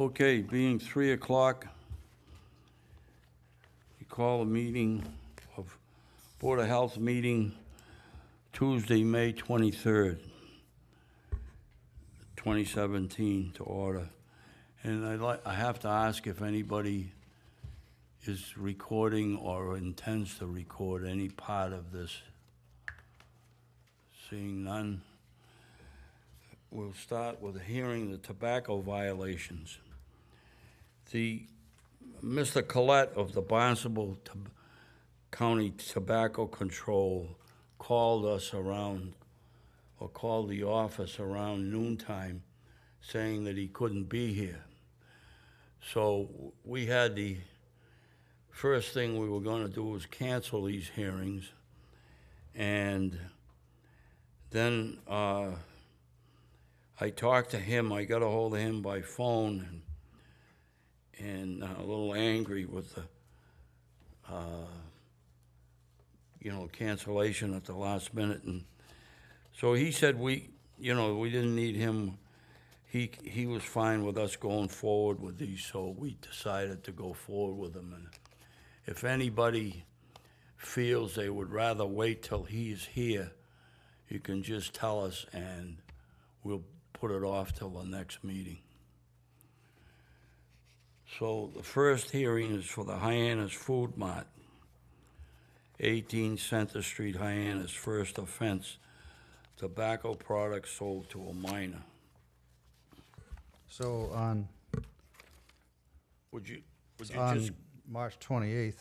Okay, being 3 o'clock, we call a meeting of Board of Health meeting Tuesday, May 23rd, 2017 to order. And I have to ask if anybody is recording or intends to record any part of this. Seeing none, we'll start with hearing the tobacco violations. Mr. Collette of the Barnstable County Tobacco Control called us around, or called the office around noontime, saying that he couldn't be here. So we had the first thing we were going to do was cancel these hearings, and then I talked to him. I got a hold of him by phone, and a little angry with the cancellation at the last minute. And so he said we didn't need him. He was fine with us going forward with these, so we decided to go forward with them. And if anybody feels they would rather wait till he's here, you can just tell us and we'll put it off till the next meeting. So the first hearing is for the Hyannis Food Mart, 18 Center Street, Hyannis, first offense, tobacco products sold to a minor. So on Would you on just, March 28th,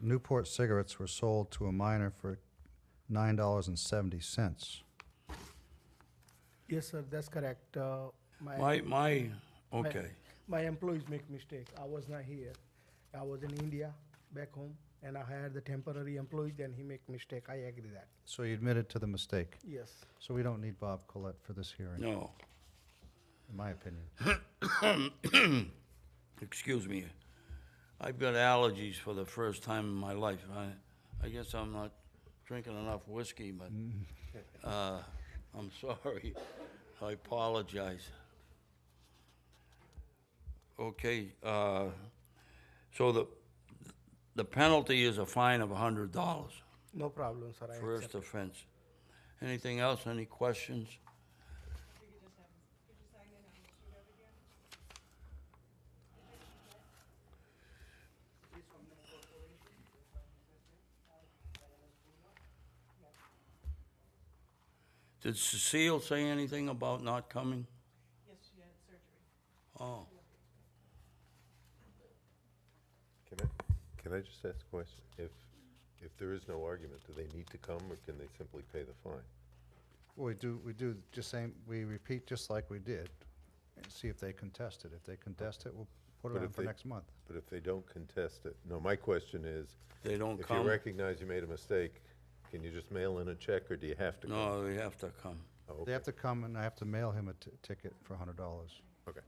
Newport cigarettes were sold to a minor for $9.70. Yes, sir, that's correct. okay. My employees make mistake. I was not here. I was in India, back home, and I hired the temporary employee, then he make mistake. I agree that. So you admitted to the mistake. Yes. So we don't need Bob Collette for this hearing, No. in my opinion. Excuse me. I've got allergies for the first time in my life. I guess I'm not drinking enough whiskey, but I'm sorry. I apologize. Okay, so the penalty is a fine of $100, No problem, sir. I first accept. offense. Anything else, any questions? Did Cecile say anything about not coming? Yes, she had surgery. Oh, Can I just ask a question? If there is no argument, do they need to come, or can they simply pay the fine? Well, we do just same, we repeat just like we did, and see if they contest it. If they contest it, we'll put But it on if for they- next month. But if they don't contest it, no, my question is, they don't if you come? recognize you made a mistake, can you just mail in a check, or do you have to come? No, they have to come. Oh, They okay, have to come, and I have to mail him a ticket for $100. okay.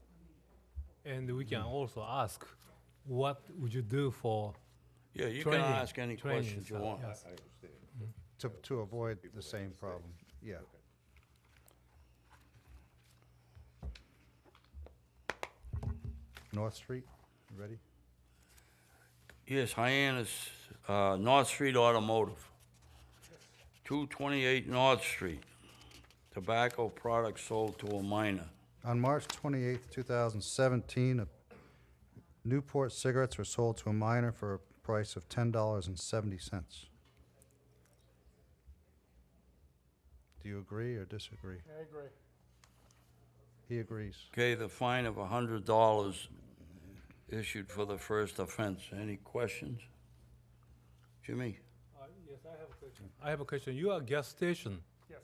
And we can also ask, what would you do for Yeah, you Training, can ask any training questions you stuff, want. yes. I understand. To avoid the same problem, yeah. North Street, you ready? Yes, Hyannis, North Street Automotive, 228 North Street, tobacco products sold to a minor. On March 28th, 2017, Newport cigarettes were sold to a minor for a price of $10.70. Do you agree or disagree? I agree. He agrees. Okay, the fine of $100 issued for the first offense. Any questions? Jimmy? Yes, I have a question. I have a question. You are a gas station, Yes.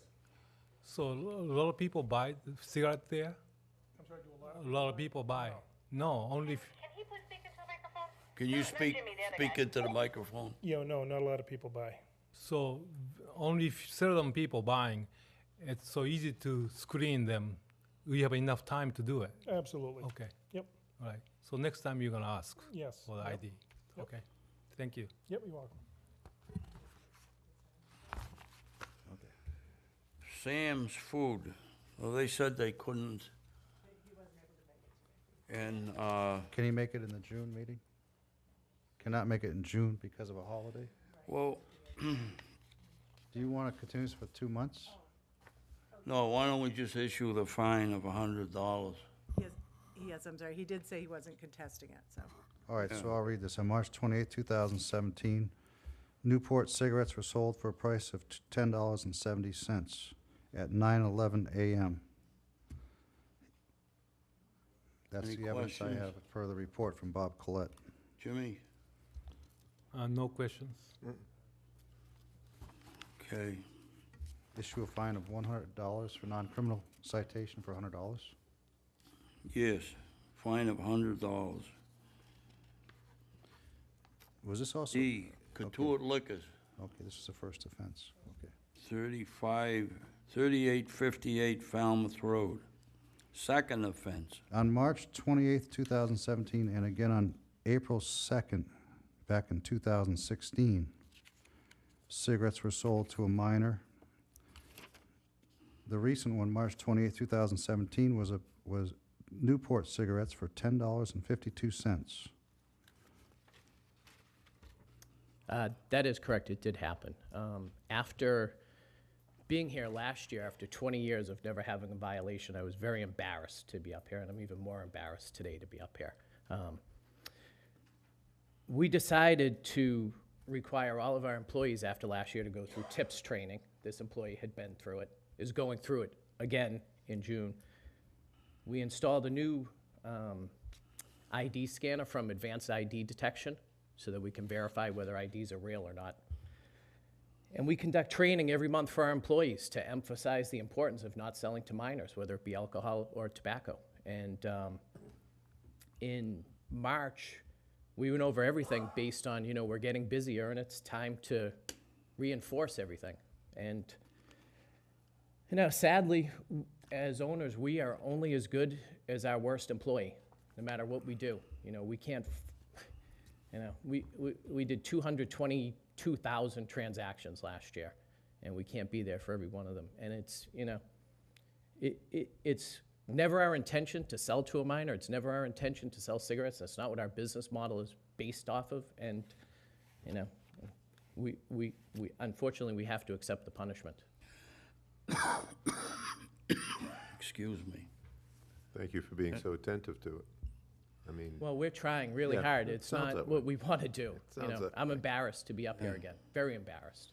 so a lot of people buy cigarette there? I'm sorry, do A lot of people buy? No, only, Can he please speak into the microphone? Can you Not speak, Jimmy, the other speak guy. into the microphone? Yeah, no, not a lot of people buy. so only certain people buying. It's so easy to screen them. We have enough time to do it. Absolutely. Okay, Yep, all right. So next time you're gonna ask yes. for the Yep. ID. Okay, thank you. Yep, you're welcome. Sam's Food, well, they said they couldn't. And, Can he make it in the June meeting? Cannot make it in June because of a holiday? well, Do you want to continue this for 2 months? no, why don't we just issue the fine of $100? Yes, I'm sorry, he did say he wasn't contesting it, so. All right, so I'll read this. On March 28, 2017, Newport cigarettes were sold for a price of $10.70 at 9:11 a.m. That's Any the evidence I questions? have per the report from Bob Collette. Jimmy? No questions. Okay. Issue a fine of $100 for non-criminal citation for $100. Yes, fine of $100. Was this also? D, Katuitt Liquors, Okay, this is the first offense. Okay. 3858 Falmouth Road. Second offense, On March 28, 2017, and again on April 2nd, back in 2016, cigarettes were sold to a minor. The recent one, March 28, 2017, was Newport cigarettes for $10.52. That is correct, it did happen. After being here last year, after 20 years of never having a violation, I was very embarrassed to be up here, and I'm even more embarrassed today to be up here. We decided to require all of our employees after last year to go through TIPS training. This employee had been through it, is going through it again in June. We installed a new ID scanner from Advanced ID Detection so that we can verify whether IDs are real or not. And we conduct training every month for our employees to emphasize the importance of not selling to minors, whether it be alcohol or tobacco. And in March, we went over everything based on, we're getting busier and it's time to reinforce everything. And, sadly, as owners, we are only as good as our worst employee, no matter what we do. We can't, we did 222,000 transactions last year, and we can't be there for every one of them. And it's, it's never our intention to sell to a minor. It's never our intention to sell cigarettes. That's not what our business model is based off of. And, we unfortunately, we have to accept the punishment. excuse me. Thank you for being so attentive to it. I mean, Well, we're trying really Yeah, hard. it It's sounds not that what way. we want to do. sounds that I'm way. embarrassed to be up here again, very embarrassed.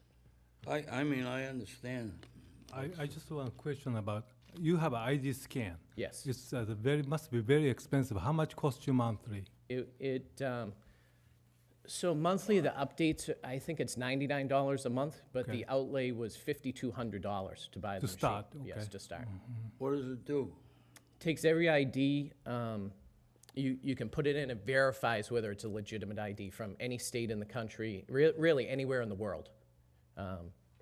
I mean, I understand. I just want a question about, you have an ID scan. Yes. It's must be very expensive. How much cost you monthly? So monthly, the updates, I think it's $99 a month, but the outlay was $5,200 to buy the machine. start, Yes, okay. to start. What does it do? Takes every ID, you can put it in, it verifies whether it's a legitimate ID from any state in the country, really anywhere in the world,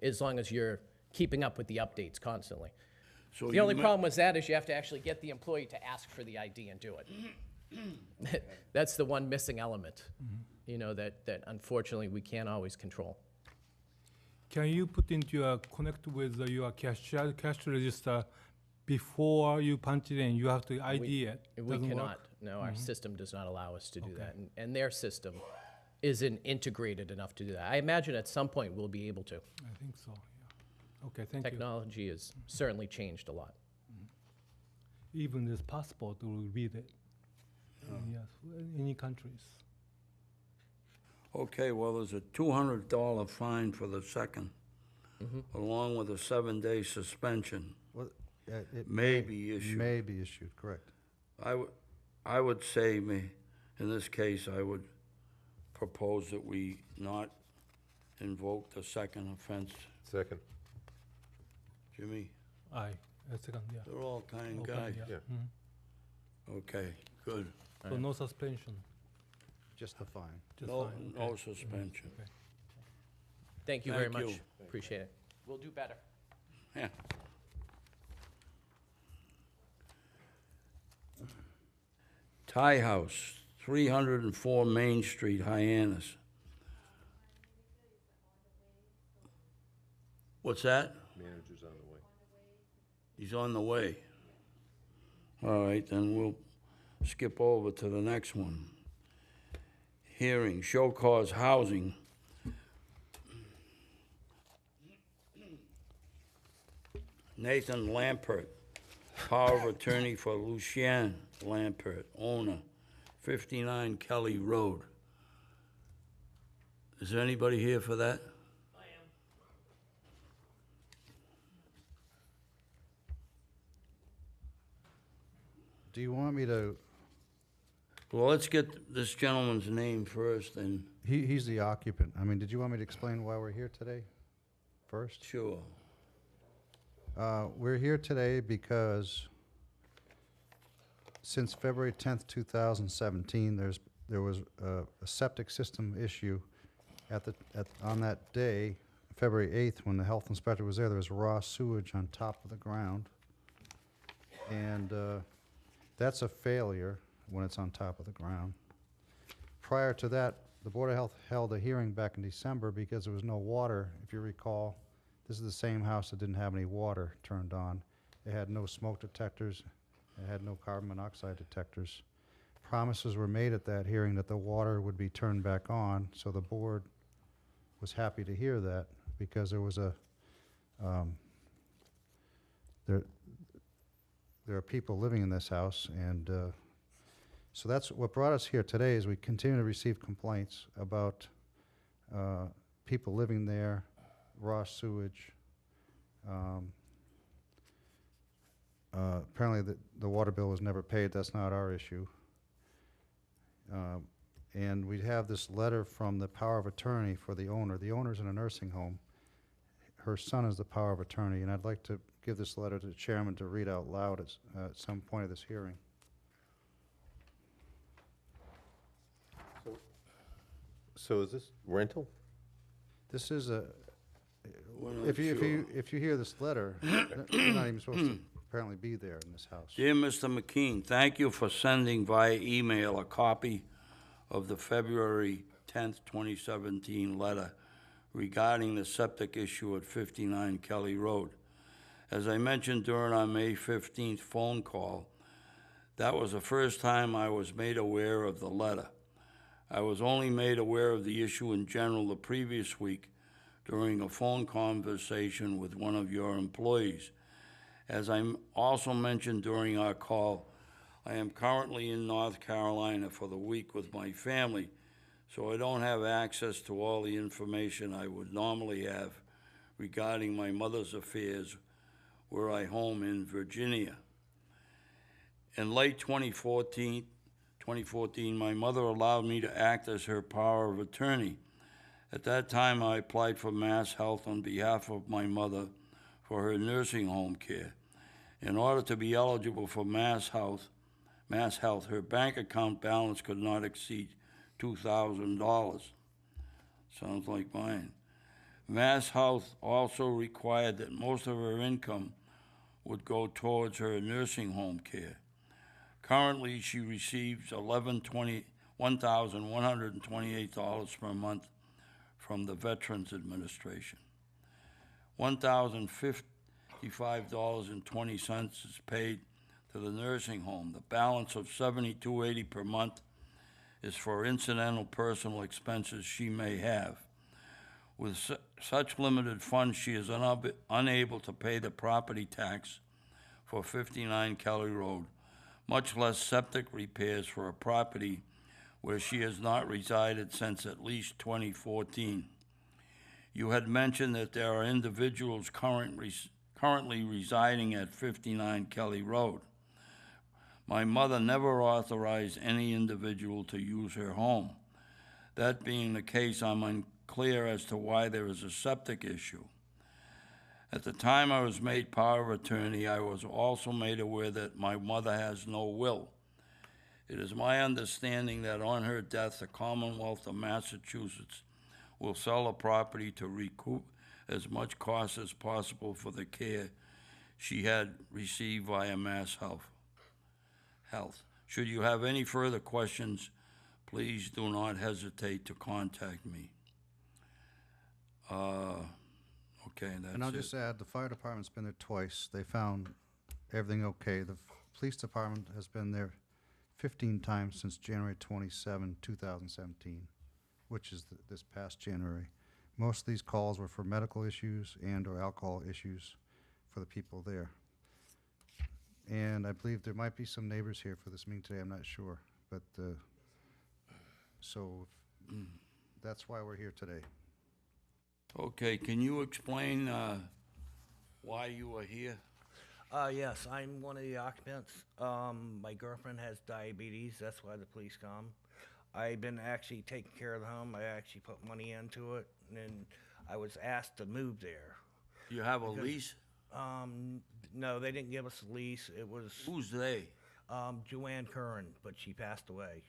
as long as you're keeping up with the updates constantly. So The you only ma- problem with that is you have to actually get the employee to ask for the ID and do it. That's the one missing element, that unfortunately we can't always control. Can you put into your, connect with your cash register before you punch it in? You have to ID it. We Doesn't work? cannot, no, our system does not allow us to do that. And their system isn't integrated enough to do that. I imagine at some point we'll be able to. I think so, yeah. Okay, thank you. Technology has certainly changed a lot. Even this passport will read it. Yes, any countries. Okay, well, there's a $200 fine for the second, along with a 7-day suspension. Well, it May be issued. May be issued, correct. I would say, in this case, I would propose that we not invoke the second offense. second, Jimmy, Aye, second, yeah. they're all kind Okay, guys. yeah. yeah. Mhm. Okay, good. So no suspension, Just the fine. just No, fine. no suspension. Okay. Thank you very Thank much. you. Appreciate it. We'll do better. Yeah. Thai House, 304 Main Street, Hyannis. What's that? Manager's on the way. He's on the way. All right, then skip over to the next one. Hearing, show cause housing. Nathan Lampert, power of attorney for Lucien Lampert, owner, 59 Kelly Road. Is there anybody here for that? Do you want me to, Well, let's get this gentleman's name first, and he's the occupant. I mean, did you want me to explain why we're here today first? sure. We're here today because since February 10th, 2017, there was a septic system issue on that day, February 8th, when the health inspector was there was raw sewage on top of the ground. And that's a failure when it's on top of the ground. Prior to that, the Board of Health held a hearing back in December because there was no water. If you recall, this is the same house that didn't have any water turned on. It had no smoke detectors. It had no carbon monoxide detectors. Promises were made at that hearing that the water would be turned back on, so the board was happy to hear that because there was there are people living in this house, and so that's what brought us here today. Is we continue to receive complaints about people living there, raw sewage. Apparently the water bill was never paid. That's not our issue. And we have this letter from the power of attorney for the owner. The owner's in a nursing home. Her son is the power of attorney, and I'd like to give this letter to the chairman to read out loud at some point of this hearing. So is this rental? This is a, We're not if you sure. hear this letter, you're not even supposed to apparently be there in this house. Dear Mr. McKean, thank you for sending via email a copy of the February 10th, 2017 letter regarding the septic issue at 59 Kelly Road. As I mentioned during our May 15th phone call, that was the first time I was made aware of the letter. I was only made aware of the issue in general the previous week during a phone conversation with one of your employees. As I also mentioned during our call, I am currently in North Carolina for the week with my family, so I don't have access to all the information I would normally have regarding my mother's affairs where I home in Virginia. In late 2014, my mother allowed me to act as her power of attorney. At that time, I applied for Mass Health on behalf of my mother for her nursing home care. In order to be eligible for Mass Health, her bank account balance could not exceed $2,000. Sounds like mine. Mass Health also required that most of her income would go towards her nursing home care. Currently, she receives $1,128 per month from the Veterans Administration. $1,055.20 is paid to the nursing home. The balance of $72.80 per month is for incidental personal expenses she may have. With such limited funds, she is unable to pay the property tax for 59 Kelly Road, much less septic repairs for a property where she has not resided since at least 2014. You had mentioned that there are individuals currently residing at 59 Kelly Road. My mother never authorized any individual to use her home. That being the case, I'm unclear as to why there is a septic issue. At the time I was made power of attorney, I was also made aware that my mother has no will. It is my understanding that on her death, the Commonwealth of Massachusetts will sell a property to recoup as much cost as possible for the care she had received via Mass Health. Should you have any further questions, please do not hesitate to contact me. Okay, that's it. And I'll just add, the fire department's been there twice. They found everything okay. The police department has been there 15 times since January 27, 2017, which is this past January. Most of these calls were for medical issues and/or alcohol issues for the people there. And I believe there might be some neighbors here for this meeting today, I'm not sure. But, so that's why we're here today. Okay, can you explain why you are here? Yes, I'm one of the occupants. My girlfriend has diabetes, that's why the police come. I've been actually taking care of the home, I actually put money into it, and then I was asked to move there. You have a Because- lease? No, they didn't give us a lease, it was, Who's they? Joanne Curran, but she passed away.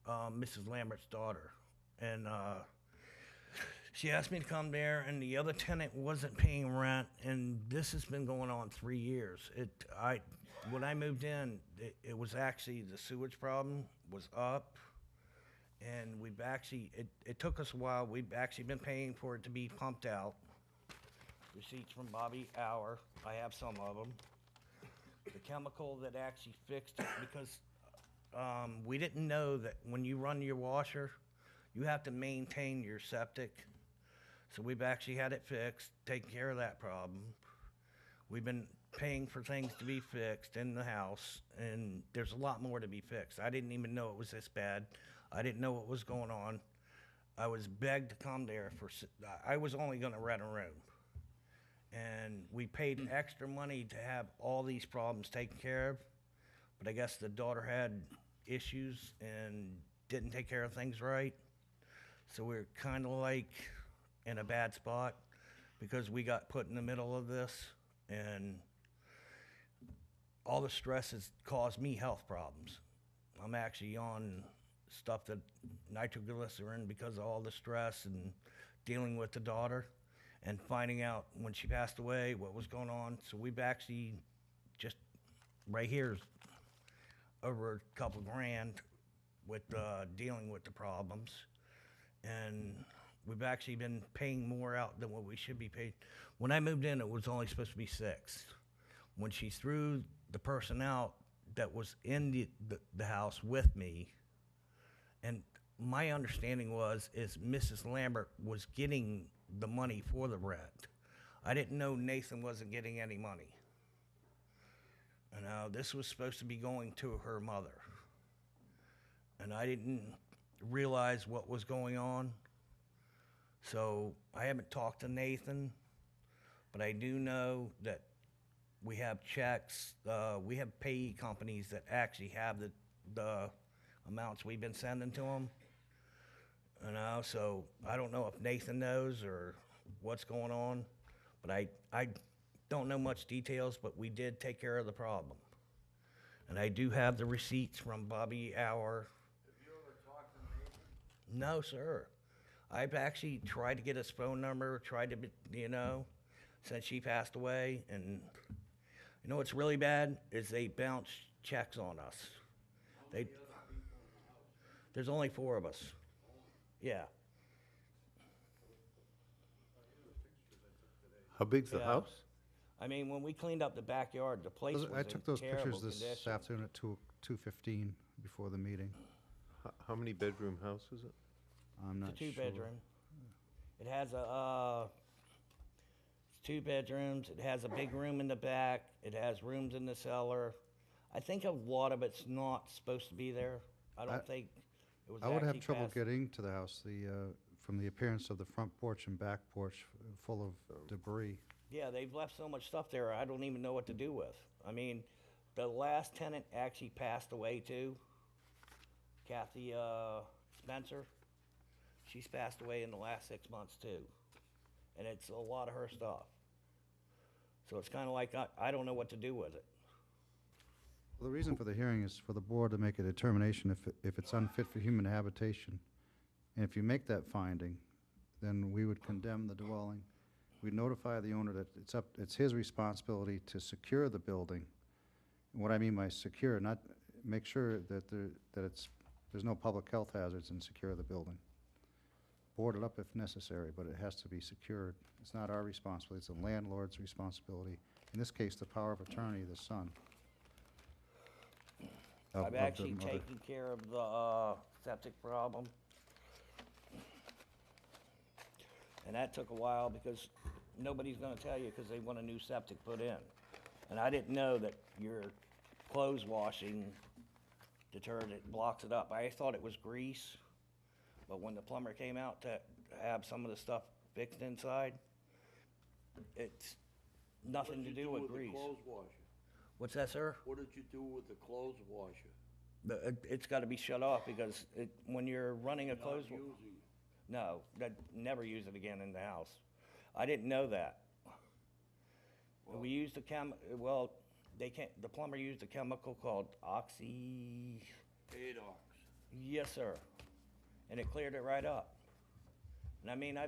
Mrs. Lambert's daughter. And, she asked me to come there, and the other tenant wasn't paying rent, and this has been going on 3 years. When I moved in, it was actually the sewage problem was up, and we've actually, it took us a while. We've actually been paying for it to be pumped out. Receipts from Bobby Hour, I have some of them. The chemical that actually fixed it, because we didn't know that when you run your washer, you have to maintain your septic. So we've actually had it fixed, taken care of that problem. We've been paying for things to be fixed in the house, and there's a lot more to be fixed. I didn't even know it was this bad. I didn't know what was going on. I was begged to come there I was only gonna rent a room. And we paid extra money to have all these problems taken care of, but I guess the daughter had issues and didn't take care of things right. So we're kinda like in a bad spot because we got put in the middle of this, and all the stress has caused me health problems. I'm actually on stuff that nitroglycerin because of all the stress and dealing with the daughter and finding out when she passed away what was going on. So we've actually just right here's over a couple grand with dealing with the problems. And we've actually been paying more out than what we should be paid. When I moved in, it was only supposed to be 6. When she threw the person out that was in the house with me, and my understanding is Mrs. Lambert was getting the money for the rent. I didn't know Nathan wasn't getting any money. And this was supposed to be going to her mother. And I didn't realize what was going on. So I haven't talked to Nathan, but I do know that we have checks, we have payee companies that actually have the amounts we've been sending to them. So I don't know if Nathan knows or what's going on, but I don't know much details, but we did take care of the problem. And I do have the receipts from Bobby Hour. Have you ever talked to Nathan? No, sir. I've actually tried to get his phone number, tried to, since she passed away. And you know what's really bad is they bounce checks on us. There's only 4 of us. Yeah. How big's the Yeah. house? I mean, when we cleaned up the backyard, the place was I took in those terrible pictures this condition. afternoon at 2:15 before the meeting. How many bedroom house is it? I'm not It's a sure. 2-bedroom. It has it's 2 bedrooms. It has a big room in the back. It has rooms in the cellar. I think a lot of it's not supposed to be there. I don't think it was I would have actually trouble passed. getting to the house, from the appearance of the front porch and back porch full of debris. Yeah, they've left so much stuff there, I don't even know what to do with. I mean, the last tenant actually passed away too. Kathy Spencer. She's passed away in the last 6 months too. And it's a lot of her stuff. So it's kind of like, I don't know what to do with it. Well, the reason for the hearing is for the board to make a determination if it's unfit for human habitation. And if you make that finding, then we would condemn the dwelling. We'd notify the owner that it's his responsibility to secure the building. And what I mean by secure, not make sure that there's no public health hazards, and secure the building. Board it up if necessary, but it has to be secured. It's not our responsibility, it's the landlord's responsibility. In this case, the power of attorney, the son. of I've the actually mother. taken care of the septic problem. And that took a while because nobody's gonna tell you because they want a new septic put in. And I didn't know that your clothes washing detergent blocks it up. I thought it was grease, but when the plumber came out to have some of the stuff fixed inside, it's nothing to do with grease. clothes washer? What's that, sir? What did you do with the clothes washer? It's gotta be shut off because when you're running a clothes. Not using it. No, that, never use it again in the house. I didn't know that. We used the plumber used a chemical called Adox. Yes, sir. And it cleared it right up. And I mean,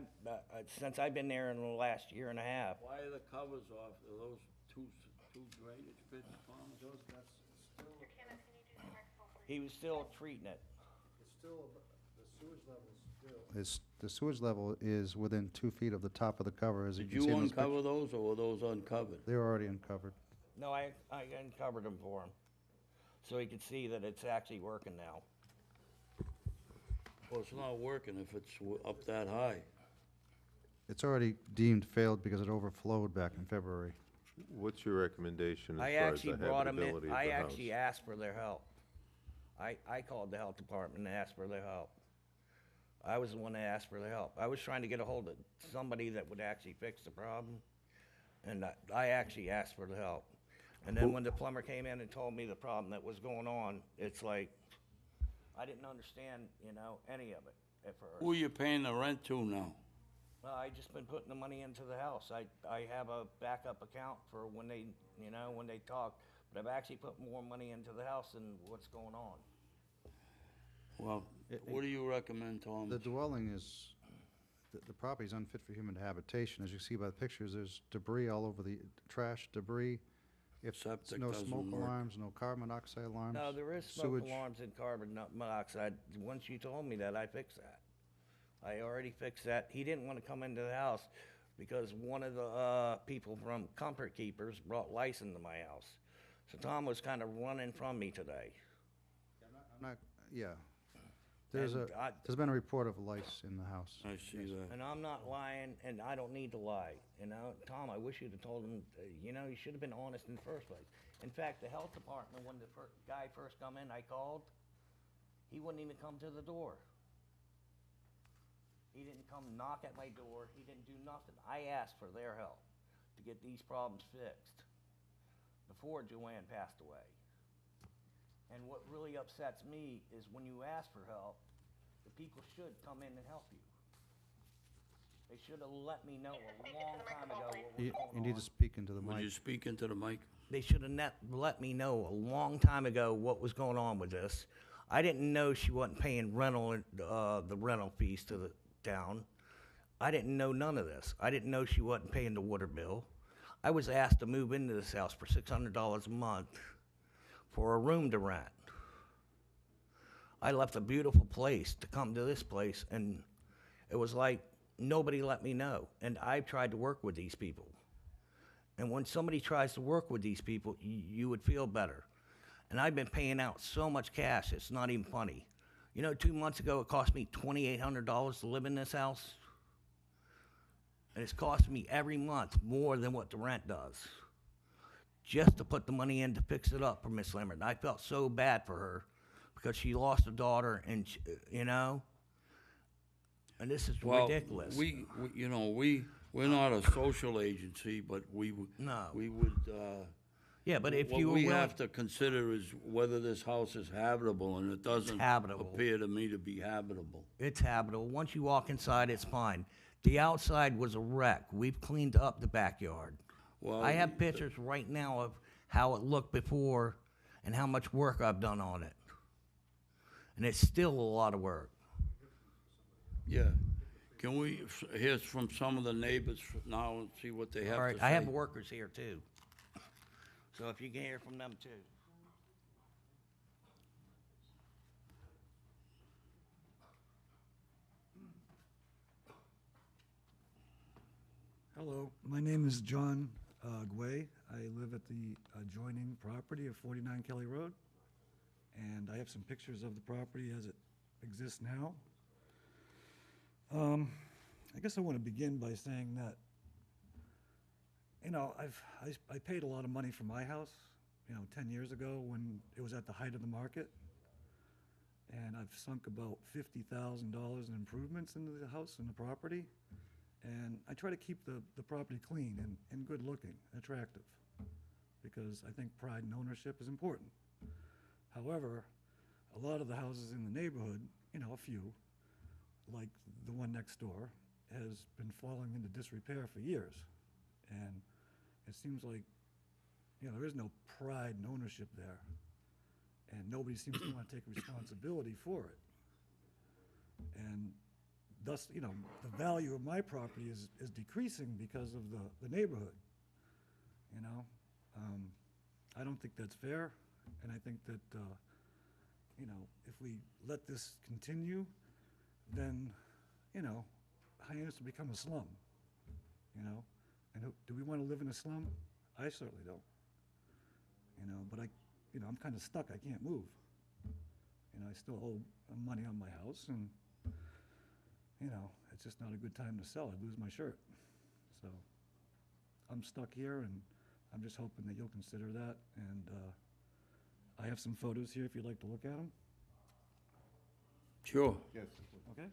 since I've been there in the last year and a half, Why are the covers off? Are those two drainage pits, Tom? he was still treating it. The sewage level is within 2 feet of the top of the cover, as you Did can see you in this picture. uncover those, or were those uncovered? They were already uncovered. No, I uncovered them for him. So he could see that it's actually working now. Well, it's not working if it's up that high. It's already deemed failed because it overflowed back in February. What's your recommendation I as far as actually the brought him in, habitability of I the house? actually asked for their help. I called the health department and asked for their help. I was the one that asked for their help. I was trying to get a hold of somebody that would actually fix the problem, and I actually asked for the help. And then when the plumber came in and told me the problem that was going on, it's like, I didn't understand, any of it at first. Who are you paying the rent to now? I just been putting the money into the house. I have a backup account for when they, when they talk, but I've actually put more money into the house than what's going on. Well, what do you recommend, Tom? The dwelling is, the property is unfit for human habitation. As you see by the pictures, there's debris all over the, trash, debris. If Septic no doesn't smoke work. alarms, no carbon monoxide alarms. No, there is smoke sewage. alarms and carbon monoxide. Once you told me that, I fixed that. I already fixed that. He didn't want to come into the house because one of the people from Comfort Keepers brought lice into my house. So Tom was kind of running from me today. I'm not, yeah. There's And there's been a report of lice in the house. I see that. And I'm not lying, and I don't need to lie. Tom, I wish you'd have told him, you should have been honest in the first place. In fact, the health department, when the guy first come in, I called, he wouldn't even come to the door. He didn't come knock at my door. He didn't do nothing. I asked for their help to get these problems fixed before Joanne passed away. And what really upsets me is when you ask for help, the people should come in and help you. They should have let me know a long time ago what was You going need on. to speak into the Would you mic. speak into the mic? They should have let me know a long time ago what was going on with this. I didn't know she wasn't paying the rental fees to the town. I didn't know none of this. I didn't know she wasn't paying the water bill. I was asked to move into this house for $600 a month for a room to rent. I left a beautiful place to come to this place, and it was like nobody let me know. And I've tried to work with these people. And when somebody tries to work with these people, you would feel better. And I've been paying out so much cash, it's not even funny. 2 months ago, it cost me $2,800 to live in this house. And it's costing me every month more than what the rent does. Just to put the money in to fix it up for Miss Lambert. And I felt so bad for her because she lost a daughter, and and this is ridiculous. We're not a social agency, but we would. No. We would. Yeah, but if What you were we willing, have to consider is whether this house is habitable, and it doesn't habitable. appear to me to be habitable. it's habitable. Once you walk inside, it's fine. The outside was a wreck. We've cleaned up the backyard. Well, I have pictures right now of how it looked before and how much work I've done on it. And it's still a lot of work. Yeah. Can we hear from some of the neighbors now and see what they have All right, to say? I have workers here too. So if you can hear from them too. Hello, my name is John Guay. I live at the adjoining property of 49 Kelly Road. and I have some pictures of the property as it exists now. I guess I want to begin by saying that, you know, I paid a lot of money for my house, you know, 10 years ago when it was at the height of the market. And I've sunk about $50,000 in improvements into the house and the property. And I try to keep the property clean and good looking, attractive, because I think pride and ownership is important. However, a lot of the houses in the neighborhood, you know, a few, like the one next door, has been falling into disrepair for years. And it seems like, you know, there is no pride and ownership there. And nobody seems to want to take responsibility for it. And thus, you know, the value of my property is decreasing because of the neighborhood, you know? I don't think that's fair, and I think that, you know, if we let this continue, then, you know, Hyannis will become a slum, you know? And do we want to live in a slum? I certainly don't, you know, but you know, I'm kind of stuck, I can't move. You know, I still owe money on my house, and, you know, it's just not a good time to sell, I'd lose my shirt. So, I'm stuck here, and I'm just hoping that you'll consider that, and I have some photos here if you'd like to look at them. Sure. Yes. Okay?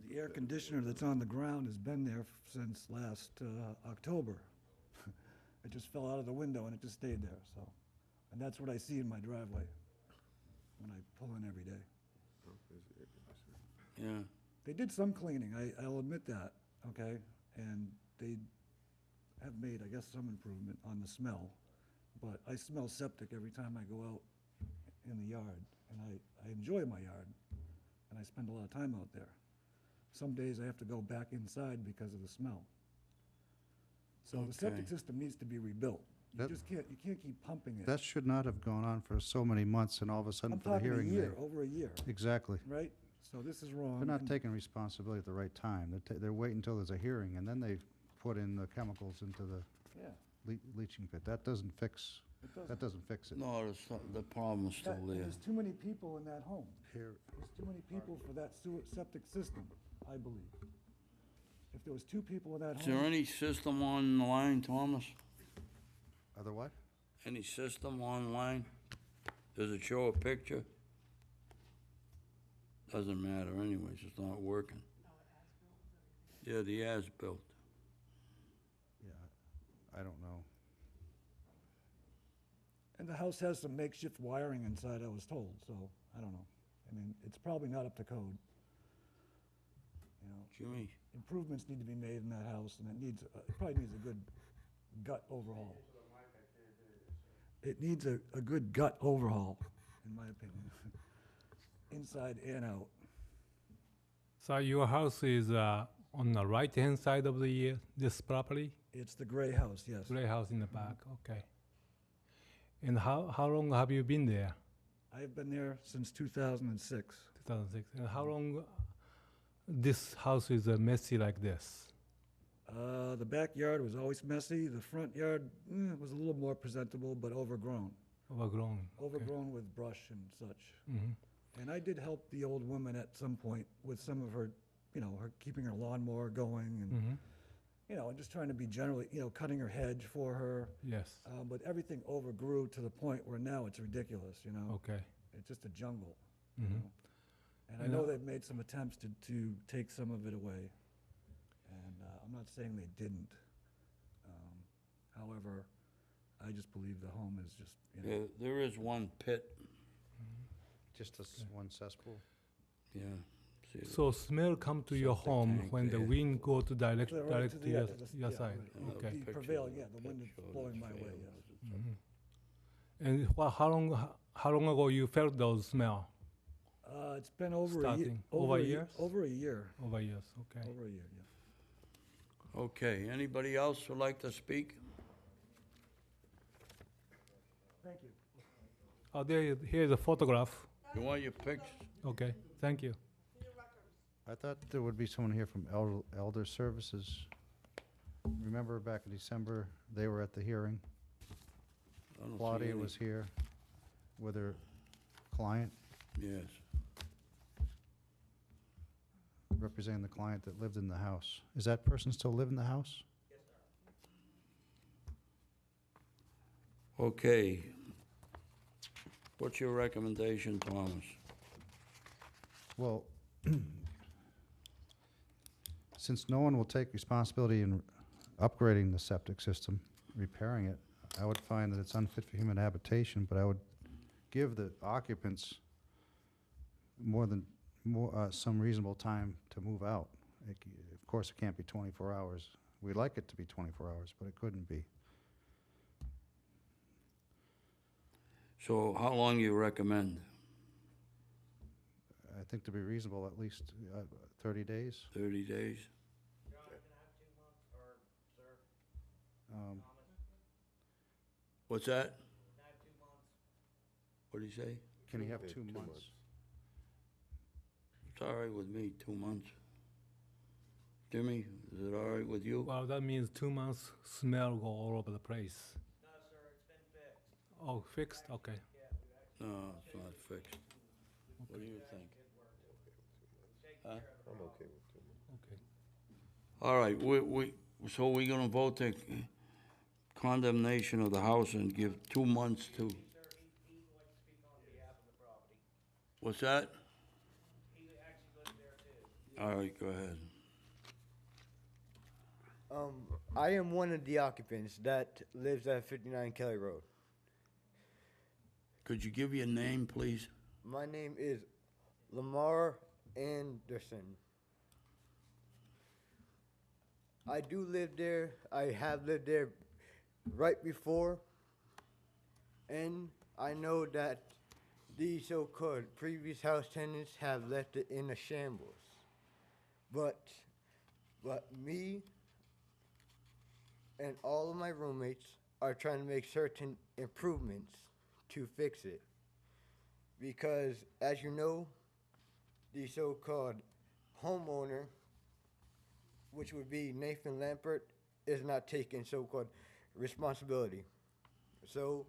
The air conditioner that's on the ground has been there since last October. It just fell out of the window and it just stayed there, so. And that's what I see in my driveway when I pull in every day. Yeah. They did some cleaning, I'll admit that, okay? And they have made, I guess, some improvement on the smell. But I smell septic every time I go out in the yard. And I enjoy my yard, and I spend a lot of time out there. Some days I have to go back inside because of the smell. So the septic Okay. system needs to be rebuilt. You That- just can't keep pumping it. That should not have gone on for so many months, and all of a sudden I'm for the talking a hearing year, date. over a year, Exactly. right? So this is wrong. They're not and- taking responsibility at the right time. They're waiting until there's a hearing, and then they put in the chemicals into the Yeah, leaching pit. That doesn't fix, it doesn't. that doesn't fix it. No, the problem's still That- there. There's too many people in that home. Here, There's too many people for that septic system, I believe. If there was 2 people in that Is there home, any system on the line, Thomas? are there what? Any system online? Does it show a picture? Doesn't matter anyways, it's not working. Yeah, the as-built. Yeah, I don't know. and the house has some makeshift wiring inside, I was told, so I don't know. I mean, it's probably not up to code. You know, Jimmy, improvements need to be made in that house, and it probably needs a good gut overhaul. It needs a good gut overhaul, in my opinion, inside and out. So your house is on the right-hand side of this property? It's the gray house, yes. Gray house in the back, okay. And how long have you been there? I've been there since 2006. 2006. And how long this house is messy like this? The backyard was always messy. The front yard was a little more presentable, but overgrown. Overgrown. Overgrown with brush and such. Mm-hmm. And I did help the old woman at some point with some of her, you know, her keeping her lawnmower going and, Mm-hmm. you know, and just trying to be generally, you know, cutting her hedge for her. Yes. But everything overgrew to the point where now it's ridiculous, you know? Okay. It's just a jungle. you Mm-hmm. know? And I And, know they've made some attempts to take some of it away. And I'm not saying they didn't. However, I just believe the home is just, you know, there is one pit, Just one cesspool? yeah. See, So smell come to your Septic home tank when the there. wind go to direct Right direct to to the your, edge of the- your yeah, side. right. Okay. The prevailing, yeah, the wind is blowing my way, yeah. And how long ago you felt those smell? It's been over a year. Starting over years? Over a year. Over years. Okay. Over a year, yeah. Okay, anybody else would like to speak? Thank you. Oh, here's a photograph. You want your pictures? Okay, thank you. I thought there would be someone here from Elder Services. Remember back in December, they were at the hearing. I don't see Claudia any. was here with her client, Yes. representing the client that lived in the house. Is that person still live in the house? Okay. What's your recommendation, Thomas? Well, since no one will take responsibility in upgrading the septic system, repairing it, I would find that it's unfit for human habitation, but I would give the occupants some reasonable time to move out. Of course, it can't be 24 hours. We'd like it to be 24 hours, but it couldn't be. So how long you recommend? I think to be reasonable, at least 30 days. 30 days? Um, What's that? What did he say? Can he have Okay, 2 2 months? months. It's all right with me, 2 months. Jimmy, is it all right with you? Well, that means 2 months smell go all over the place. No, sir, it's been fixed. Oh, fixed, okay. No, it's not fixed. What do you think? Huh? I'm okay with 2 months. Okay. All right, so we're gonna vote the condemnation of the house and give 2 months to, Sir, he'd like to speak on behalf of the property. what's that? He actually lives there too. All right, go ahead. I am one of the occupants that lives at 59 Kelly Road. Could you give your name, please? My name is Lamar Anderson. I do live there. I have lived there right before. And I know that the so-called previous house tenants have left it in a shambles. But me and all of my roommates are trying to make certain improvements to fix it. Because, as you know, the so-called homeowner, which would be Nathan Lampert, is not taking so-called responsibility. So,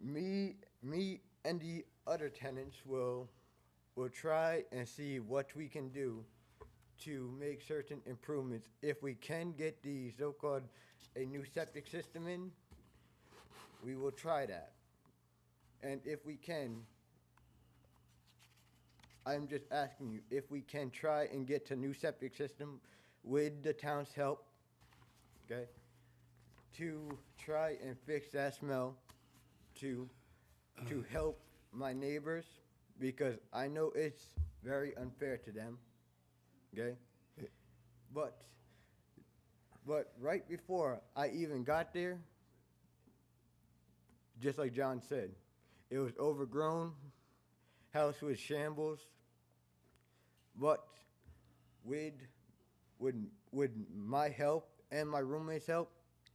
me and the other tenants will try and see what we can do to make certain improvements. If we can get the so-called a new septic system in, we will try that. And if we can, I'm just asking you, if we can try and get a new septic system with the town's help, okay, to try and fix that smell, to help my neighbors, because I know it's very unfair to them, okay? But right before I even got there, just like John said, it was overgrown, house was shambles, but with my help and my roommate's help,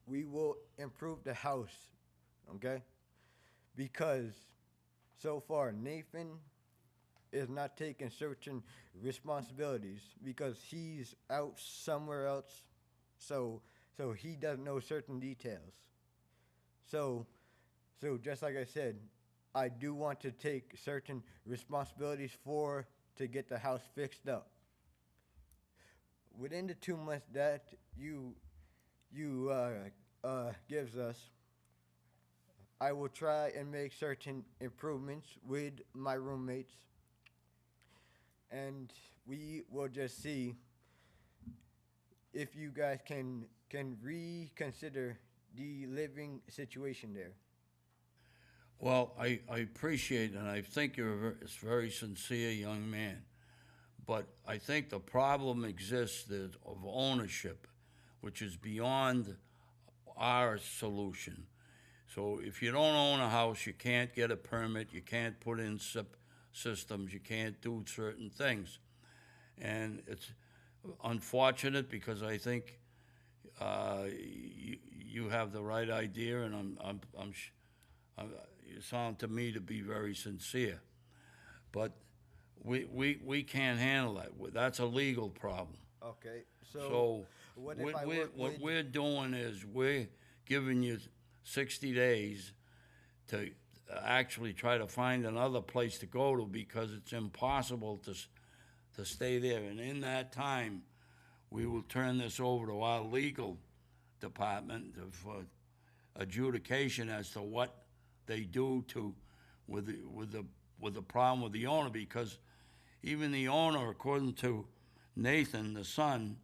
we will improve the house, okay? Because so far, Nathan is not taking certain responsibilities because he's out somewhere else, so he doesn't know certain details. So just like I said, I do want to take certain responsibilities to get the house fixed up. Within the 2 months that you gives us, I will try and make certain improvements with my roommates, and we will just see if you guys can reconsider the living situation there. Well, I appreciate and I think you're a very sincere young man. But I think the problem exists of ownership, which is beyond our solution. So if you don't own a house, you can't get a permit, you can't put in systems, you can't do certain things. And it's unfortunate because I think you have the right idea, and you sound to me to be very sincere. But we can't handle that. That's a legal problem. Okay, so So what if I work what with? we're doing is we're giving you 60 days to actually try to find another place to go to, because it's impossible to stay there. And in that time, we will turn this over to our legal department for adjudication as to what they do with the problem with the owner, because even the owner, according to Nathan, the son,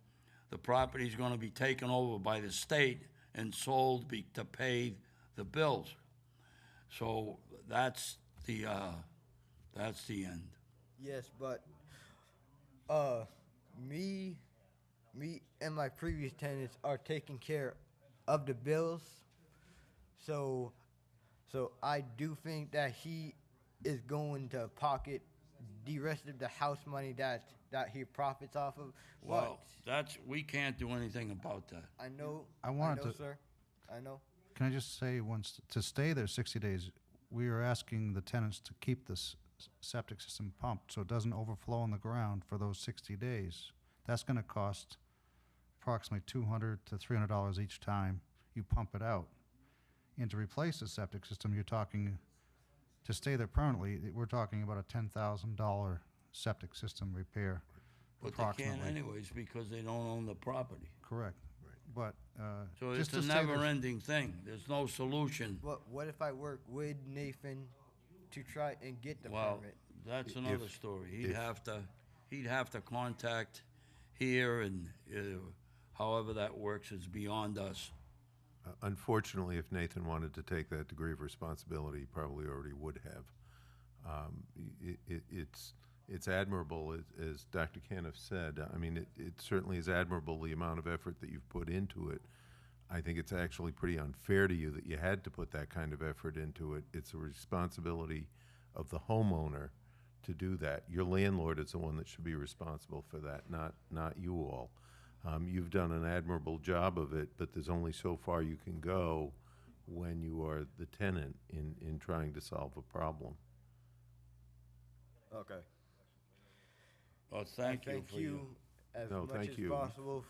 the property's gonna be taken over by the state and sold to pay the bills. So that's the end. Yes, but me and my previous tenants are taking care of the bills. So I do think that he is going to pocket the rest of the house money that he profits off of. Well, we can't do anything about that. I know. I wanted to- sir. I know. Can I just say, once, to stay there 60 days, we are asking the tenants to keep this septic system pumped so it doesn't overflow on the ground for those 60 days. That's gonna cost approximately $200 to $300 each time you pump it out. And to replace the septic system, you're talking, to stay there permanently, we're talking about a $10,000 septic system repair, But they can't approximately. anyways, because they don't own the property. Correct. But, So just it's to a stay there. never-ending thing. There's no solution. What if I work with Nathan to try and get the Well, permit? that's another If- story. if- He'd have to contact here, and however that works is beyond us. Unfortunately, if Nathan wanted to take that degree of responsibility, he probably already would have. It's admirable, as Dr. Caniff said. I mean, it certainly is admirable, the amount of effort that you've put into it. I think it's actually pretty unfair to you that you had to put that kind of effort into it. It's a responsibility of the homeowner to do that. Your landlord is the one that should be responsible for that, not you all. You've done an admirable job of it, but there's only so far you can go when you are the tenant in trying to solve a problem. Okay. Well, thank you Thank for you as No, much thank as you. possible.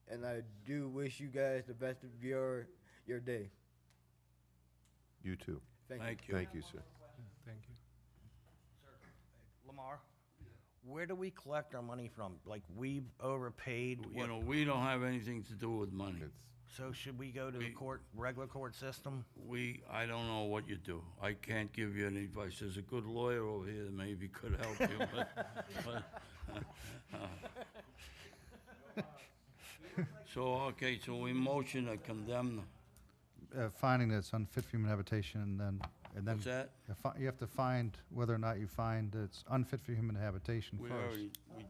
And I do wish you guys the best of your day. You too. Thank you. Thank you, sir. Thank you. Lamar, where do we collect our money from? Like, we've overpaid, You know, we don't have anything to do with money. so should we go to the regular court system? I don't know what you do. I can't give you any advice. There's a good lawyer over here that maybe could help you, so we motion to condemn, Finding that it's unfit for human habitation, and then what's that? you have to find whether or not you find it's unfit for human habitation We first.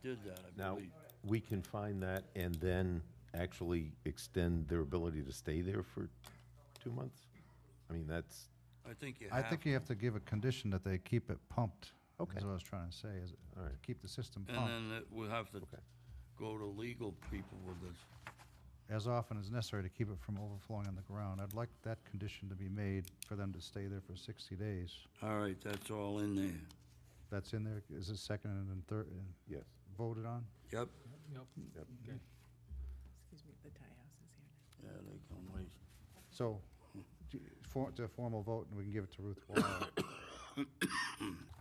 did that, I Now, believe. we can find that and then actually extend their ability to stay there for 2 months? I mean, that's, I think you I have think you have to give a condition that they keep it pumped. Okay. Is what I was trying to say, is All right. keep the system And pumped then we'll have to Okay. go to legal people with this. as often as necessary to keep it from overflowing on the ground. I'd like that condition to be made for them to stay there for 60 days. All right, that's all in there. That's in there, is it seconded and third, yes. voted on? Yep. Yep. Okay. Excuse me, the tie house is here. Yeah, they can wait. So, to a formal vote, and we can give it to Ruth Wall.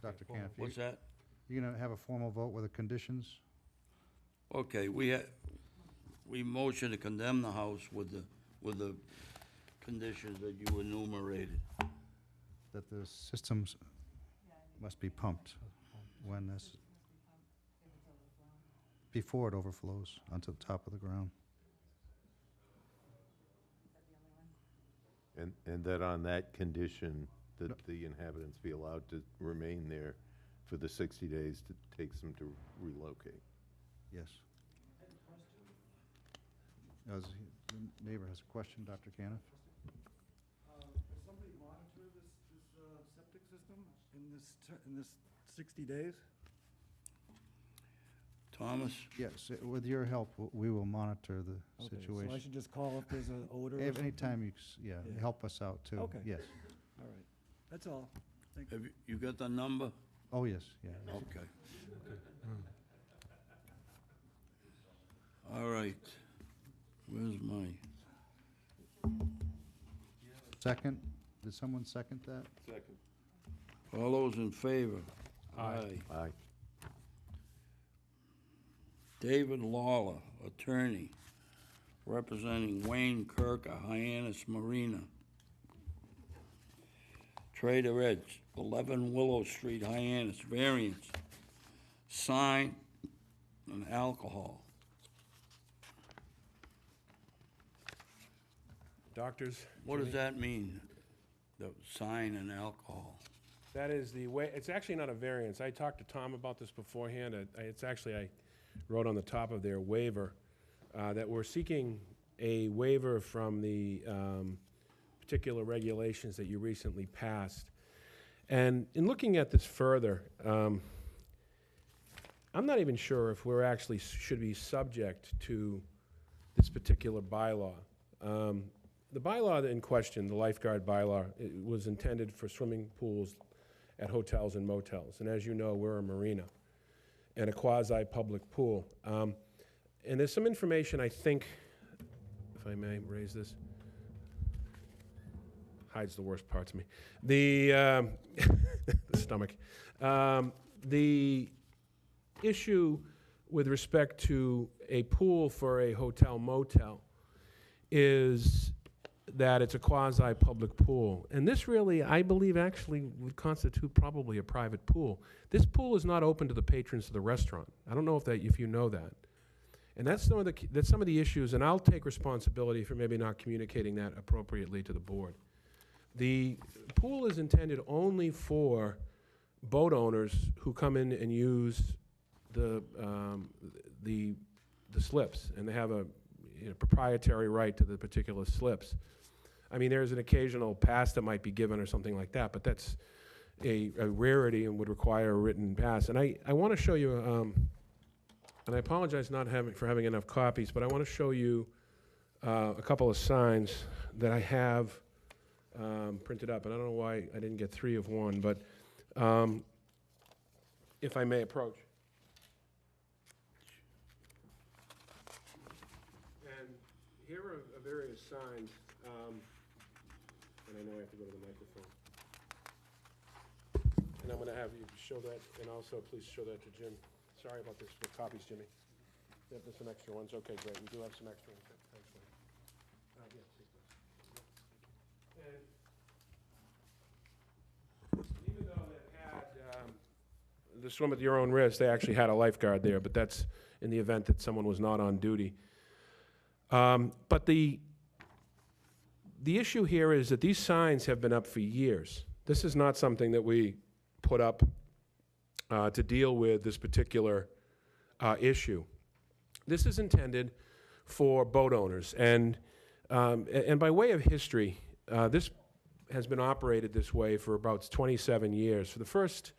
Dr. Caniff, What's that? you gonna have a formal vote with the conditions? Okay, we motion to condemn the house with the conditions that you enumerated. That the systems must be pumped when this, before it overflows onto the top of the ground. And that on that condition, that the inhabitants be allowed to remain there for the 60 days to takes them to relocate. Yes. The neighbor has a question, Dr. Caniff? Does somebody monitor this septic system in this 60 days? Thomas? Yes, with your help, we will monitor the Okay, situation. so I should just call if there's an odor or If something? anytime you, yeah, Yeah. help us out too. Okay. Yes. All right, that's all. Thank you. Have you got the number? Oh, yes, yeah. Okay. All right. Where's my, Second, did someone second that? Second. all those in favor? Aye. Aye. David Lawler, attorney, representing Wayne Kirker, Hyannis Marina. Trader Edge, 11 Willow Street, Hyannis, variance, sign and alcohol. Doctors? What does Jimmy? that mean, the sign and alcohol? That is the way, it's actually not a variance. I talked to Tom about this beforehand. It's actually, I wrote on the top of their waiver, that we're seeking a waiver from the particular regulations that you recently passed. And in looking at this further, I'm not even sure if we're actually should be subject to this particular bylaw. The bylaw in question, the lifeguard bylaw, it was intended for swimming pools at hotels and motels. And as you know, we're a marina and a quasi-public pool. And there's some information, I think, if I may raise this, hides the worst parts of me. The, the stomach. The issue with respect to a pool for a hotel motel is that it's a quasi-public pool. And this really, I believe, actually would constitute probably a private pool. This pool is not open to the patrons of the restaurant. I don't know if you know that. And that's some of the issues, and I'll take responsibility for maybe not communicating that appropriately to the board. The pool is intended only for boat owners who come in and use the slips, and they have a proprietary right to the particular slips. I mean, there's an occasional pass that might be given or something like that, but that's a rarity and would require a written pass. And I want to show you, and I apologize for having enough copies, but I want to show you a couple of signs that I have printed up. And I don't know why I didn't get 3 of one, but if I may approach. And here are various signs. And I know I have to go to the microphone. And I'm going to have you show that, and also please show that to Jim. Sorry about this, the copies, Jimmy. Yep, there's some extra ones. Okay, great. We do have some extra ones. Thanks, man. Yeah, take those. And even though they had the swim at your own risk, they actually had a lifeguard there, but that's in the event that someone was not on duty. But the issue here is that these signs have been up for years. This is not something that we put up to deal with this particular issue. This is intended for boat owners. And by way of history, this has been operated this way for about 27 years. For the first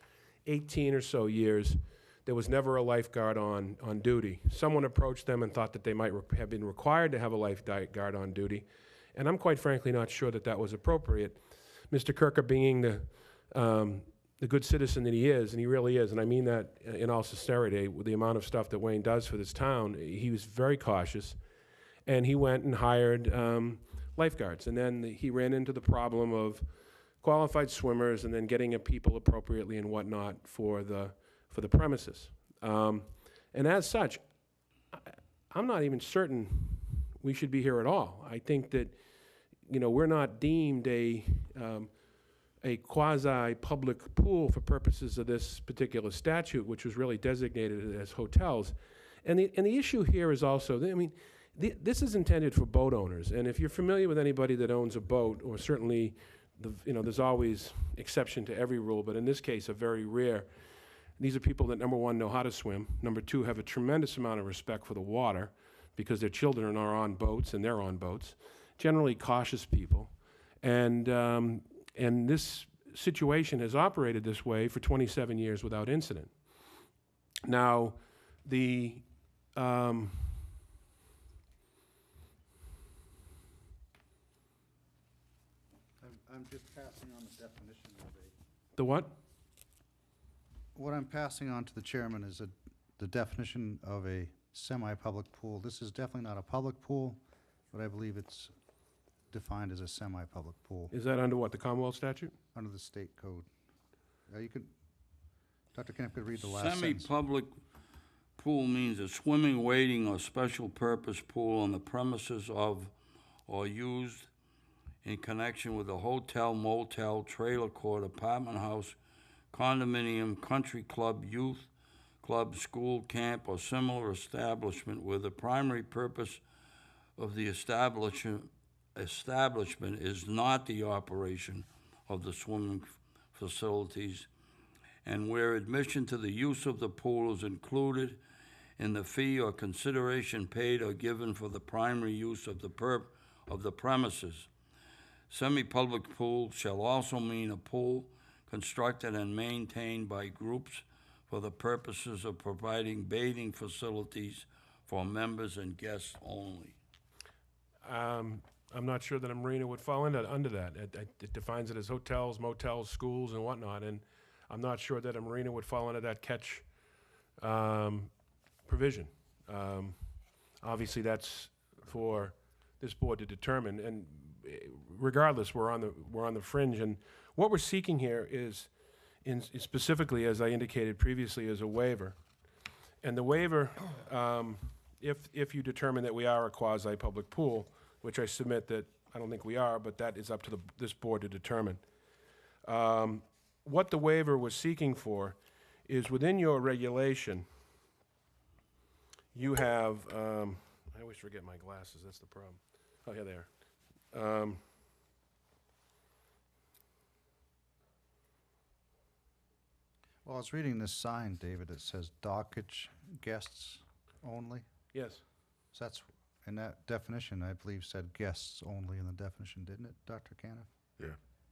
18 or so years, there was never a lifeguard on duty. Someone approached them and thought that they might have been required to have a lifeguard on duty. And I'm quite frankly not sure that that was appropriate. Mr. Kirker, being the good citizen that he is, and he really is, and I mean that in all sincerity, with the amount of stuff that Wayne does for this town, he was very cautious, and he went and hired lifeguards. And then he ran into the problem of qualified swimmers and then getting people appropriately and whatnot for the premises. And as such, I'm not even certain we should be here at all. I think that, we're not deemed a quasi-public pool for purposes of this particular statute, which was really designated as hotels. And the issue here is also, this is intended for boat owners. And if you're familiar with anybody that owns a boat, or certainly, there's always exception to every rule, but in this case, a very rare. These are people that, number one, know how to swim. Number two, have a tremendous amount of respect for the water, because their children are on boats and they're on boats. Generally cautious people. And this situation has operated this way for 27 years without incident. Now, The, I'm just passing on the definition of the what? what I'm passing on to the chairman is the definition of a semi-public pool. This is definitely not a public pool, but I believe it's defined as a semi-public pool Is that under what, the Commonwealth statute? under the state code. You could, Dr. Kenneth could read the last sentence. Semi-public pool means a swimming, wading, or special purpose pool on the premises of or used in connection with a hotel, motel, trailer court, apartment house, condominium, country club, youth club, school, camp, or similar establishment where the primary purpose of the establishment is not the operation of the swimming facilities, and where admission to the use of the pool is included in the fee or consideration paid or given for the primary use of the premises. Semi-public pool shall also mean a pool constructed and maintained by groups for the purposes of providing bathing facilities for members and guests only. I'm not sure that a marina would fall under that. It defines it as hotels, motels, schools, and whatnot, and I'm not sure that a marina would fall under that catch provision. Obviously, that's for this board to determine, and regardless, we're on the fringe, and what we're seeking here is, specifically, as I indicated previously, is a waiver. And the waiver, if you determine that we are a quasi-public pool, which I submit that I don't think we are, but that is up to this board to determine. What the waiver was seeking for is within your regulation, you have, I always forget my glasses, that's the problem. Oh, yeah, there. Well, I was reading this sign, David, it says dockage guests only. Yes. So that's, in that definition, I believe said guests only in the definition, didn't it, Dr. Caniff? Yeah.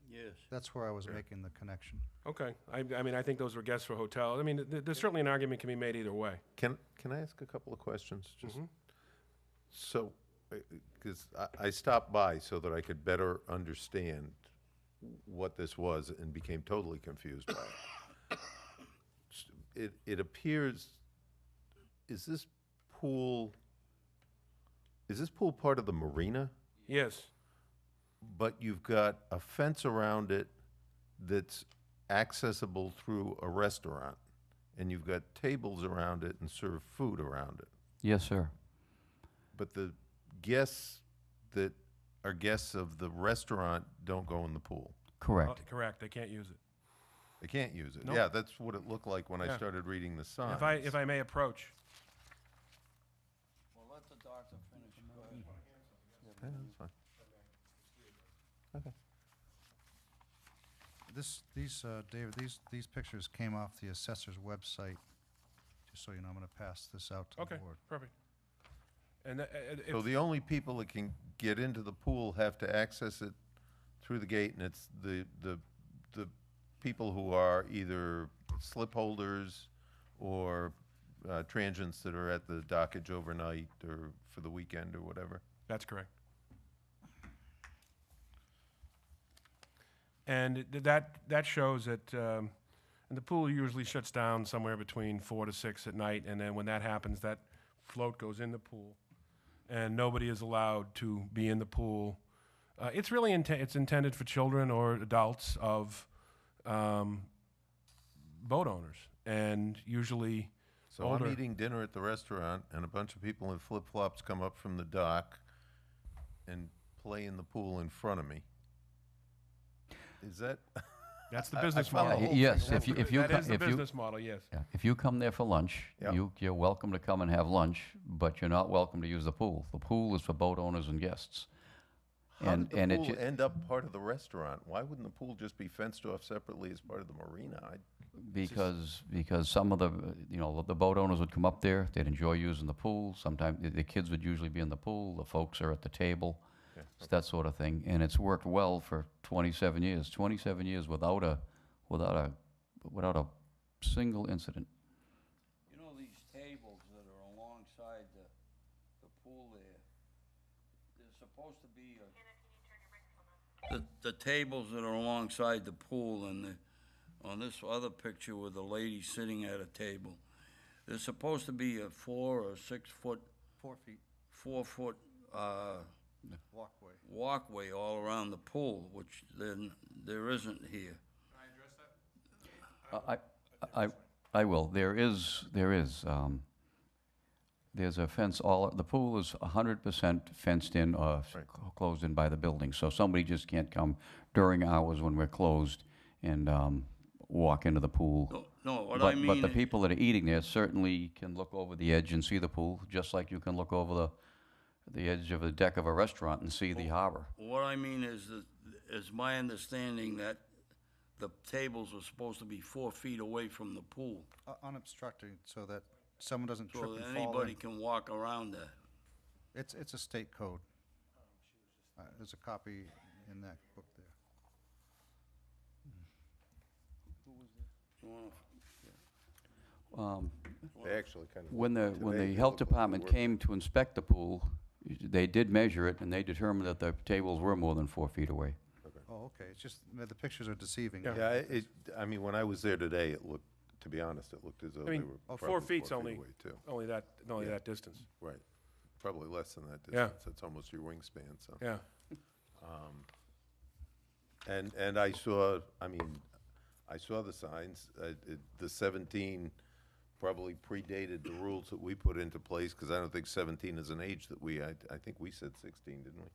Yes. That's where I was making the connection. Okay. I mean, I think those were guests for hotels. I mean, there's certainly an argument can be made either way. Can I ask a couple of questions? Just so, because I stopped by so that I could better understand what this was and became totally confused by it. It appears, is this pool part of the marina? Yes. But you've got a fence around it that's accessible through a restaurant, and you've got tables around it and serve food around it. Yes, sir. But the guests that are guests of the restaurant don't go in the pool. Correct. Correct. They can't use it. They can't use it. Nope. Yeah, that's what it looked like when I Yeah. started reading the sign. If I may approach. Well, let the doctor finish. Yeah, that's fine. Okay. David, these pictures came off the assessor's website. Just so you know, I'm gonna pass this out to the Okay, board. perfect. And So the only people that can get into the pool have to access it through the gate, and it's the people who are either slip holders or transients that are at the dockage overnight or for the weekend or whatever. that's correct. And that shows that, and the pool usually shuts down somewhere between 4 to 6 at night, and then when that happens, that float goes in the pool, and nobody is allowed to be in the pool. It's really it's intended for children or adults of boat owners, and usually So older. I'm eating dinner at the restaurant, and a bunch of people in flip-flops come up from the dock and play in the pool in front of me. Is that? That's the business found the model. whole Yes, thing if you, really- if you, That co- is the if you, business model, yes. yeah, if you come there for lunch, Yeah. you're welcome to come and have lunch, but you're not welcome to use the pool. The pool is for boat owners and guests. How did And the it pool ju- end up part of the restaurant? Why wouldn't the pool just be fenced off separately as part of the marina? Because some of the, the boat owners would come up there, they'd enjoy using the pool. Sometimes the kids would usually be in the pool, the folks are at the table. Yeah, It's that sort of thing, and it's worked well for 27 years. 27 years without a single incident. You know, these tables supposed to be, the tables that are alongside the pool and on this other picture with the lady sitting at a table, there's supposed to be a 4 or 6 foot, 4 feet 4 foot, walkway. walkway all around the pool, which then there isn't here. I will. There's a fence the pool is 100% fenced in or closed in by the building. So somebody just can't come during hours when we're closed and walk into the pool. No, what I But mean the is, people that are eating there certainly can look over the edge and see the pool, just like you can look over the edge of the deck of a restaurant and see the harbor. what I mean is that, is my understanding that the tables are supposed to be 4 feet away from the pool, Unobstructed, so that someone doesn't trip so and that fall anybody in. can walk around there. It's a state code. There's a copy in that book there. You wanna- They actually kind of. When look the today, they health look like department they were- came to inspect the pool, they did measure it, and they determined that the tables were more than 4 feet away. Oh, okay, it's just, the pictures are deceiving. Yeah, I mean, when I was there today, it looked, to be honest, it looked as though I they mean, were Oh, probably 4 feet's 4 feet only, away, too. only that distance. Right. Probably less than that Yeah. distance. That's almost your wingspan, so. Yeah. And I saw, I mean, I saw the signs. The 17 probably predated the rules that we put into place, because I don't think 17 is an age that I think we said 16, didn't we?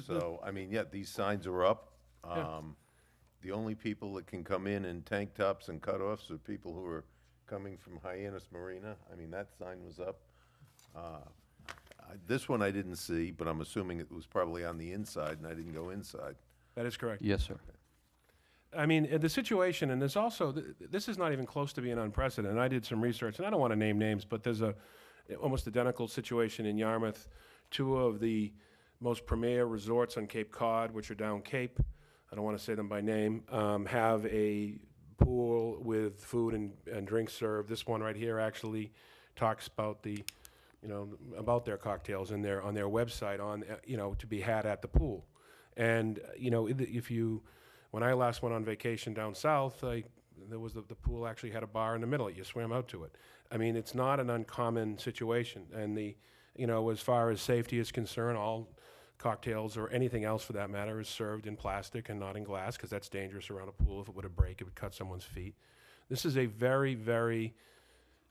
So, I mean, yeah, these signs are up. The only people that can come in tank tops and cutoffs are people who are coming from Hyannis Marina. I mean, that sign was up. This one I didn't see, but I'm assuming it was probably on the inside, and I didn't go inside. That is correct. Yes, sir. I mean, the situation, and there's also, this is not even close to being unprecedented. I did some research, and I don't want to name names, but there's a almost identical situation in Yarmouth. 2 of the most premier resorts on Cape Cod, which are down Cape, I don't want to say them by name, have a pool with food and drinks served. This one right here actually talks about about their cocktails on their website to be had at the pool. And when I last went on vacation down south, there was the pool actually had a bar in the middle. You swam out to it. I mean, it's not an uncommon situation. And as far as safety is concerned, all cocktails or anything else for that matter is served in plastic and not in glass, because that's dangerous around a pool. If it were to break, it would cut someone's feet. This is a very, very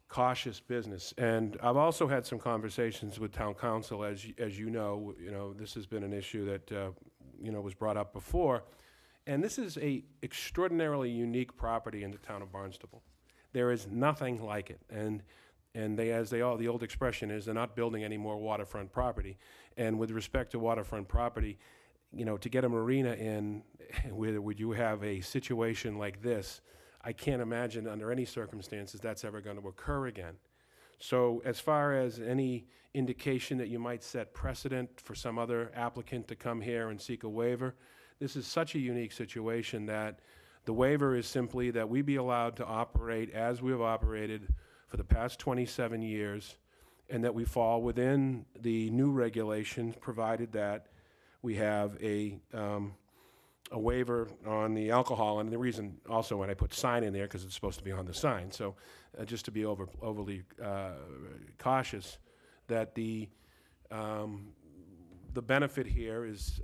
cautious business. And I've also had some conversations with town council, as you know, this has been an issue that, was brought up before. And this is a extraordinarily unique property in the town of Barnstable. There is nothing like it. And the old expression is, they're not building any more waterfront property. And with respect to waterfront property, to get a marina in where would you have a situation like this, I can't imagine under any circumstances that's ever going to occur again. So as far as any indication that you might set precedent for some other applicant to come here and seek a waiver, this is such a unique situation that the waiver is simply that we be allowed to operate as we have operated for the past 27 years, and that we fall within the new regulations, provided that we have a waiver on the alcohol. And the reason also when I put sign in there, because it's supposed to be on the sign, so just to be overly cautious, that the benefit here is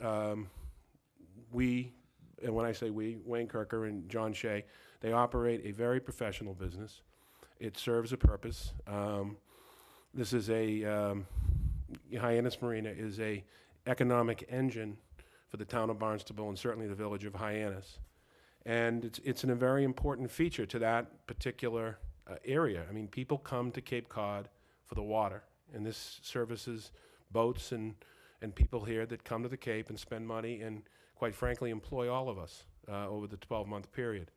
we, and when I say we, Wayne Kirker and John Shea, they operate a very professional business. It serves a purpose. This is Hyannis Marina is a economic engine for the town of Barnstable and certainly the village of Hyannis. And it's a very important feature to that particular area. I mean, people come to Cape Cod for the water, and this services boats and people here that come to the Cape and spend money and, quite frankly, employ all of us over the 12-month period.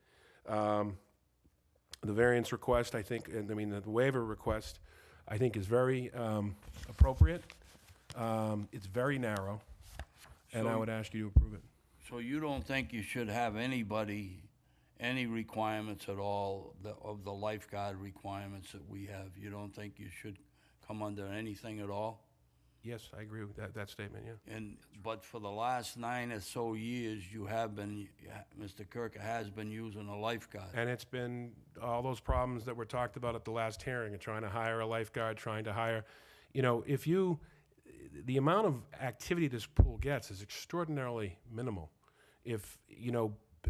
The variance request, the waiver request, I think is very appropriate. It's very narrow, and I would ask you to approve it. So you don't think you should have any requirements at all of the lifeguard requirements that we have? You don't think you should come under anything at all? Yes, I agree with that statement, yeah. But for the last 9 or so years, you have been, Mr. Kirk has been using a lifeguard. And it's been all those problems that were talked about at the last hearing, of trying to hire a lifeguard, trying to hire, the amount of activity this pool gets is extraordinarily minimal.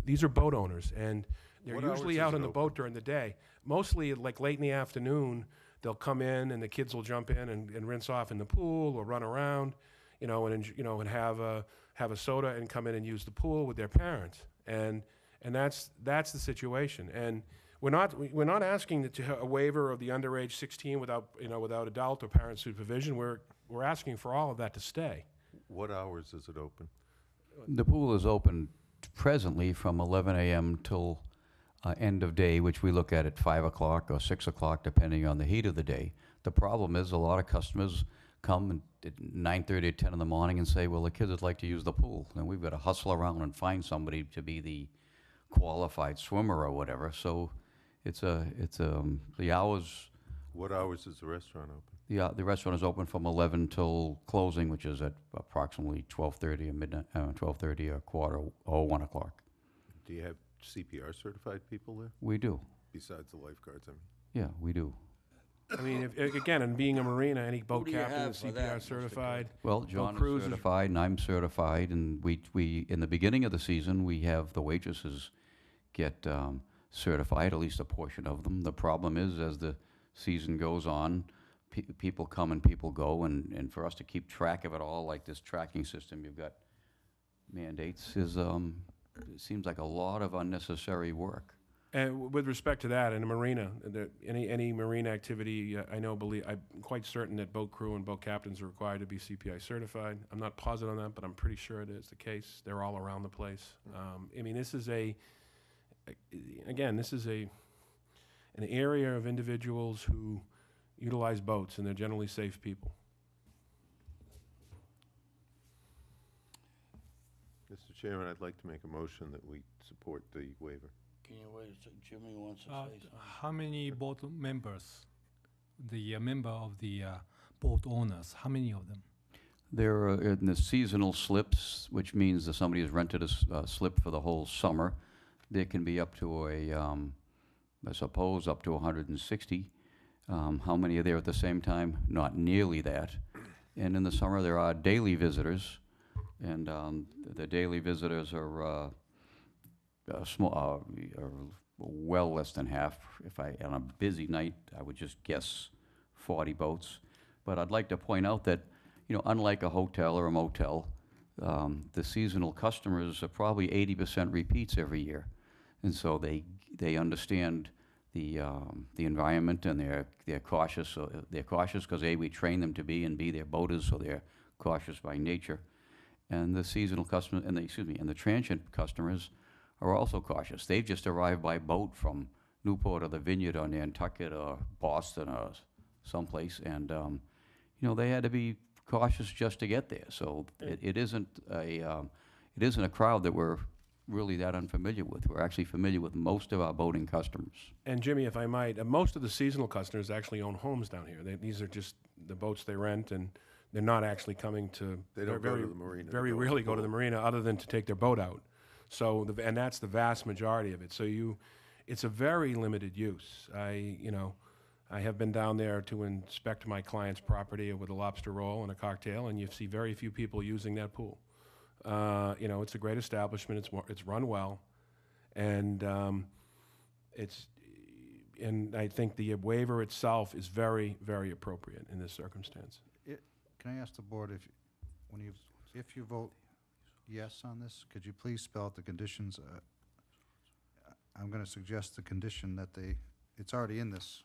These are boat owners, and they're What hours usually is out it on the open? boat during the day. Mostly, like late in the afternoon, they'll come in and the kids will jump in and rinse off in the pool or run around, and have a soda and come in and use the pool with their parents. And that's the situation. And we're not asking a waiver of the underage 16 without adult or parent supervision. We're asking for all of that to stay. What hours is it open? The pool is open presently from 11 a.m. till end of day, which we look at 5 o'clock or 6 o'clock, depending on the heat of the day. The problem is a lot of customers come at 9:30 or 10 in the morning and say, well, the kids would like to use the pool. And we've got to hustle around and find somebody to be the qualified swimmer or whatever. So the hours, What hours is the restaurant open? the restaurant is open from 11 till closing, which is at approximately 12:30 or midnight, 12:30 or quarter or 1 o'clock. Do you have CPR certified people there, We do. besides the lifeguards? I mean, Yeah, we do. I mean, again, and being a marina, any boat do you captain have is for CPR that, Mr. certified. Well, John Cruz is is- certified and I'm certified, and we in the beginning of the season, we have the waitresses get certified, at least a portion of them. The problem is, as the season goes on, people come and people go, and for us to keep track of it all, like this tracking system you've got mandates, it seems like a lot of unnecessary work. And with respect to that, in a marina, any marine activity, I'm quite certain that boat crew and boat captains are required to be CPI certified. I'm not positive on that, but I'm pretty sure it is the case. They're all around the place. I mean, this is an area of individuals who utilize boats, and they're generally safe people. Mr. Chairman, I'd like to make a motion that we support the waiver. Can you wait, Jimmy wants to say something? How many boat members, the member of the boat owners, how many of them? They're in the seasonal slips, which means that somebody has rented a slip for the whole summer. There can be up to I suppose, up to 160. How many are there at the same time? Not nearly that. And in the summer, there are daily visitors, and the daily visitors are small, are well less than half. On a busy night, I would just guess 40 boats. But I'd like to point out that, unlike a hotel or a motel, the seasonal customers are probably 80% repeats every year, and so they understand the environment, and they're cautious. So they're cautious because A, we train them to be, and B, they're boaters, so they're cautious by nature. And the seasonal customers, and the transient customers are also cautious. They've just arrived by boat from Newport or the Vineyard or Nantucket or Boston or someplace, and they had to be cautious just to get there. So it isn't a crowd that we're really that unfamiliar with. We're actually familiar with most of our boating customers. And Jimmy, if I might, most of the seasonal customers actually own homes down here. These are just the boats they rent, and they're not actually coming to. They don't go to the marina. Very rarely go to the marina, other than to take their boat out. So, and that's the vast majority of it. So it's a very limited use. I have been down there to inspect my client's property with a lobster roll and a cocktail, and you see very few people using that pool. It's a great establishment. It's run well, and I think the waiver itself is very, very appropriate in this circumstance. Can I ask the board, if you vote yes on this, could you please spell out the conditions? I'm going to suggest the condition that it's already in this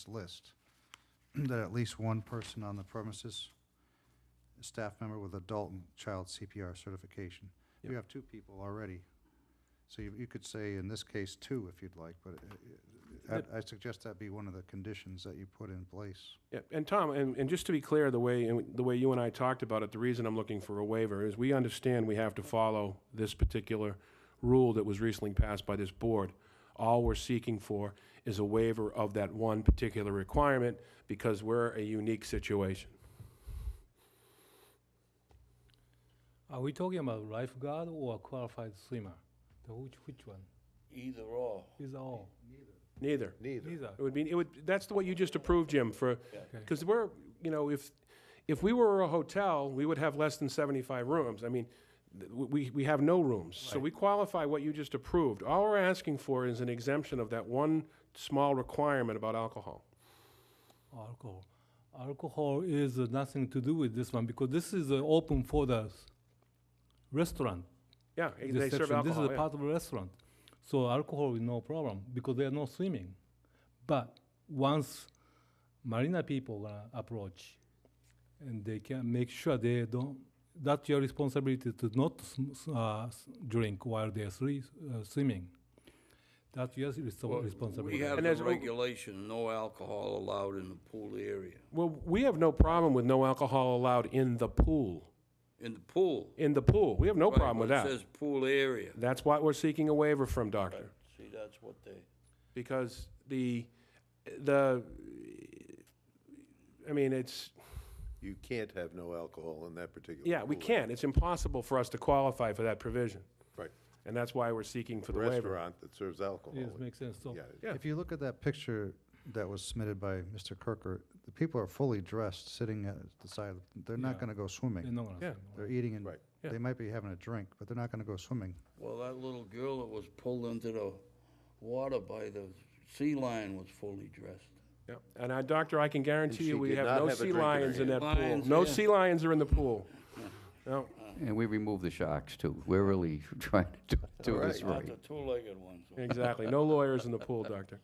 list, that at least one person on the premises, a staff member with adult and child CPR certification. Yep. You have 2 people already. So you could say, in this case, 2 if you'd like, but I suggest that be one of the conditions that you put in place. Yeah, and Tom, and just to be clear, the way you and I talked about it, the reason I'm looking for a waiver is we understand we have to follow this particular rule that was recently passed by this board. All we're seeking for is a waiver of that one particular requirement because we're a unique situation. Are we talking about lifeguard or qualified swimmer? Which one? Either or. Is all? Neither. Neither. That's what you just approved, Jim, because we're, if we were a hotel, we would have less than 75 rooms. I mean, we have no rooms. So we qualify what you just approved. All we're asking for is an exemption of that one small requirement about alcohol. Alcohol. Alcohol is nothing to do with this one because this is open for the restaurant. Yeah, This they serve section. alcohol. This is a yeah. part of a restaurant. So alcohol is no problem because they are not swimming. But once marina people approach, and they can make sure they don't, that's your responsibility to not drink while they're swimming. That's your responsibility. We have And the there's- regulation, no alcohol allowed in the pool area. Well, we have no problem with no alcohol allowed in the pool. In the pool. In the pool, we have no Right, problem with but that. It says pool area. That's what we're seeking a waiver from, Doctor. See, that's what they, Because I mean, it's, You can't have no alcohol in that particular. yeah, we pool. can't. It's impossible for us to qualify for that provision. Right. And that's why we're seeking for the waiver. Restaurant that serves alcohol. Yes, makes sense. So Yeah, Yeah. If you look at that picture that was submitted by Mr. Kirker, the people are fully dressed, sitting at the side. They're not Yeah. going to go they're swimming. not gonna Yeah. swim. They're eating and Right. Yeah. they might be having a drink, but they're not going to go swimming. well, that little girl that was pulled into the water by the sea lion was fully dressed. Yeah. And Doctor, I can guarantee And you, she we did have not no have a sea drink in her lions in that hand. pool. Lions, No yeah. sea lions are in the pool. No. And we removed the sharks, too. We're really trying to do this All Not right. the two-legged ones. Exactly. No lawyers in the pool, Doctor.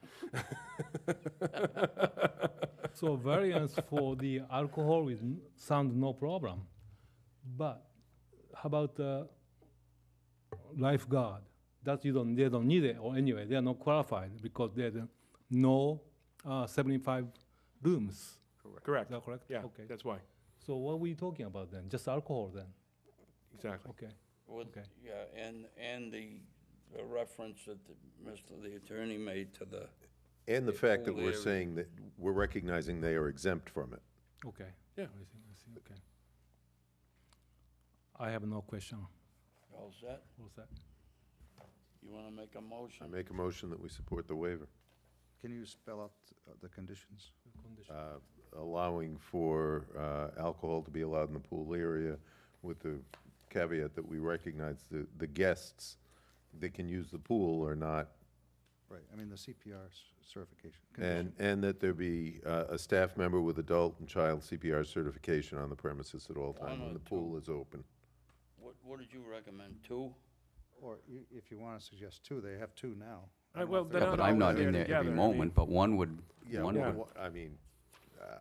So variance for the alcohol is sound no problem, but how about the lifeguard? That they don't need it, or anyway, they are not qualified because there's no 75 rooms. Correct. Is that correct? Yeah, Okay. that's why. So what are we talking about then? Just alcohol then? Exactly. Okay. With, Okay. yeah, and the reference that the attorney made to the, And the The fact that pool we're area. saying that we're recognizing they are exempt from it. Okay. Yeah. I see, okay. I have no question. all set? What's that? You wanna make a motion? I make a motion that we support the waiver, Can you spell out the conditions? Condition. allowing for alcohol to be allowed in the pool area with the caveat that we recognize the guests that can use the pool or not, Right, I mean, the CPR certification. and that there be a staff member with adult and child CPR certification on the premises at all One times or when the two. pool is open. What did you recommend, two? Or if you want to suggest two, they have two now. Well, they're Yeah, not but I'm always not there in there together. every I moment, mean, but one would, Yeah, one Yeah. would, I mean,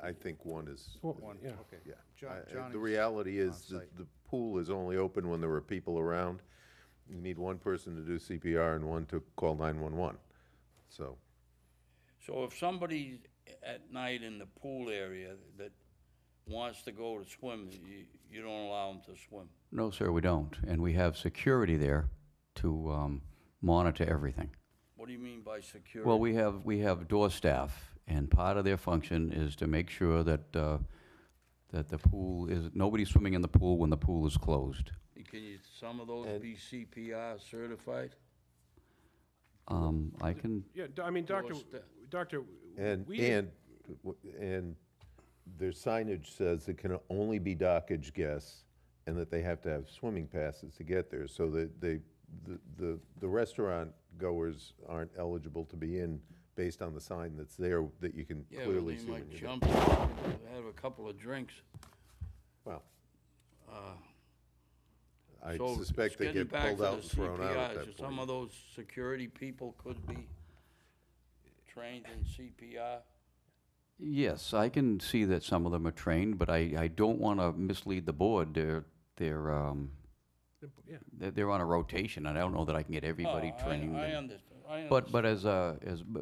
I think one is, well, One, yeah. okay. yeah. The Johnny's reality on is that site. the pool is only open when there are people around. You need one person to do CPR and one to call 911. So, So if somebody at night in the pool area that wants to go to swim, you don't allow them to swim? no, sir, we don't. And we have security there to monitor everything. What do you mean by security? Well, we have door staff, and part of their function is to make sure that, that the pool is, nobody's swimming in the pool when the pool is closed. Can some of those And- be CPR certified? I can, Yeah, I mean, Doctor, and we, their signage says it can only be dockage guests and that they have to have swimming passes to get there. So that the restaurant goers aren't eligible to be in based on the sign that's there that you can Yeah, but clearly they see when might you're there. jump, have a couple of drinks. Well, Uh, I So suspect they getting get back pulled to out the and thrown out at CPR, that Some point. of those security people could be trained in CPR? yes, I can see that some of them are trained, but I don't want to mislead the board. They're, yeah. they're on a rotation, and I don't know that I can get everybody Oh, trained. I and- understand. But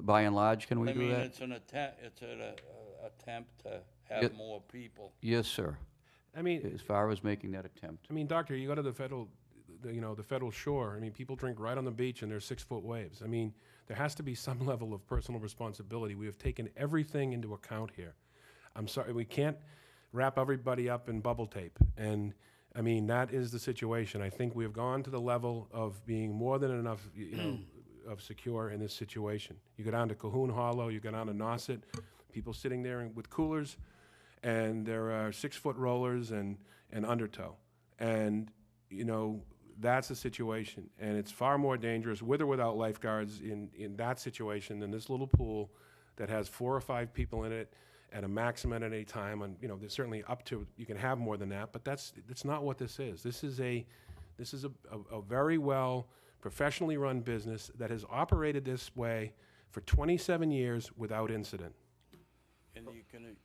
by and large, can we I do mean, that? it's an attempt to Yeah. have more people. Yes, sir. I mean, As far as making that attempt. I mean, Doctor, you go to the federal shore. I mean, people drink right on the beach and there's 6-foot waves. I mean, there has to be some level of personal responsibility. We have taken everything into account here. I'm sorry, we can't wrap everybody up in bubble tape. And I mean, that is the situation. I think we have gone to the level of being more than enough, of secure in this situation. You go down to Cahoon Hollow, you go down to Nauset, people sitting there with coolers, and there are 6-foot rollers and undertow. And, that's the situation. And it's far more dangerous with or without lifeguards in that situation than this little pool that has 4 or 5 people in it at a maximum at any time. And, there's certainly up to, you can have more than that, but that's not what this is. This is a very well professionally run business that has operated this way for 27 years without incident. And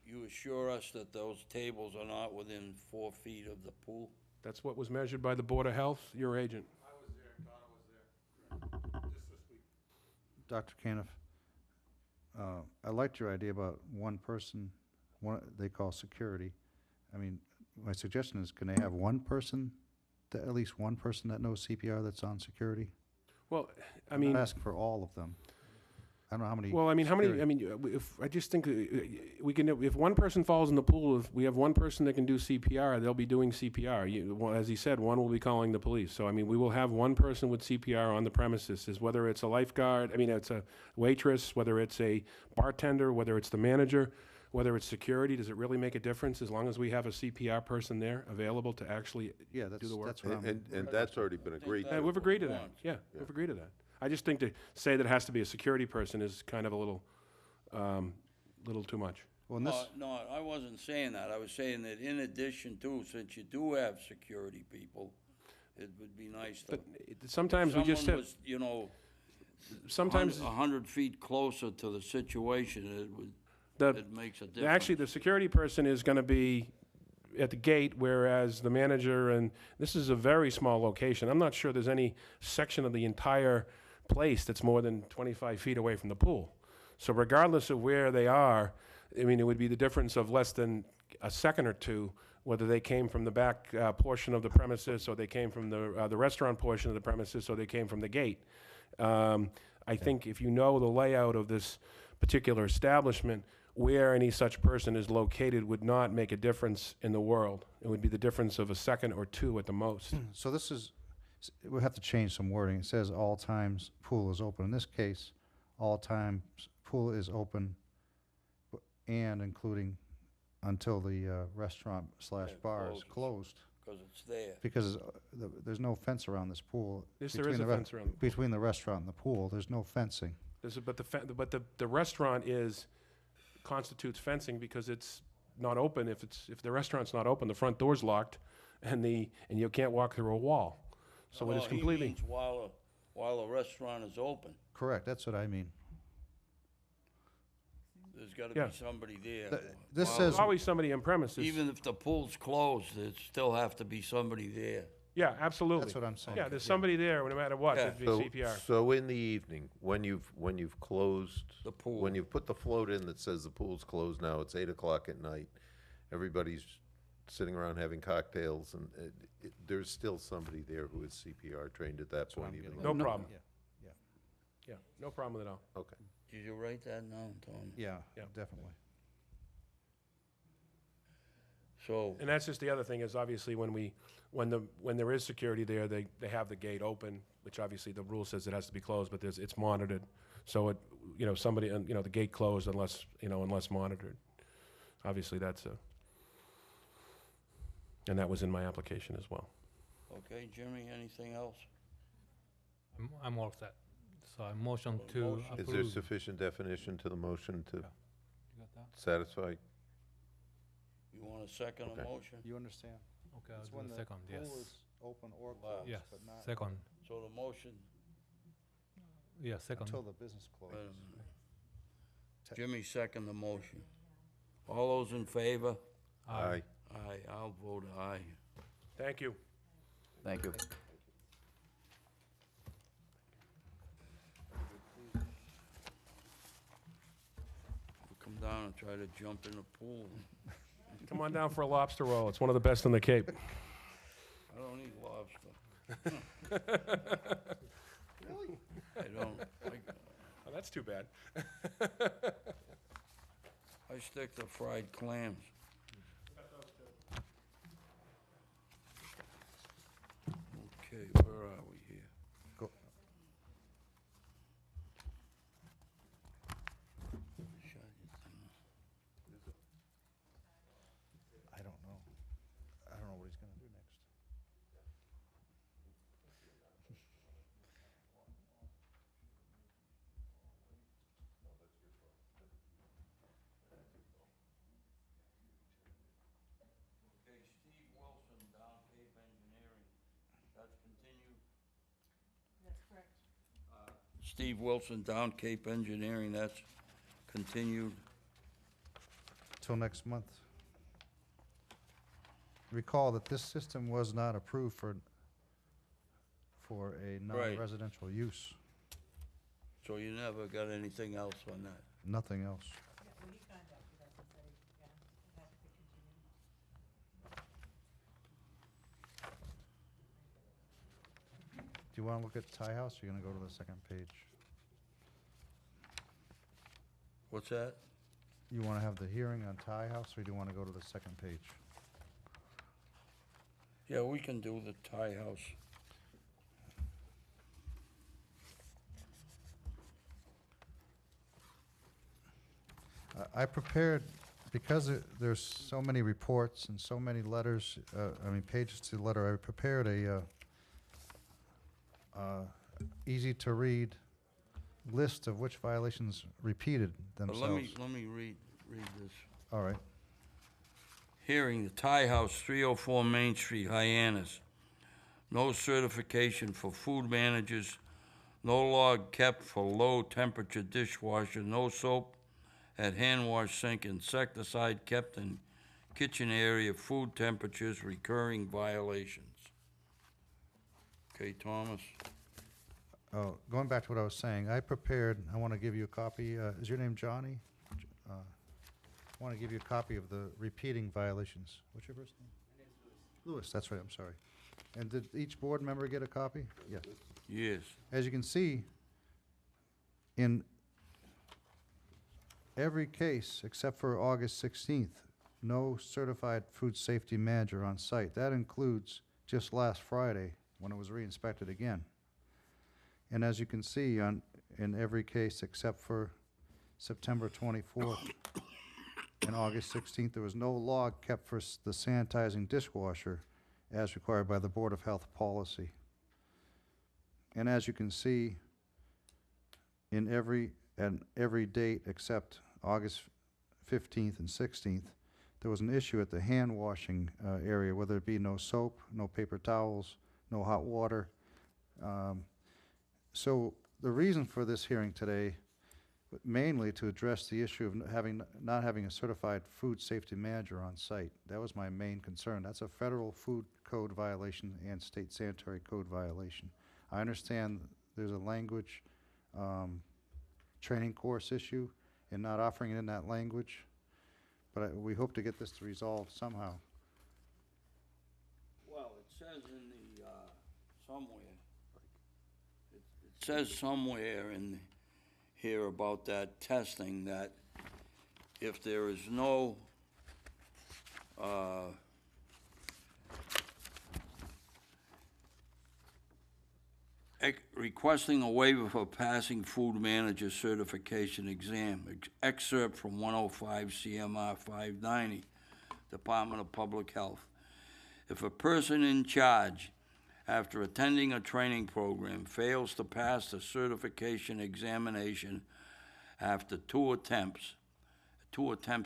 you assure us that those tables are not within 4 feet of the pool? That's what was measured by the Board of Health, your agent. I was there, Donna was there, just this week. Dr. Caniff, I liked your idea about one person, they call security. I mean, my suggestion is, can they have one person, at least one person that knows CPR that's on security? Well, I I'm mean, not asking for all of them. I don't know how many. well, I mean, how many? security- I mean, if I just think we can, if one person falls in the pool, if we have one person that can do CPR, they'll be doing CPR. Well, as he said, one will be calling the police. So I mean, we will have one person with CPR on the premises. Is whether it's a lifeguard, I mean, it's a waitress, whether it's a bartender, whether it's the manager, whether it's security. Does it really make a difference as long as we have a CPR person there available to actually Yeah, do the work? that's what I'm. And that's already been agreed that- to. We've agreed to that. once. Yeah, we've agreed to that. I just think to say that it has to be a security person is kind of a little too much. Well, in this, No, I wasn't saying that. I was saying that in addition to, since you do have security people, it would be nice to. But sometimes we just Someone have, was, sometimes 100 feet closer to the situation, the, it makes a difference. actually, the security person is gonna be at the gate, whereas the manager, and this is a very small location. I'm not sure there's any section of the entire place that's more than 25 feet away from the pool. So regardless of where they are, I mean, it would be the difference of less than a second or two, whether they came from the back portion of the premises, or they came from the restaurant portion of the premises, or they came from the gate. I think if you know the layout of this particular establishment, where any such person is located would not make a difference in the world. It would be the difference of a second or two at the most. so this is, we'll have to change some wording. It says all times pool is open. In this case, all times pool is open and including until the restaurant slash bar is closed. Because it's there. Because there's no fence around this pool. Yes, there is between a the re- fence around the pool. Between the restaurant and the pool, there's no fencing. But the restaurant constitutes fencing because it's not open. If the restaurant's not open, the front door's locked, and you can't walk through a wall. So it is He completely. means while a restaurant is open, Correct, that's what I mean. there's gotta Yeah. be somebody there. This While- says- There's always somebody on premises. Even if the pool's closed, there still have to be somebody there. Yeah, absolutely. That's what I'm saying. Yeah, there's somebody there no matter what. Yeah. It'd be So, CPR. so in the evening, when you've closed. The pool. When you've put the float in that says the pool's closed now, it's 8 o'clock at night, everybody's sitting around having cocktails, and there's still somebody there who is CPR trained at that point even. No problem. Yeah, Yeah, no problem at all. Okay. Did you write that down, Tom? yeah, Yeah. definitely. So, And that's just the other thing is obviously when there is security there, they have the gate open, which obviously the rule says it has to be closed, but it's monitored. So somebody, the gate closed unless monitored. Obviously and that was in my application as well. okay, Jimmy, anything else? I'm all set. So I motion to Motion. approve. Is there sufficient definition to the motion to You got that? satisfy? You want a second Okay. motion? You understand? Okay, I'll It's do when the the second, yes. pool is open or Wow. closed, Yes, but not second, So the motion, yeah, second. until the business wait a closes. minute. Jimmy second the motion. All those in favor? Aye. Aye, I'll vote aye. Thank you. Thank you. I'll come down and try to jump in the pool. Come on down for a lobster roll. It's one of the best in the Cape. I don't eat lobster. I don't. Oh, that's too bad. I stick to fried clams. Steve Wilson, Down Cape Engineering, that's continued. Till next month. Recall that this system was not approved for a non-residential use. So you never got anything else on that? Nothing else. Do you want to look at Tie House, or you're going to go to the second page? What's that? You want to have the hearing on Tie House, or do you want to go to the second page? Yeah, we can do the Thai House. I prepared, because there's so many reports and so many letters, pages to the letter, I prepared a easy-to-read list of which violations repeated themselves. Let me read this. All right. Hearing, the Thai House, 304 Main Street, Hyannis. No certification for food managers, no log kept for low-temperature dishwasher, no soap at hand wash sink, insecticide kept in kitchen area, food temperatures, recurring violations. Okay, Thomas? Oh, going back to what I was saying, I want to give you a copy. Is your name Johnny? I want to give you a copy of the repeating violations. What's your first name? My name's Louis. Louis, that's right, I'm sorry. And did each board member get a copy? Yeah. Yes. As you can see, in every case except for August 16th, no certified food safety manager on site. That includes just last Friday when it was re-inspected again. And as you can see, in every case except for September 24th and August 16th, there was no log kept for the sanitizing dishwasher as required by the Board of Health policy. And as you can see, in every date except August 15th and 16th, there was an issue at the hand washing area, whether it be no soap, no paper towels, no hot water. So the reason for this hearing today, mainly to address the issue of not having a certified food safety manager on site. That was my main concern. That's a federal food code violation and state sanitary code violation. I understand there's a language training course issue and not offering it in that language, but we hope to get this resolved somehow. Well, it says in the, somewhere, it says somewhere in here about that testing that if there is no requesting a waiver for passing food manager certification exam, excerpt from 105 CMR 590, Department of Public Health. If a person in charge, after attending a training program, fails to pass the certification examination after two attempts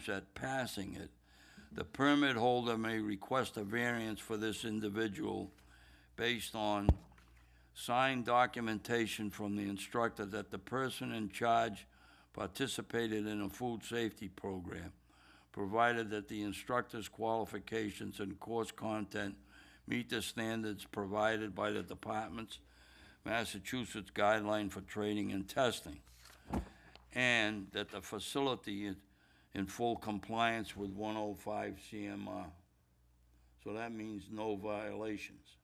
at passing it, the permit holder may request a variance for this individual based on signed documentation from the instructor that the person in charge participated in a food safety program, provided that the instructor's qualifications and course content meet the standards provided by the department's Massachusetts guideline for training and testing, and that the facility is in full compliance with 105 CMR. So that means no violations.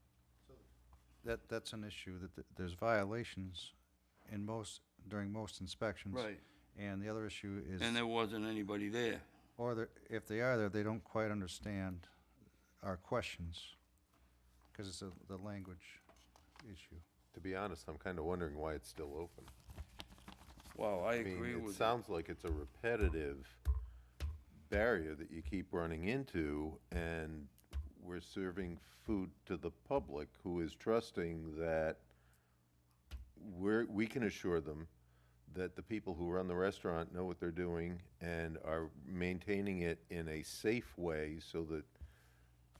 That's an issue, that there's violations during most inspections. Right. And the other issue is, And there wasn't anybody there. or if they are there, they don't quite understand our questions, because it's the language issue. To be honest, I'm kind of wondering why it's still open. Well, I mean, agree with it sounds like it's a repetitive barrier that you keep running into, and we're serving food to the public who is trusting that we can assure them that the people who run the restaurant know what they're doing and are maintaining it in a safe way so that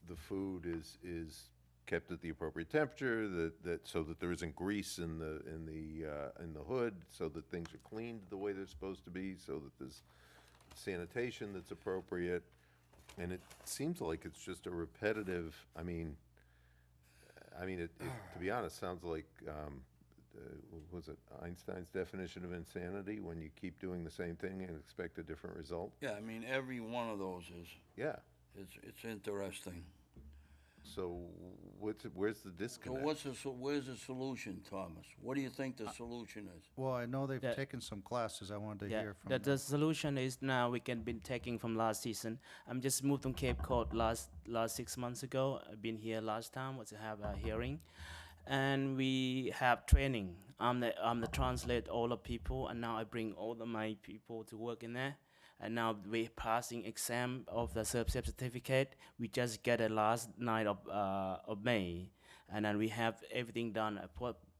the food is kept at the appropriate temperature, so that there isn't grease in the hood, so that things are cleaned the way they're supposed to be, so that there's sanitation that's appropriate. And it seems like it's just a repetitive, to be honest, sounds like, was it Einstein's definition of insanity, when you keep doing the same thing and expect a different result? Yeah, I mean, every one of those is, Yeah. it's interesting. So where's the So disconnect? where's the solution, Thomas? What do you think the solution is? Well, I know they've Yeah. taken some classes. I wanted to Yeah, hear from the them. solution is now we can been taking from last season. I'm just moved from Cape Cod last 6 months ago. I've been here last time was to have a hearing, and we have training. I'm the translate all the people, and now I bring all of my people to work in there. And now we're passing exam of the certificate. We just get it last night of May, and then we have everything done.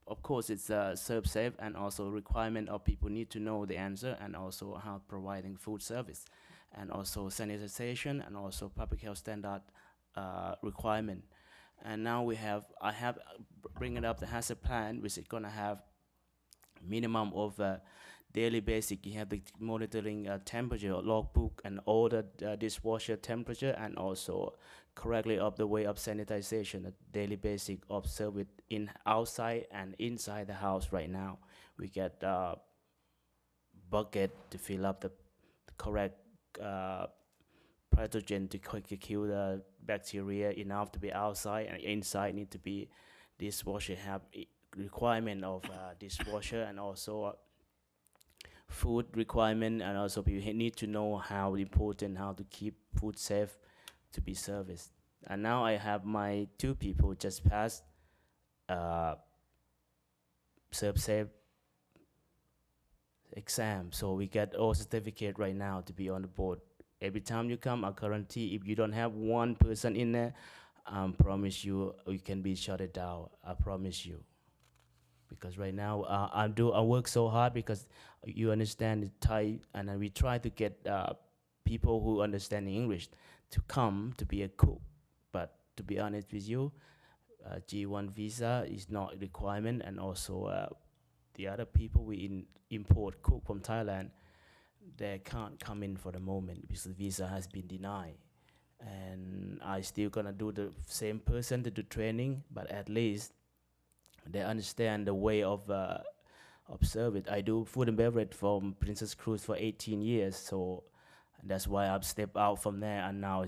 Of course, it's safe and also requirement of people need to know the answer, and also how providing food service, and also sanitization, and also public health standard requirement. And now I have bring it up the hazard plan, which is gonna have minimum of daily basic. You have the monitoring temperature logbook and all the dishwasher temperature, and also correctly of the way of sanitization, the daily basic observe it in outside and inside the house. Right now we get bucket to fill up the correct pathogen to kill the bacteria, enough to be outside, and inside need to be dishwasher have requirement of dishwasher, and also food requirement, and also people need to know how important how to keep food safe to be serviced. And now I have my 2 people just passed serve safe exam, so we get all certificate right now to be on the board. Every time you come, I guarantee if you don't have one person in there, promise you can be shut it down. I promise you. Because right now I work so hard, because you understand the Thai, and then we try to get people who understand English to come to be a cook. But to be honest with you, G1 visa is not a requirement, and also the other people we import cook from Thailand, they can't come in for the moment because the visa has been denied. And I still gonna do the same person to do training, but at least they understand the way of service. I do food and beverage from Princess Cruise for 18 years, so that's why I've stepped out from there, and now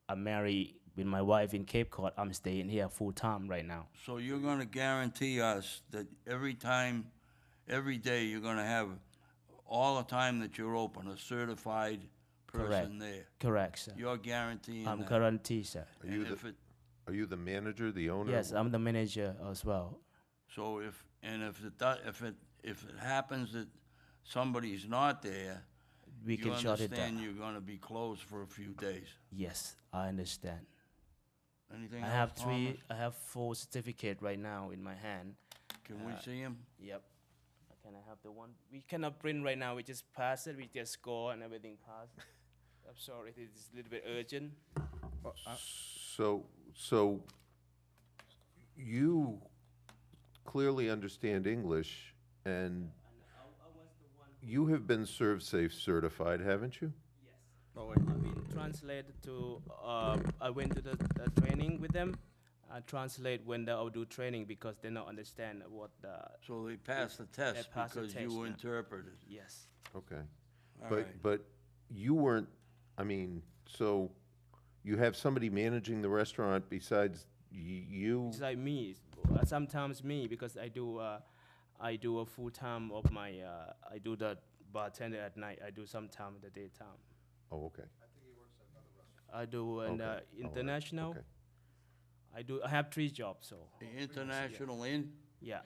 I'm married with my wife in Cape Cod. I'm staying here full time right now. So you're gonna guarantee us that every day, you're gonna have, all the time that you're open, a certified person there? Correct, sir. You're guaranteeing I'm that? guarantee, sir. Are you the manager, the owner? Yes, I'm the manager as well. So if it happens that somebody's not there, We can shut it you down. understand you're gonna be closed for a few days. Yes, I understand. Anything I else, have Thomas? I have 4 certificate right now in my hand. Can we see him? Yep. Can I have the one? We cannot print right now. We just pass it. We just score and everything pass. I'm sorry, it is a little bit urgent. So you clearly understand English, and you have been ServSafe certified, haven't you? Yes. Oh, I've been translated to. I went to the training with them. I translate when they'll do training, because they don't understand what the. So they passed the test passed the because test you now. interpreted. Yes. Okay. All But, right. but you weren't, so you have somebody managing the restaurant besides you? It's like me. Sometimes me, because I do a full time of my. I do the bartender at night. I do some time in the daytime. Oh, okay. I do an Okay. All right. international. Okay. I have 3 jobs, so. The International Inn? Yeah.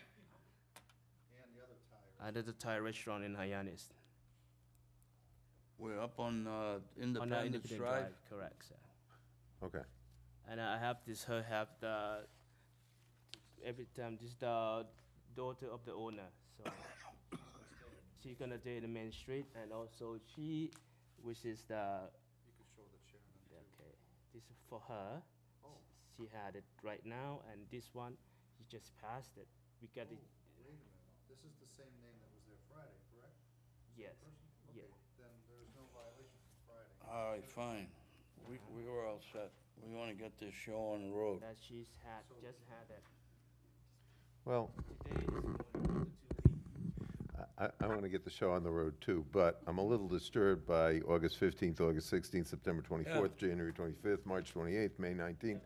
I did a Thai restaurant in Hyannis. We're up on On Independence Drive? correct, sir. Okay. And I have every time, this the daughter of the owner, so she's gonna do the main street, and also which is the. You could show the chairman. Okay, this is for her. she had it right now, and this one, he just passed it. We got it. Wait a minute, this is the same name that was there Friday, correct? Yes. Yeah. Then there's no violation for Friday. All right, fine. We were all set. We want to get this show on the road. That she's had just had it. Well, Today is going to 2 weeks. I want to get the show on the road too, but I'm a little disturbed by August 15th, August 16th, September 24th, January 25th, March 28th, May 19th.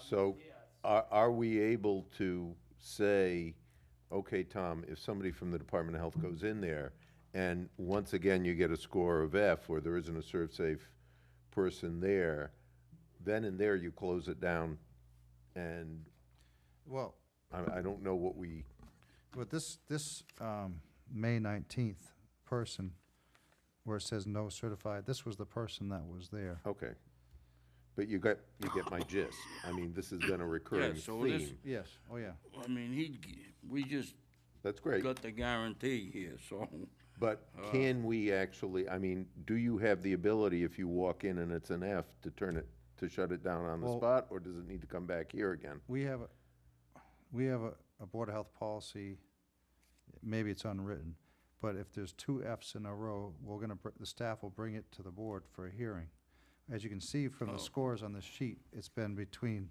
So are we able to say, okay, Tom, if somebody from the Department of Health goes in there and once again you get a score of F or there isn't a ServSafe person there, then and there you close it down, and Well, I don't know what we, with this May 19th person, where it says no certified, this was the person that was there. okay. But you get my gist. I mean, this has been a recurring so this- theme. Yes, oh, yeah. I mean, we just That's great. got the guarantee here, so. But can we actually, I mean, do you have the ability, if you walk in and it's an F, to turn it, to shut it down on the Well- spot, or does it need to come back here again? We have a Board of Health policy, maybe it's unwritten, but if there's 2 Fs in a row, the staff will bring it to the board for a hearing. As you can see from the scores on this sheet, it's been between,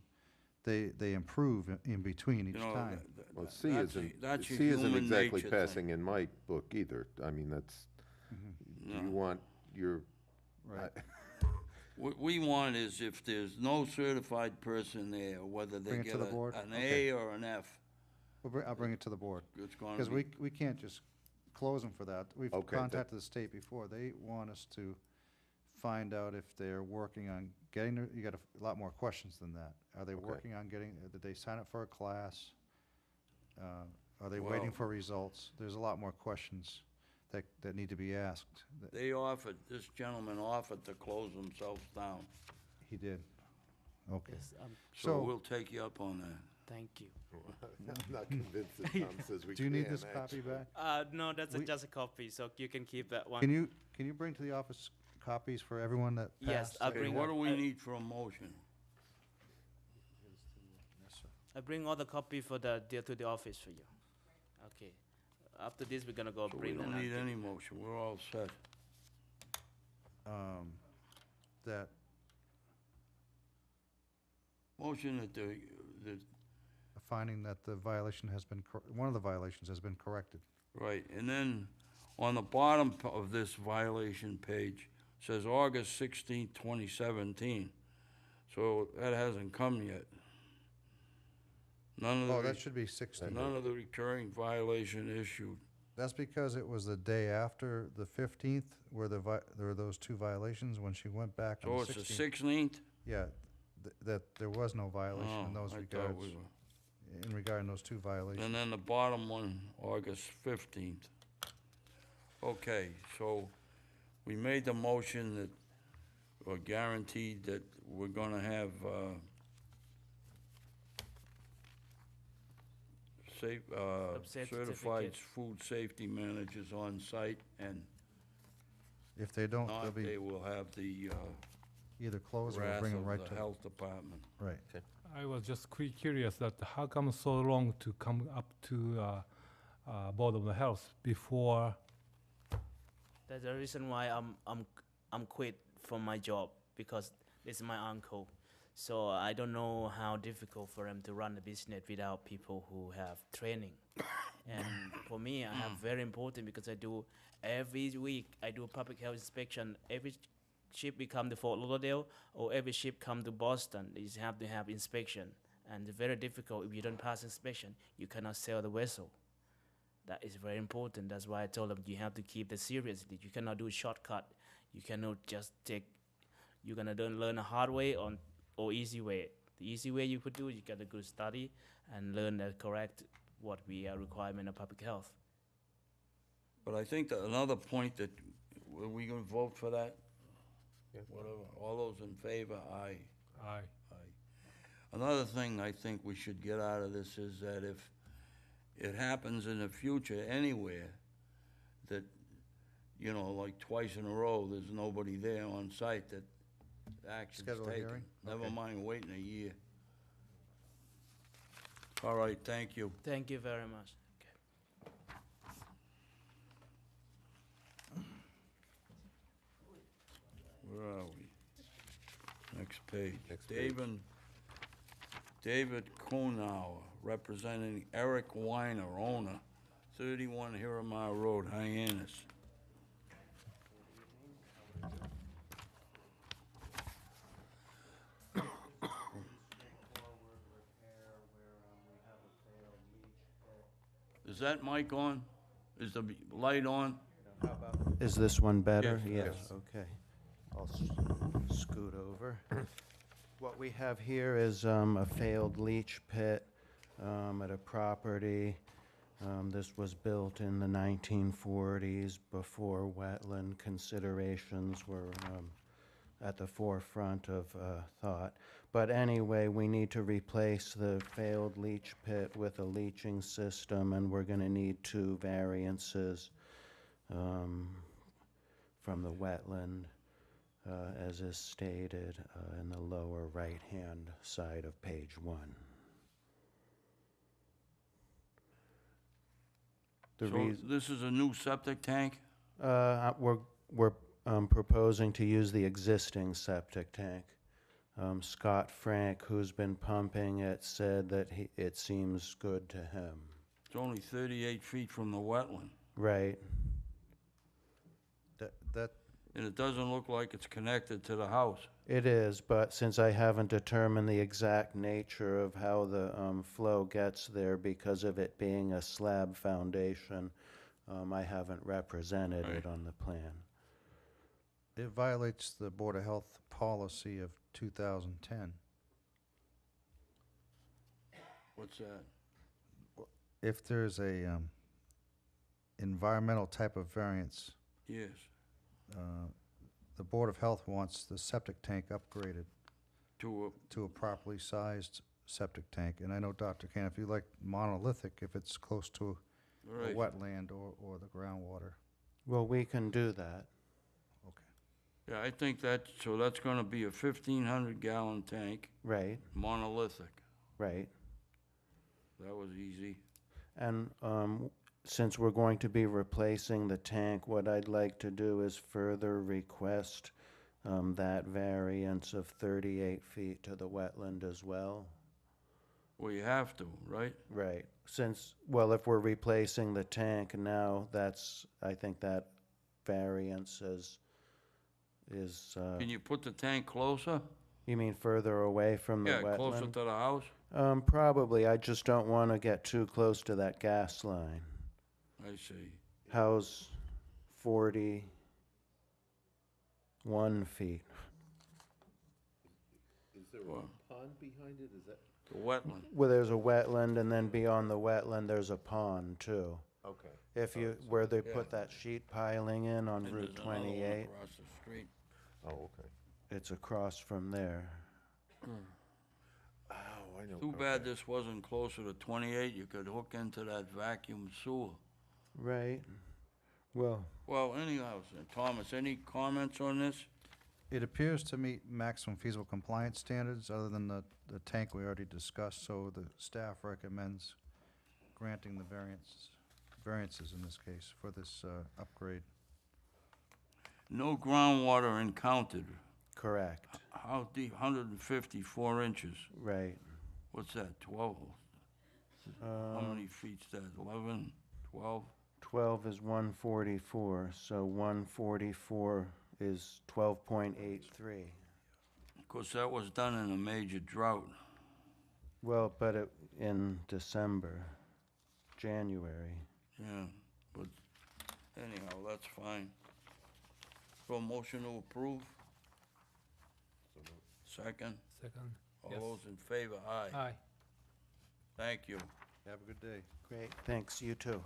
they improve in between each You know, time. Well, C that's isn't, that's a C isn't human exactly nature thing. passing in my book either. I mean, that's, No. you want your, Right. What we want is if there's no certified person there, whether they Bring it get to the board? an Okay. A or an F, I'll bring it to the board. it's gonna Because be. we can't just close them for that. We've Okay, contacted the state before. They want us to find out if they're working on getting, you got a lot more questions than that. Are they Okay. working on getting, did they sign up for a class? Are they waiting Well- for results? There's a lot more questions that need to be asked. They offered, this gentleman offered to close themselves down, He did. Okay. Yes, so So- we'll take you up on that. thank you. I'm not convinced that Tom says we can. Do you need this copy back? No, that's We- just a copy, so you can keep that one. Can you bring to the office copies for everyone that passed? Yes, I'll Okay, bring what do we I- need for a motion? I bring all the copy for the to the office for you. Okay. After this, we're gonna go So we bring don't them. need any motion, we're all set. That, Motion that a finding that the violation has been, one of the violations has been corrected. right, and then on the bottom of this violation page, says August 16th, 2017. So that hasn't come yet. None of Oh, the, that should be 60. none of the recurring violation issued. That's because it was the day after the 15th where there were those 2 violations, when she went back So on it's the the 16th. 16th? Yeah, that there was no violation Oh, in those I thought regards, we were. in regarding those 2 violations. And then the bottom one, August 15th. Okay, so we made the motion that, or guaranteed that we're gonna have, certified certificate. food safety managers on site, and If they don't, they'll not, they be will have the, either closed or wrath bring them of right the to, health department. right. I was just curious that how come so long to come up to Board of the Health before? That's the reason why I'm quit from my job, because this is my uncle. So I don't know how difficult for him to run a business without people who have training. And for me, I have very important, because I do every week, I do a public health inspection. Every ship we come to Fort Lauderdale, or every ship come to Boston, you have to have inspection. And it's very difficult. If you don't pass inspection, you cannot sail the vessel. That is very important. That's why I told them you have to keep it seriously. You cannot do a shortcut. You cannot just take, you're gonna learn a hard way or easy way. The easy way you could do, you gotta go study and learn the correct what we are requirement of public health. But I think that another point that, are we gonna vote for that? Whatever, all those in favor, aye. Aye. Another thing I think we should get out of this is that if it happens in the future anywhere, that, you know, like twice in a row, there's nobody there on site, that action's Schedule a taken. hearing? Never Okay. mind waiting a year. All right, thank you. Thank you very much. Where are we? Next page. David Kunauer, representing Eric Weiner, owner, 31 Hiramar Road, Hyannis. Is that mic on? Is the light on? Is this one better? Yes. Yes, okay. I'll scoot over. What we have here is a failed leach pit at a property. This was built in the 1940s before wetland considerations were at the forefront of thought. But anyway, we need to replace the failed leach pit with a leaching system, and we're going to need 2 variances from the wetland, as is stated in the lower right-hand side of page 1. So this is a new septic tank? We're proposing to use the existing septic tank. Scott Frank, who's been pumping it, said that it seems good to him. It's only 38 feet from the wetland. Right. And it doesn't look like it's connected to the house. It is, but since I haven't determined the exact nature of how the flow gets there because of it being a slab foundation, I haven't represented it on the plan. It violates the Board of Health policy of 2010. What's that? If there's a environmental type of variance, Yes. the Board of Health wants the septic tank upgraded To to a properly sized septic tank. And I know, Dr. Kane, if you like monolithic, if it's close to a Right. wetland or the groundwater. Well, we can do that. Yeah, I think so that's gonna be a 1,500-gallon tank, Right, monolithic. right. That was easy. And since we're going to be replacing the tank, what I'd like to do is further request that variance of 38 feet to the wetland as well. Well, you have to, right? Right. Well, if we're replacing the tank now, I think that variance is. Can you put the tank closer? You mean further away from the wetland? Yeah, closer to the house? Probably. I just don't want to get too close to that gas line. I see. How's 41 feet? Is there Well, a pond behind it? Is that? The wetland. Well, there's a wetland, and then beyond the wetland, there's a pond, too. Okay. Where they Yeah. put that sheet piling in on And Route there's another one 28, across the street. Oh, okay. it's across from there. Oh, I know. Too bad this wasn't closer to 28. You could hook into that vacuum sewer. Right. Well, Anyhow, Thomas, any comments on this? It appears to meet maximum feasible compliance standards, other than the tank we already discussed, so the staff recommends granting the variances in this case for this upgrade. No groundwater encountered. correct. How deep? 154 inches. Right. What's that, 12? How many feet's that, 11, 12? 12 is 144, so 144 is 12.83. Of course, that was done in a major drought. Well, but in December, January. Yeah, but anyhow, that's fine. So a motion to approve? Second? Second. All Yes. those in favor, aye. Aye. Thank you. Have a good day. Great, thanks, you too.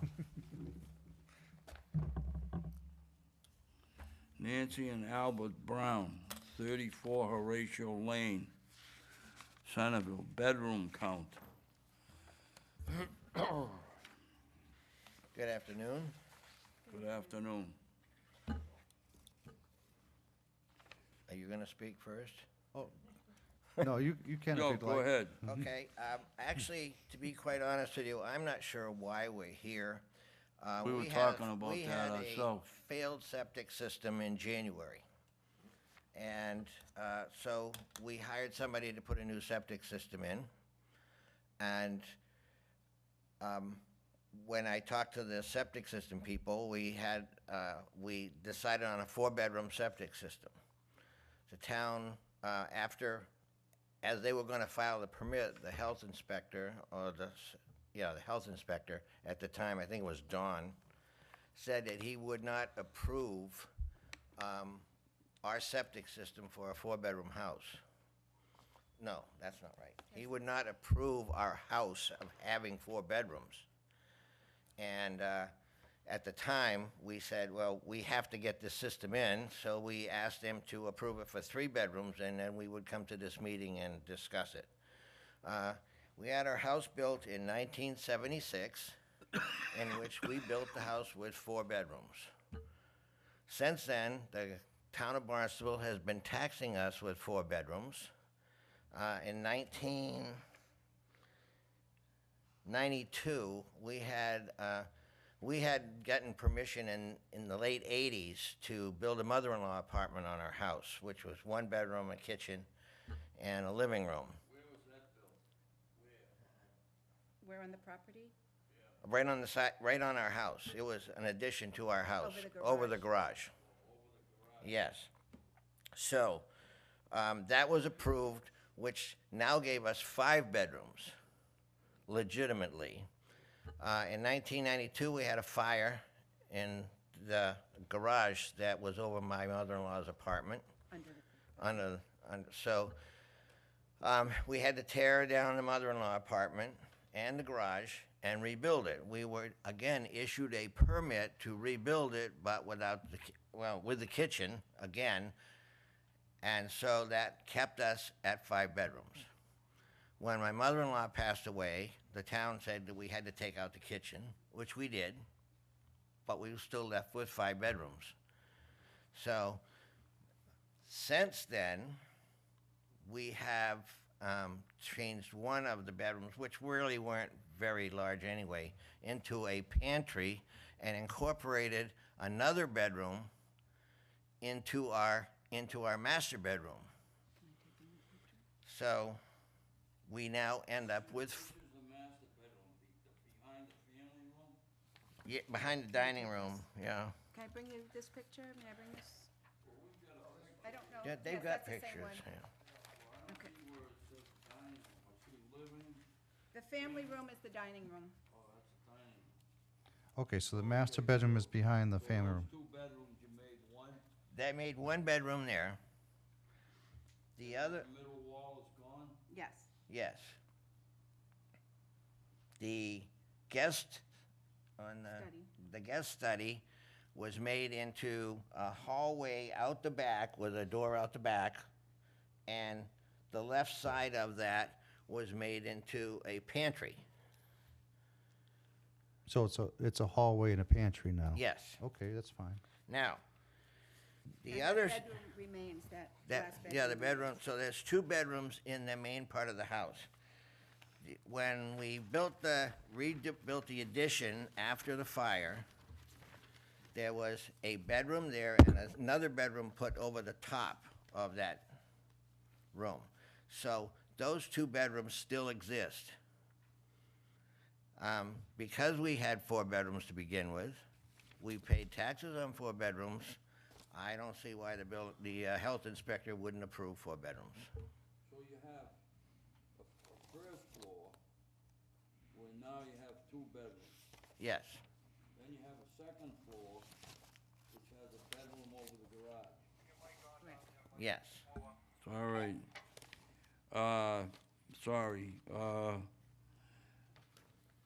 Nancy and Albert Brown, 34 Horatio Lane, Centerville, bedroom count. Good afternoon. Good afternoon. Are you going to speak first? Oh, No, you can if Joe, you'd go like. ahead. Okay, actually, to be quite honest with you, I'm not sure why we're here. We were have- talking about we that had ourselves. a failed septic system in January. And so we hired somebody to put a new septic system in. And when I talked to the septic system people, we decided on a 4-bedroom septic system. The town, as they were gonna file the permit, the health inspector, the health inspector at the time, I think it was Don, said that he would not approve our septic system for a 4-bedroom house. No, that's not right. He would not approve our house of having 4 bedrooms. And at the time, we said, well, we have to get this system in, so we asked him to approve it for 3 bedrooms, and then we would come to this meeting and discuss it. We had our house built in 1976, in which we built the house with 4 bedrooms. Since then, the town of Barnstable has been taxing us with 4 bedrooms. In 1992, we had gotten permission in the late 80s to build a mother-in-law apartment on our house, which was 1 bedroom, a kitchen, and a living room. Where was that built? Where on the property? Right on the side, right on our house. It was an addition to our house. Over the garage. Yes. So, that was approved, which now gave us 5 bedrooms, legitimately. In 1992, we had a fire in the garage that was over my mother-in-law's apartment. So, we had to tear down the mother-in-law apartment and the garage and rebuild it. We were, again, issued a permit to rebuild it, but without with the kitchen, again, and so that kept us at 5 bedrooms. When my mother-in-law passed away, the town said that we had to take out the kitchen, which we did, but we were still left with 5 bedrooms. So, since then, we have changed one of the bedrooms, which really weren't very large anyway, into a pantry and incorporated another bedroom into our master bedroom. So we now end up with Which is the master bedroom? Behind the family room? behind the dining room, yeah. Can I bring you this picture? May I bring this? I don't know. Yeah, they've Yes, got that's the same pictures. one. Yeah. Okay. Where it says dining room, I see living, The family room is the dining room. oh, that's the dining room. Okay, so the master bedroom is behind the family room. 2 bedrooms, you made 1, That made 1 bedroom there. The other, the middle wall is gone? Yes. yes. The guest on Study. the guest study was made into a hallway out the back with a door out the back, and the left side of that was made into a pantry. So it's a hallway and a pantry now? Yes. Okay, that's fine. Now, the And others, bedroom remains, that that, last bedroom. yeah, the bedroom, so there's 2 bedrooms in the main part of the house. When we rebuilt the addition after the fire, there was a bedroom there and another bedroom put over the top of that room. So those 2 bedrooms still exist. Because we had 4 bedrooms to begin with, we paid taxes on 4 bedrooms. I don't see why the health inspector wouldn't approve 4 bedrooms. So you have a first floor, where now you have 2 bedrooms. Yes, Then you have a second floor, which has a bedroom over the garage. yes. All right. Sorry,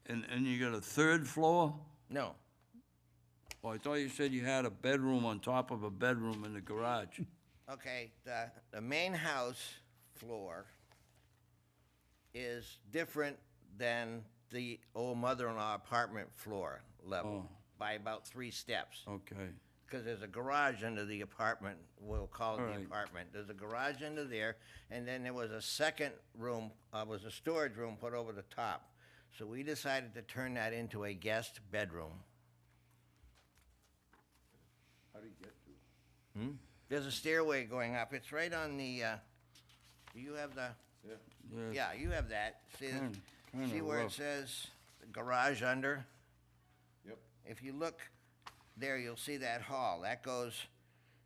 and you got a 3rd floor? No, Oh, I thought you said you had a bedroom on top of a bedroom in the garage. okay, the main house floor is different than the old mother-in-law apartment floor level Oh. by about 3 steps. Okay. because there's a garage under the apartment, we'll call it All the right. apartment. There's a garage under there, and then there was a second room, was a storage room put over the top. So we decided to turn that into a guest bedroom. How do you get to it? There's a stairway going up. It's right on the, do you have the? Yeah, you have that. See, Kinda see where it rough. says garage under? Yep. If you look there, you'll see that hall. That goes,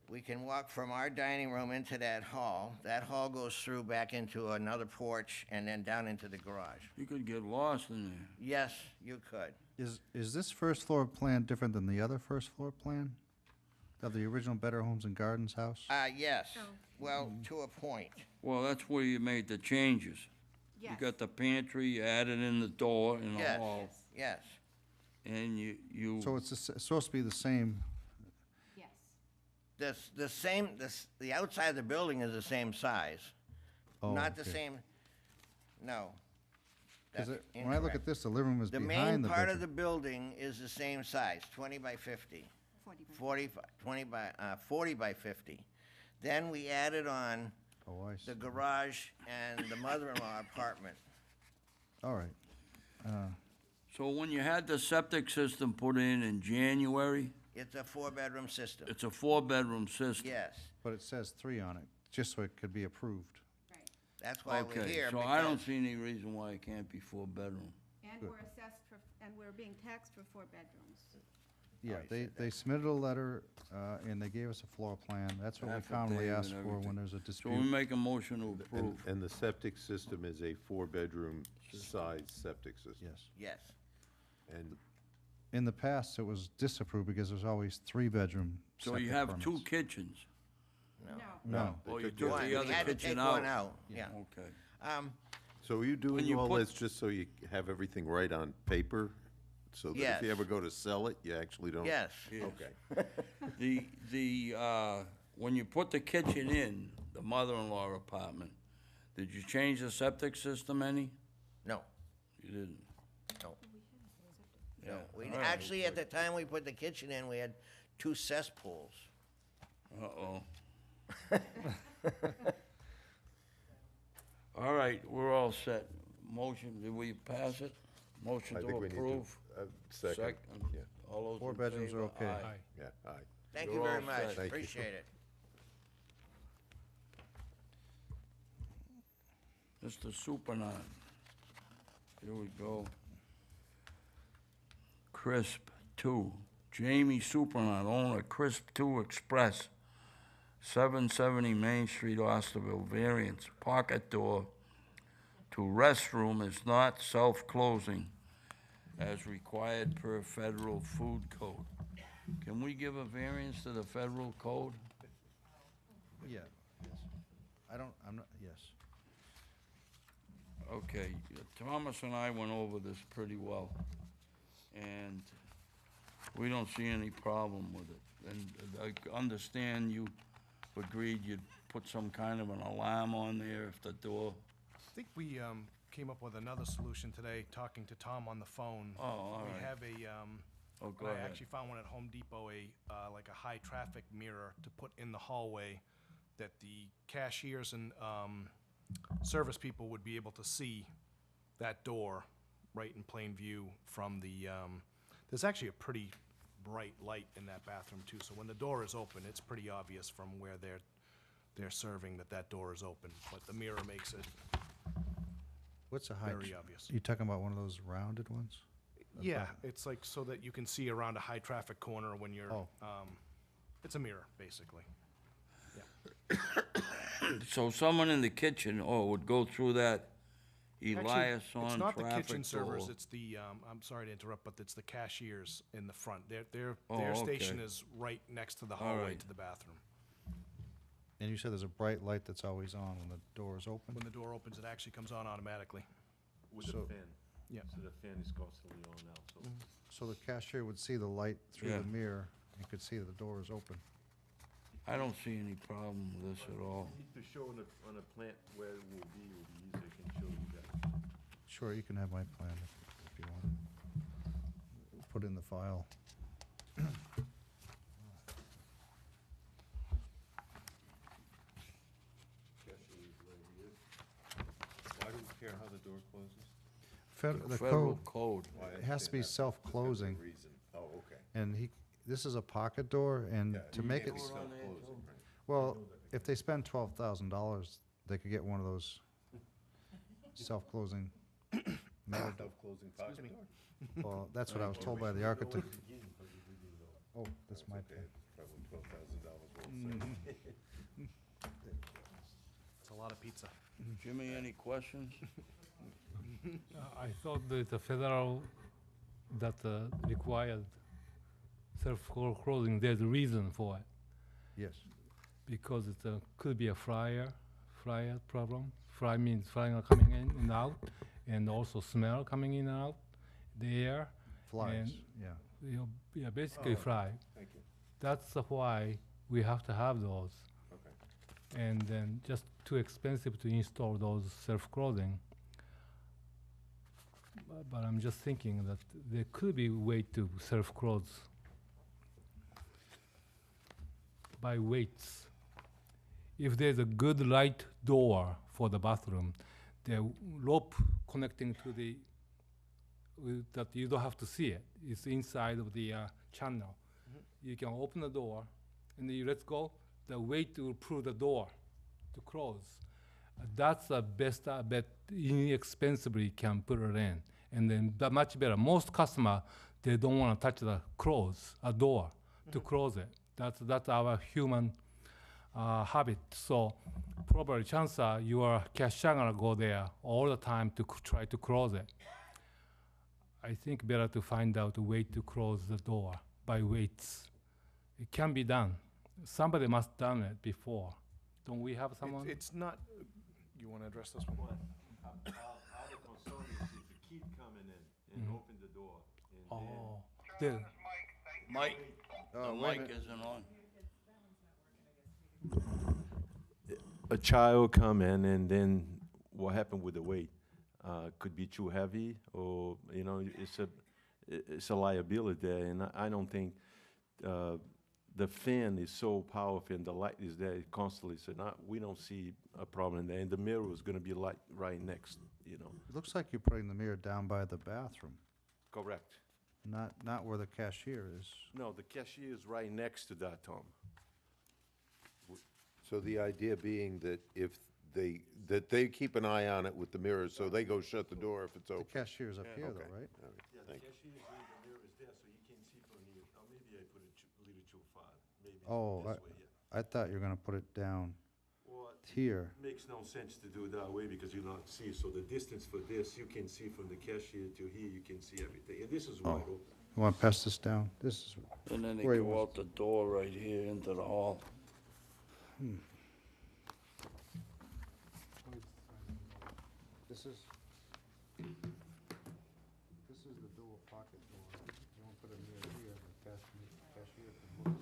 we can walk from our dining room into that hall. That hall goes through back into another porch and then down into the garage. You could get lost in there. Yes, you could. Is this first floor plan different than the other first floor plan? Of the original Better Homes and Gardens house? Yes. Well, to a point. Well, that's where you made the changes. You Yes. got the pantry, you added in the door in the Yes, hall, yes. and you. So it's supposed to be the same, Yes. The outside of the building is the same size. oh, Not the okay. same, no. 'Cause That's when I look incorrect. at this, the living room is The main behind the part of the bedroom. building is the same size, 20 by 50. 40 40 by 50. Then we added on Oh, I see. the garage and the mother-in-law apartment. All right. So when you had the septic system put in January, It's a four-bedroom system. it's a 4-bedroom system. Yes, But it says 3 on it, just so it could be approved. Right. that's why we're Okay, here. so I don't because- see any reason why it can't be 4-bedroom. And we're assessed for, and we're being taxed for 4 bedrooms. Yeah, they submitted a letter, and they gave us a floor plan. That's what we commonly Affidavit ask and for when everything. there's a So we dispute. make a motion to And, approve. and the septic system is a 4-bedroom size septic system. Yes. Yes, And In the past, it was disapproved because there's always 3-bedroom So septic you have permits. 2 kitchens. no. No. Oh, you could took get- One, the we other had to kitchen take out? one out, yeah. Okay. so are you When doing you all put- this just so you have everything right on paper? So that if you Yes. ever go to sell it, you actually don't? Yes, Yes. Okay. When you put the kitchen in, the mother-in-law apartment, did you change the septic system any? no, You didn't? no. Yeah. We, all right. actually, at the time we put the kitchen in, we had 2 cesspools. Uh-oh. All right, we're all set. Motion, did we pass it? Motion I to think we need to, approve? second, yeah, All those 4 in bedrooms are favor? okay. Aye. yeah, aye. Thank You're you very all much, set. Thank you. appreciate it. Mr. Supernant. Here we go. Crisp 2. Jamie Supernant, owner Crisp 2 Express, 770 Main Street, Osterville. Variance, pocket door to restroom is not self-closing as required per federal food code. Can we give a variance to the federal code? Yeah, yes. I'm not, yes. Okay, Thomas and I went over this pretty well, and we don't see any problem with it. And I understand you agreed you'd put some kind of an alarm on there if the door, I think we came up with another solution today, talking to Tom on the phone. Oh, all We right. have a, oh, go I ahead. actually found one at Home Depot, like a high-traffic mirror to put in the hallway that the cashiers and service people would be able to see that door right in plain view from the, there's actually a pretty bright light in that bathroom too, so when the door is open, it's pretty obvious from where they're serving that door is open, but the mirror makes it What's a high? very obvious. You talking about one of those rounded ones? Yeah, it's like so that you can see around a high-traffic corner when you're, Oh. it's a mirror, basically. So someone in the kitchen, would go through that Elias Actually, on it's not the traffic kitchen servers, door. it's the, I'm sorry to interrupt, but it's the cashiers in the front. Their Oh, station okay. is right next to the All hallway right. to the bathroom. And you said there's a bright light that's always on when the door is open? When the door opens, it actually comes on automatically. With So- the fan. Yeah. So the fan is constantly on now, so. So the cashier would see the light through Yeah. the mirror and could see that the door is open. I don't see any problem with this at all. To show on a plant where it will be easier, can show you guys. Sure, you can have my plan if you want. Put it in the file. door closes? The Federal code, code. it has to be self-closing. Reason. Oh, okay. And this is a pocket door, and Yeah, to you make can't it, be self-closing, right? well, if they spend $12,000, they could get one of those self-closing metal. Self-closing pocket door? Well, that's what I was told by the architect. Oh, this might be. Probably $12,000 worth. It's a lot of pizza. Jimmy, any questions? I thought that the federal that required self-closing, there's a reason for it. Yes. Because it could be a fryer problem. Fry means flying are coming in and out, and also smell coming in and out, the air. Flies, and yeah. Yeah, basically fry. Thank you. That's why we have to have those. Okay. And then just too expensive to install those self-closing. But I'm just thinking that there could be a way to self-close by weights. If there's a good light door for the bathroom, the rope connecting to the that you don't have to see it. It's inside of the channel. You can open the door, and then you let go. The weight will pull the door to close. That's the best bet. Inexpensively can put it in, and then that much better. Most customer they don't want to touch the door to close it. That's our human habit. So probably chances are your cashier gonna go there all the time to try to close it. I think better to find out a way to close the door by weights. It can be done. Somebody must done it before. Don't we have someone? It's not, you want to address this one? Our concern is if you keep coming in and open the door. Oh, then Mike, the wait a mic minute. isn't on. A child come in, and then what happened with the weight? Could be too heavy, or it's a liability there, and I don't think the fan is so powerful and the light is there constantly. So we don't see a problem there, and the mirror is going to be right next. It looks like you're putting the mirror down by the bathroom, Correct. not where the cashier is. No, the cashier is right next to that, Tom. So the idea being that that they keep an eye on it with the mirrors, so they go shut the door if it's The open. cashier's up here, Okay. though, right? All right, Yeah, the thank you. cashier mirror is there, so you can see from here. Maybe I put it a little too far. Maybe Oh, this way, yeah. I thought you were gonna put it down Well, here. makes no sense to do it that way because you don't see. So the distance for this, you can see from the cashier to here, you can see everything. And this is Oh. wide open. You wanna pass this down? This is And then they where he go wants. out the door right here into the hall. This is the dual pocket door. You want to put a mirror here, the cashier can look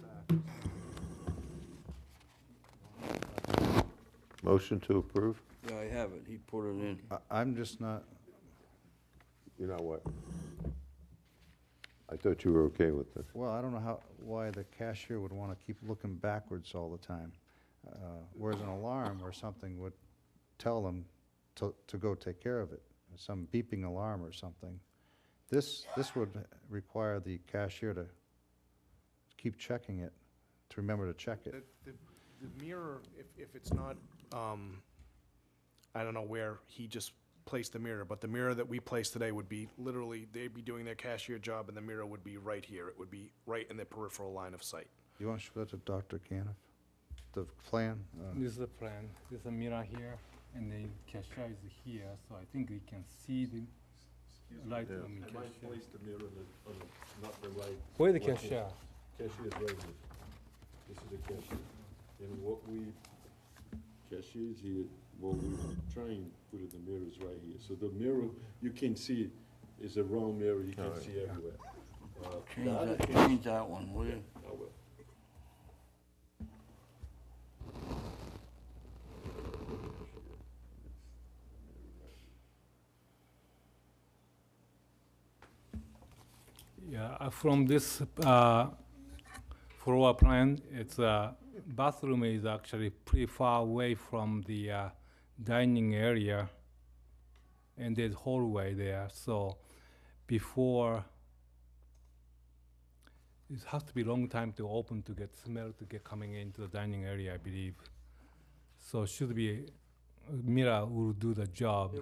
back. Motion to approve? Yeah, I have it. He put it in. I'm just not, You know what? I thought you were okay with this. well, I don't know why the cashier would want to keep looking backwards all the time. Whereas an alarm or something would tell them to go take care of it, some beeping alarm or something. This would require the cashier to keep checking it, to remember to check it. The mirror, if it's not, I don't know where he just placed the mirror, but the mirror that we placed today would be literally, they'd be doing their cashier job and the mirror would be right here. It would be right in the peripheral line of sight. You want to show that to Dr. Caniff? The plan? This is the plan. There's a mirror here, and the cashier is here, so I think we can see the light on the I might cashier. place the mirror not the right. Where the location. cashier? Cashier is right here. This is the cashier. And what cashier is here, what we trying to put in the mirror is right here. So the mirror, you can see, is a round mirror, you can see everywhere. Change that one, will you? I will. Yeah, from this floor plan, it's bathroom is actually pretty far away from the dining area. and there's hallway there. So before, it has to be long time to open to get smell to get coming into the dining area, I believe. So should be mirror will do the job.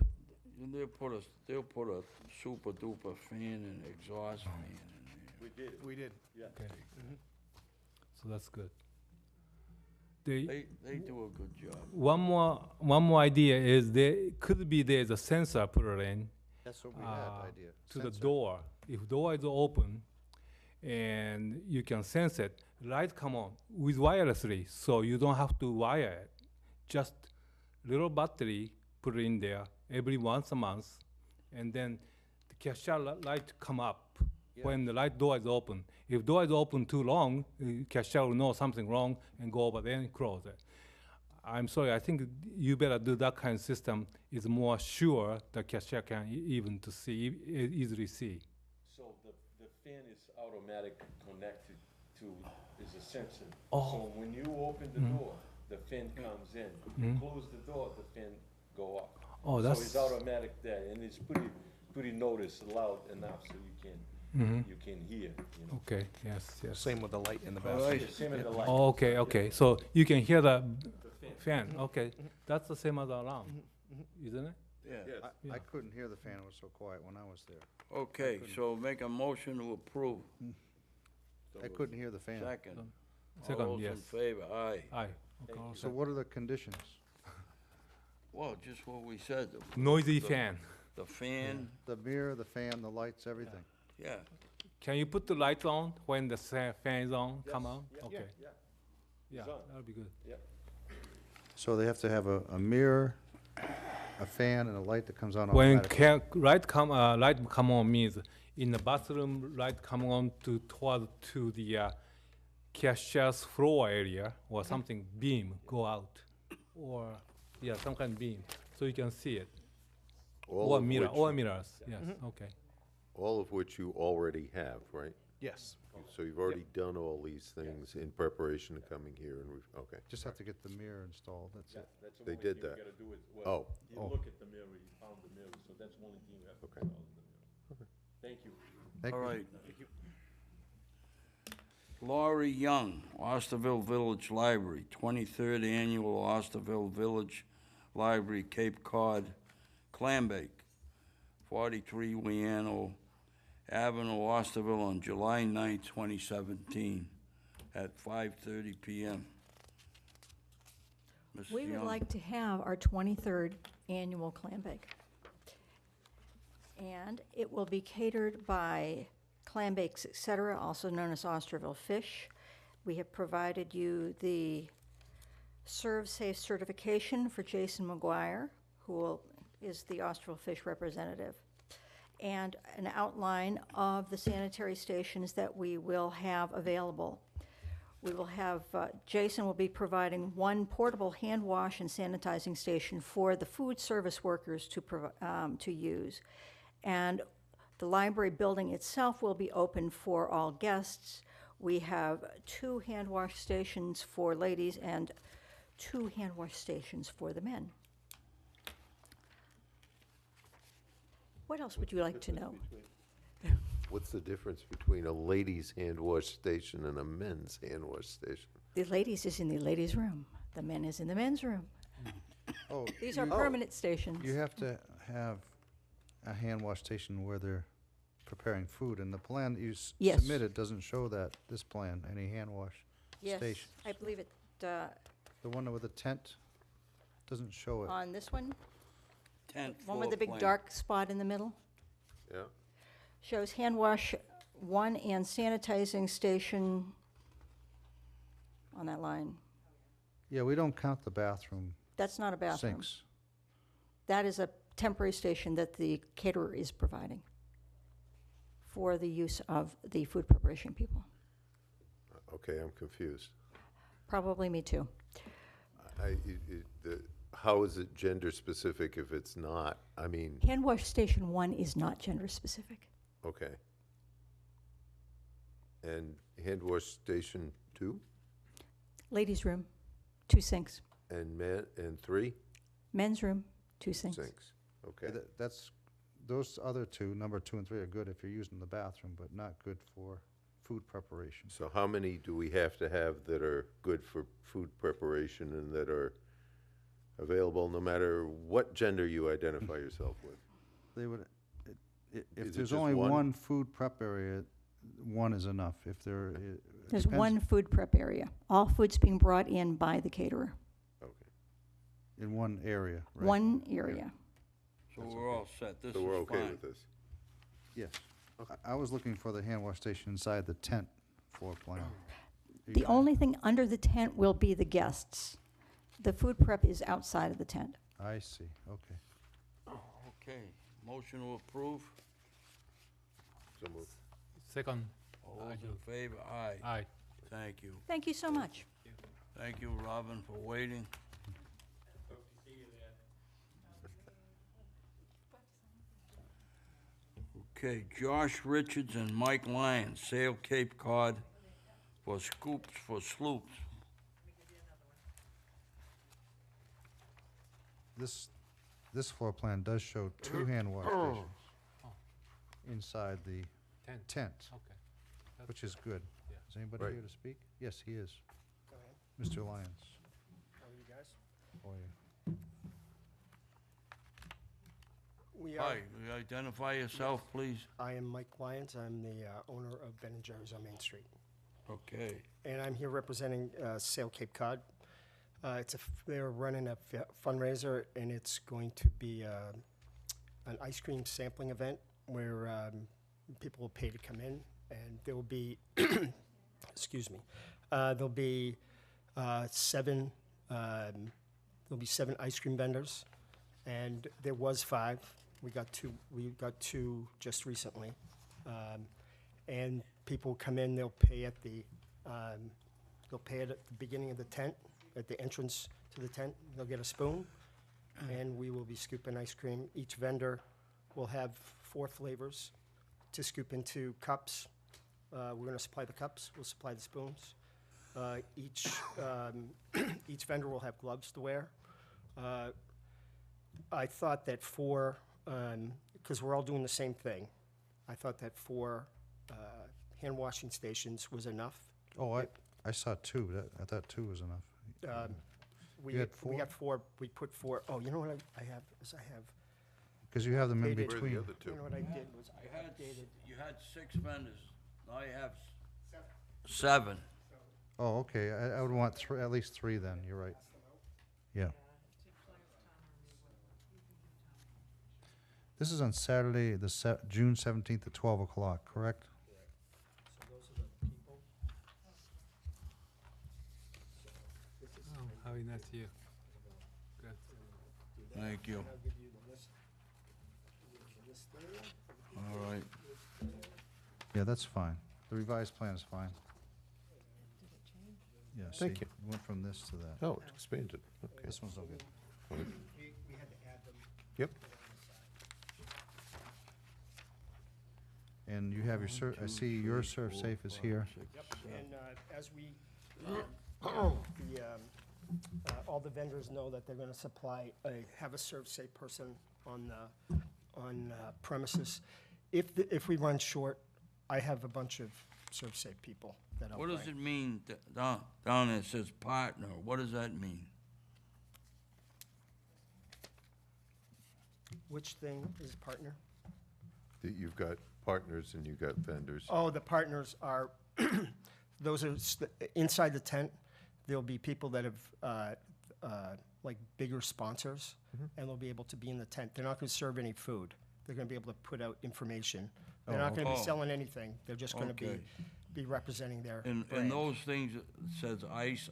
They'll put a super duper fan and exhaust fan in there. We did. We did. Yeah. Okay. Mhm. So that's good. They do a good job. One more idea is there's a sensor put in. That's what we had, idea. To the Sensor. door. If door is open, and you can sense it, light come on with wirelessly, so you don't have to wire it. Just little battery put in there every once a month, and then the cashier light come up when the light door is open. If door is open too long, cashier will know something wrong and go over there and close it. I'm sorry, I think you better do that kind of system. Is more sure the cashier can even to see, easily see. So the fan is automatic connected to, is a sensor. Oh. So when you open the Mhm. door, the fan comes in. Mhm. Close the door, the fan go up. Oh, So that's- it's automatic there, and it's pretty notice loud enough so you can hear, you know. Okay, yes. Same with the light in the All bathroom. right. Same with the light. Oh, okay. So you can hear the fan. Okay, that's the same as alarm, isn't it? Yeah. I couldn't hear the fan, it was so quiet when I was there. Okay, so make a motion to approve. I couldn't hear the fan. Second. Second, All those in yes. favor, aye. Aye. So what are the conditions? Well, just what we said. Noisy the- fan. The fan, The mirror, the fan, the lights, everything. yeah. Can you put the lights on when the fan is on? Come on. Yeah, Okay. yeah. Yeah, It's on. that'll be good. Yep. So they have to have a mirror, a fan, and a light that comes on When automatically. light come on means in the bathroom, light come on to the cashier's floor area or something, beam go out, or some kind of beam, so you can see it. All Or of mirror, which- or mirrors. Yes. Okay. All of which you already have, right? Yes. So you've already done all these things in preparation of coming here and okay. Just have to get the mirror installed, that's it. That's the They only did thing that. you gotta do is, Oh. you Oh. look at the mirror, you found the mirror, so that's the only thing you have to Okay. install the mirror. Thank you. Thank All you. right. Laurie Young, Osterville Village Library, 23rd Annual Osterville Village Library, Cape Cod, Clambake, 43 Weano Avenue, Osterville, on July 9, 2017, at 5:30 PM. Mrs. We would Young. like to have our 23rd annual clam bake. And it will be catered by Clam Bakes, et cetera, also known as Osterville Fish. We have provided you the Serve Safe certification for Jason McGuire, is the Osterville Fish representative, and an outline of the sanitary stations that we will have available. We will have, Jason will be providing one portable hand wash and sanitizing station for the food service workers to use. And the library building itself will be open for all guests. We have 2 hand wash stations for ladies and 2 hand wash stations for the men. What else would you like to know? What's the difference between a ladies' hand wash station and a men's hand wash station? The ladies is in the ladies' room. The men is in the men's room. Oh, These are you- permanent stations. You have to have a hand wash station where they're preparing food, and the plan you Yes. submitted doesn't show that, this plan, any hand wash Yes, station. I believe it, The one with the tent doesn't show it. on this one, Tent one with the big floor plan. dark spot in the middle, Yeah? shows hand wash 1 and sanitizing station on that line. Yeah, we don't count the bathroom That's not a bathroom. sinks. That is a temporary station that the caterer is providing for the use of the food preparation people. Okay, I'm confused. Probably me too. How is it gender specific if it's not? I mean, Hand wash station 1 is not gender specific. okay. And hand wash station 2 Ladies' room, 2 sinks. and 3 Men's room, 2 sinks. Okay. That's, those other two, number 2 and 3, are good if you're using the bathroom, but not good for food preparation. So how many do we have to have that are good for food preparation and that are available no matter what gender you identify yourself with? They would, Is if it there's just only one? one food prep area, one is enough. If there, it There's depends- one food prep area. All food's being brought in by the caterer. in one area, right? One area. So we're all set, this is So fine. we're okay with this? Yes. I was looking for the hand wash station inside the tent floor plan. The only thing under the tent will be the guests. The food prep is outside of the tent. I see, okay. Okay, motion to approve? So moved. Second. All those in favor? Aye. Aye. Thank you. Thank you so much. Thank you, Robin, for waiting. Okay, Josh Richards and Mike Lyons, Sail Cape Cod for scoops for sloops. This floor plan does show 2 hand wash stations inside the tent, which is good. Is anybody Right. here to speak? Yes, he is. Go ahead. Mr. Lyons. How are you guys? Oh, yeah. We Hi, will you identify yourself, please? I am Mike Lyons. I'm the owner of Ben & Jerry's on Main Street. Okay. And I'm here representing Sail Cape Cod. They're running a fundraiser, and it's going to be an ice cream sampling event where people will pay to come in, and there will be, excuse me, there'll be 7 ice cream vendors, and there was 5. We got 2. We got 2 just recently, and people come in. They'll pay at the beginning of the tent, at the entrance to the tent. They'll get a spoon, and we will be scooping ice cream. Each vendor will have 4 flavors to scoop into cups. We're going to supply the cups. We'll supply the spoons. Each vendor will have gloves to wear. I thought that 4, because we're all doing the same thing, I thought that 4 hand washing stations was enough. Oh, I saw 2. I thought 2 was enough. We You had we 4? got 4. We put 4. Oh, you know what I have? Is I have. Because you have them in Dated- between. You know what I did was I updated. You had 6 vendors, now you have 7. Oh, okay. I would want at least 3 then. You're right. Yeah. This is on Saturday, June 17th at 12 o'clock, correct? So those are the people. How nice to you. Good. Thank you. I'll give you the list. The list there. All right. Yeah, that's fine. The revised plan is fine. Yeah, Thank see, you. it went from this to that. Oh, it's expanded, okay. This one's no good. We had to add them. Yep. And you have your I see your Serve Safe is here. Yep, and as we, all the vendors know that they're gonna supply, have a Serve Safe person on premises. If we run short, I have a bunch of Serve Safe people that I'll What does bring. it mean, down there it says partner, what does that mean? Which thing is partner? That you've got partners and you've got vendors. Oh, the partners are, those are, inside the tent, there'll be people that have, like bigger sponsors, and they'll be able to be in the tent. They're not gonna serve any food. They're gonna be able to put out information. They're not gonna be okay. selling anything. They're just gonna Okay. be representing their And brand. those things, it says ice,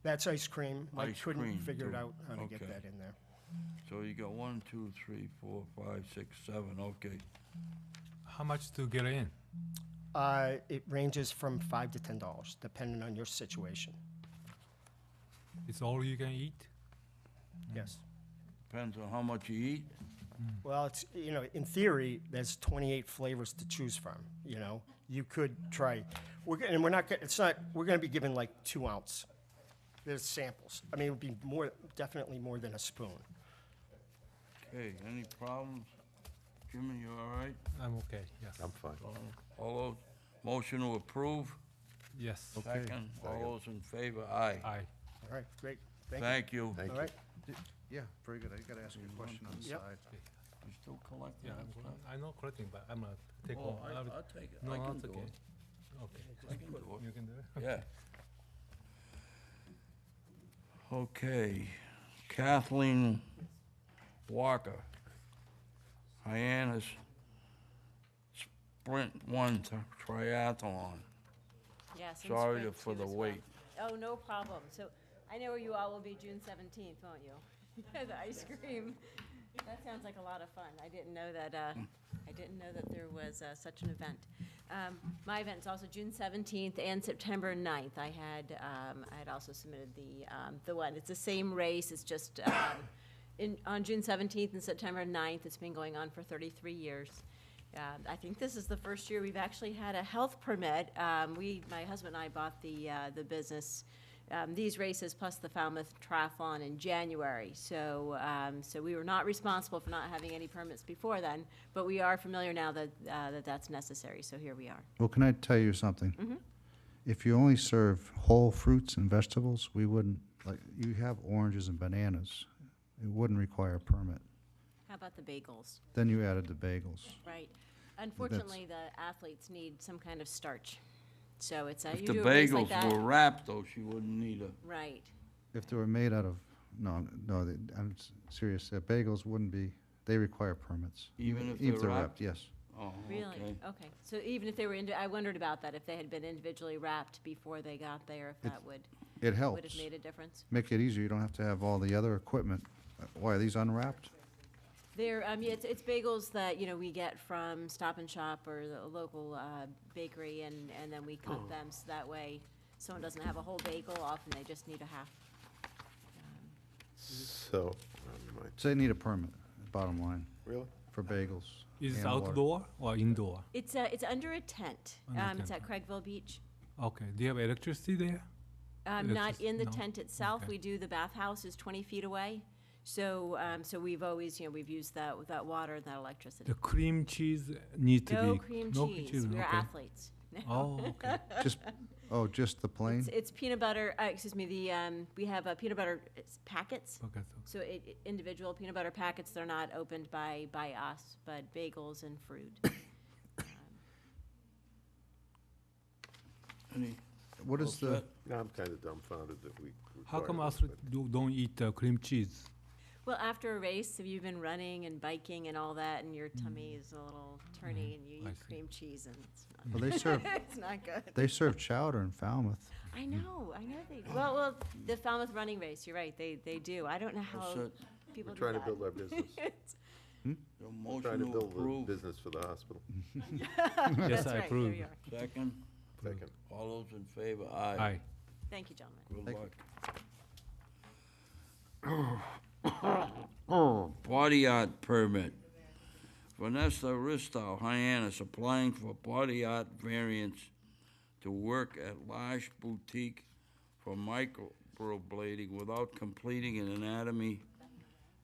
That's ice cream. Mike Ice couldn't cream, figure it too. out how to get Okay. that in there. so you got 1, 2, 3, 4, 5, 6, 7, okay. How much to get in? It ranges from $5 to $10, depending on your situation. It's all you can eat? Yes. Depends on how much you eat. Well, it's, in theory, there's 28 flavors to choose from, You could try, we're gonna be given like 2 ounce. There's samples. I mean, it would be definitely more than a spoon. Okay, any problems? Jimmy, you all right? I'm okay, yes. I'm fine. All those, motion to approve? Yes. Second, all those in favor, aye. Aye. All right, great. Thank you. Thank you. Thank All you. right. Yeah, very good. I gotta ask you a question on the Yep. side. You still collecting Yeah, that stuff? I know collecting, but I'm gonna take Oh, one. I'll take it. No, I can that's do okay. it. Okay. I can do it. You can do it? Yeah. Okay, Kathleen Walker, Hyannis Sprint 1 Triathlon. Yes. and Sorry Sprint for 2 the as well. wait. Oh, no problem. So I know where you all will be June 17th, won't you? The ice cream. That sounds like a lot of fun. I didn't know that, there was such an event. My event's also June 17th and September 9th. I had also submitted the one. It's the same race. It's just on June 17th and September 9th. It's been going on for 33 years. I think this is the first year we've actually had a health permit. My husband and I bought the business, these races plus the Falmouth Triathlon in January. So we were not responsible for not having any permits before then, but we are familiar now that that's necessary. So here we are. Well, can I tell you something? Mhm. If you only serve whole fruits and vegetables, we wouldn't, like, you have oranges and bananas, it wouldn't require a permit. How about the bagels? Then you added the bagels. Right. Unfortunately, the athletes need some kind of starch. So it's If you the do a race like bagels that. were wrapped, though, she wouldn't need a, Right. If they were made out of, no, I'm serious, bagels wouldn't be, they require permits. Even if Even they're wrapped? yes. oh, Really? okay. Okay. So even if they were, I wondered about that, if they had been individually wrapped before they got there, if that would It helps. have made a difference. Make it easier, you don't have to have all the other equipment. Why, are these unwrapped? They're, yeah, it's bagels that, we get from Stop and Shop or the local bakery, and then we cut them so that way someone doesn't have a whole bagel, often they just need a half. So, So they need a permit, bottom line. Really? For bagels. Is it and water. outdoor or indoor? It's under a tent. Under It's tent, at Craigville Beach. Okay. Do you have electricity there? Not Electricity? in the No? tent itself. Okay. We do, the bathhouse is 20 feet away. So we've always, we've used that water and that electricity. The cream cheese needs to be. No cream cheese. We're okay. athletes. Oh, okay. Just the plain? It's peanut butter, excuse me, we have peanut butter packets. Okay, So individual peanut butter packets, they're not opened by us, but bagels and fruit. Any, What is the, No, I'm kind of dumbfounded that we. How come require this, athletes don't eat cream cheese? Well, after a race, if you've been running and biking and all that, and your tummy is a little turny, and you I eat see. cream cheese, and it's not, well, they serve, it's not good. they serve chowder in Falmouth. I know they. Well, the Falmouth running race. You're right. They do. I don't know how What's that? people We're do trying to that. build our business. the Trying to motion to build a approve? business for the hospital. Yes, That's I right, approve. There you are. Second, Second. all those in favor, aye. Aye. Thank you, gentlemen. Good luck. Body art permit. Vanessa Ristow, Hyannis, applying for body art variance to work at Lash Boutique for microblading without completing an anatomy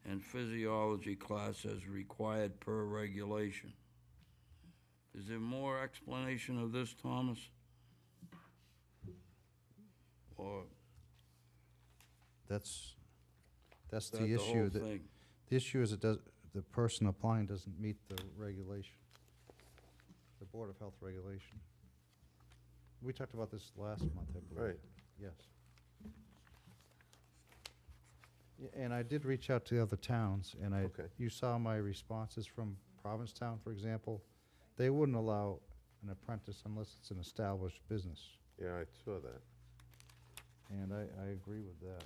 and physiology class as required per regulation. Is there more explanation of this, Thomas? Or That's that the whole issue. thing? The issue is the person applying doesn't meet the regulation, the Board of Health regulation. We talked about this last month, I believe. Right. Yes. And I did reach out to the other towns, and you saw my responses from Provincetown, for example. They wouldn't allow an apprentice unless it's an established business, Yeah, I saw that. and I agree with that.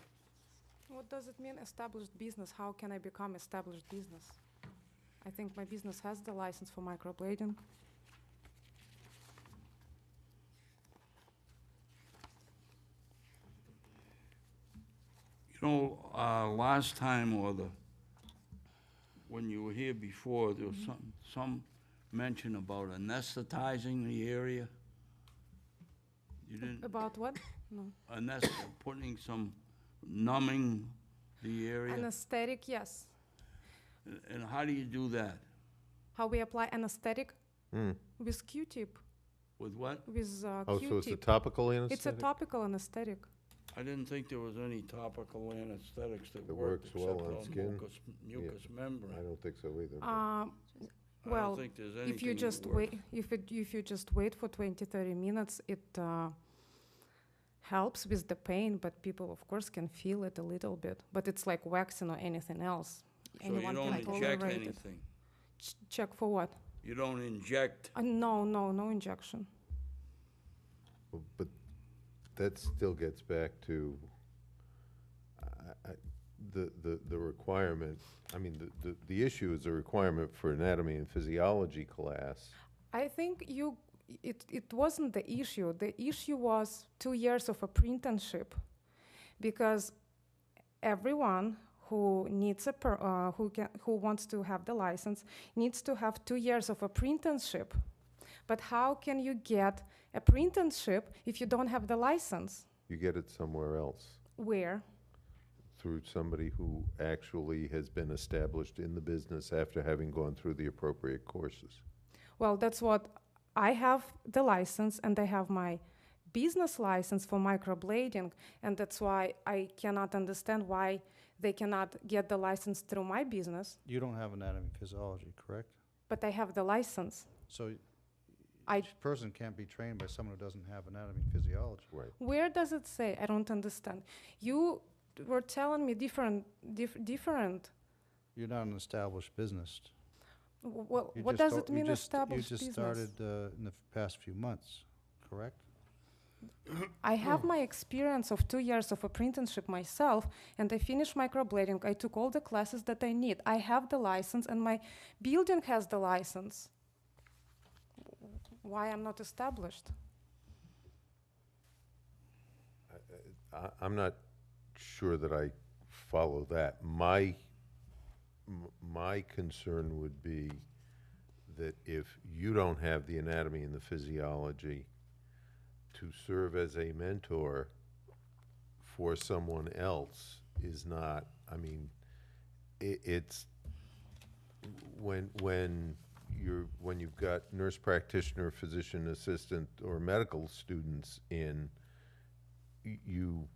What does it mean, established business? How can I become established business? I think my business has the license for microblading. You know, last time when you were here before, there was some mention about anesthetizing the area. You didn't, About what? No. putting some numbing the area? Anesthetic, yes. And how do you do that? How we apply anesthetic Mm. with Q-tip, With what? with Oh, Q-tip. so it's a topical It's a anesthetic? topical anesthetic. I didn't think there was any topical anesthetics that That worked works well except on skin? mucous membrane. I don't think so either. but- Um, I well, don't think there's if you anything just that works. wait, if you just wait for 20-30 minutes, it helps with the pain. But people, of course, can feel it a little bit. But it's like waxing or anything else. So you Anyone don't can inject tolerate it. anything? Check for what? You don't inject? No injection. But that still gets back to the requirement. I mean, the issue is a requirement for anatomy and physiology class. I think it wasn't the issue. The issue was 2 years of apprenticeship, because everyone who needs who wants to have the license needs to have 2 years of apprenticeship. But how can you get apprenticeship if you don't have the license? You get it somewhere else, Where? through somebody who actually has been established in the business after having gone through the appropriate courses. Well, that's what I have the license, and I have my business license for microblading, and that's why I cannot understand why they cannot get the license through my business. You don't have anatomy and physiology, correct? But I have the license. So I- each person can't be trained by someone who doesn't have anatomy and physiology. Right. Where does it say? I don't understand. You were telling me different. You're not an established business. Well, You what just does sto- it mean you just established You just business? started in the past few months, correct? I have my experience of 2 years of apprenticeship myself, and I finished microblading. I took all the classes that I need. I have the license, and my building has the license. Why I'm not established? I'm not sure that I follow that. My concern would be that if you don't have the anatomy and the physiology to serve as a mentor for someone else is not, I mean, it's when you've got nurse practitioner, physician assistant, or medical students in, you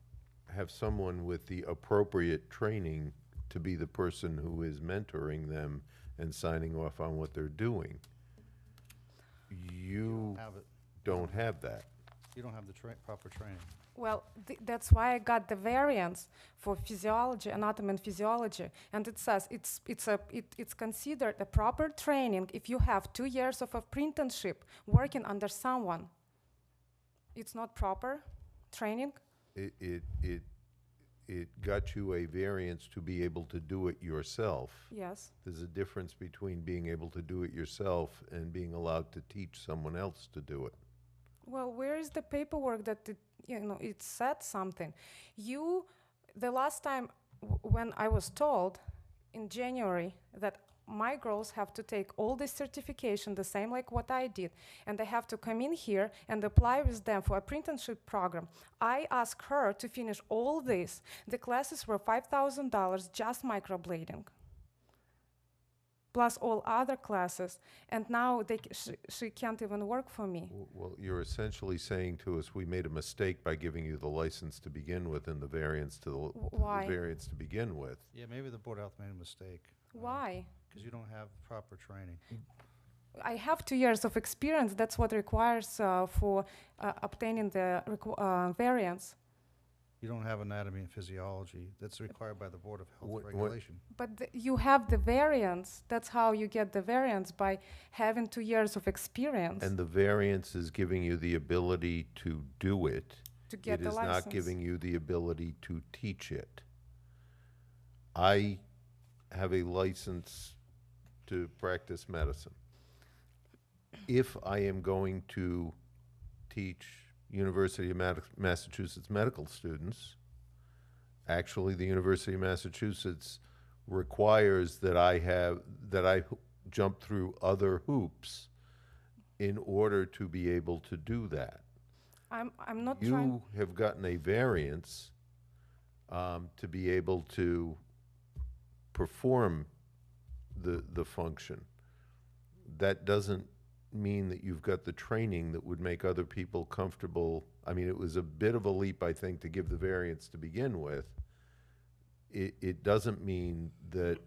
have someone with the appropriate training to be the person who is mentoring them and signing off on what they're doing. You Have it. don't have that. You don't have the proper training. Well, that's why I got the variance for physiology, anatomy and physiology, and it says it's considered a proper training if you have 2 years of apprenticeship working under someone. It's not proper training. It got you a variance to be able to do it yourself. Yes. There's a difference between being able to do it yourself and being allowed to teach someone else to do it. Well, where is the paperwork that it said something? The last time when I was told in January that my girls have to take all this certification, the same like what I did, and they have to come in here and apply with them for apprenticeship program. I asked her to finish all this. The classes were $5,000, just microblading, plus all other classes, and now she can't even work for me. Well, you're essentially saying to us, we made a mistake by giving you the license to begin with and the variance to Why? the variance to begin with. Yeah, maybe the Board of Health made a mistake. Why? Because you don't have proper training. I have 2 years of experience. That's what requires for obtaining the variance. You don't have anatomy and physiology. That's required by the Board of Health What- regulation. But you have the variance. That's how you get the variance, by having 2 years of experience. And the variance is giving you the ability to do it. To get It the is license. not giving you the ability to teach it. I have a license to practice medicine. If I am going to teach University of Massachusetts medical students, actually the University of Massachusetts requires that I jump through other hoops in order to be able to do that. I'm not trying. You have gotten a variance to be able to perform the function. That doesn't mean that you've got the training that would make other people comfortable. I mean, it was a bit of a leap, I think, to give the variance to begin with. It doesn't mean that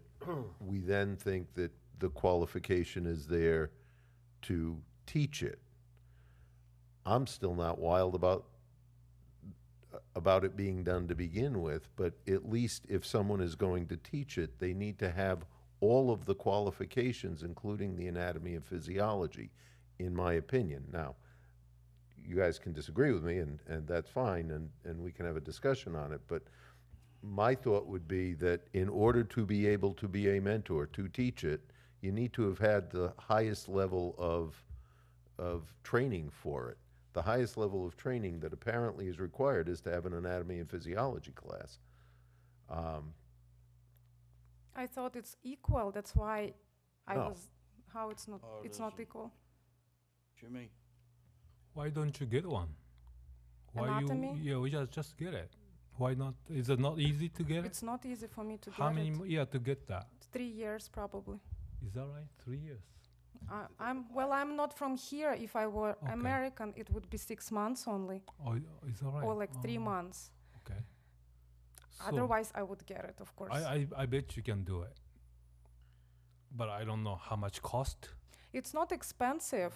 we then think that the qualification is there to teach it. I'm still not wild about it being done to begin with, but at least if someone is going to teach it, they need to have all of the qualifications, including the anatomy and physiology, in my opinion. Now, you guys can disagree with me, and that's fine, and we can have a discussion on it, but my thought would be that in order to be able to be a mentor, to teach it, you need to have had the highest level of training for it. The highest level of training that apparently is required is to have an anatomy and physiology class. I thought it's equal. That's why I No. was. How it's not? Oh, it It's not isn't. equal. Jimmy? Why don't you get one? Anatomy? We just get it. Why not? Is it not easy to get it? It's not easy for me to How get many it. years to get that? 3 years probably. Is that right? 3 years. I'm not from here. If I were Okay. American, it would be 6 months only, Oh, is that right? or like 3 Oh, months. Okay. So Otherwise, I would get it, of course. I bet you can do it. But I don't know how much cost. It's not expensive.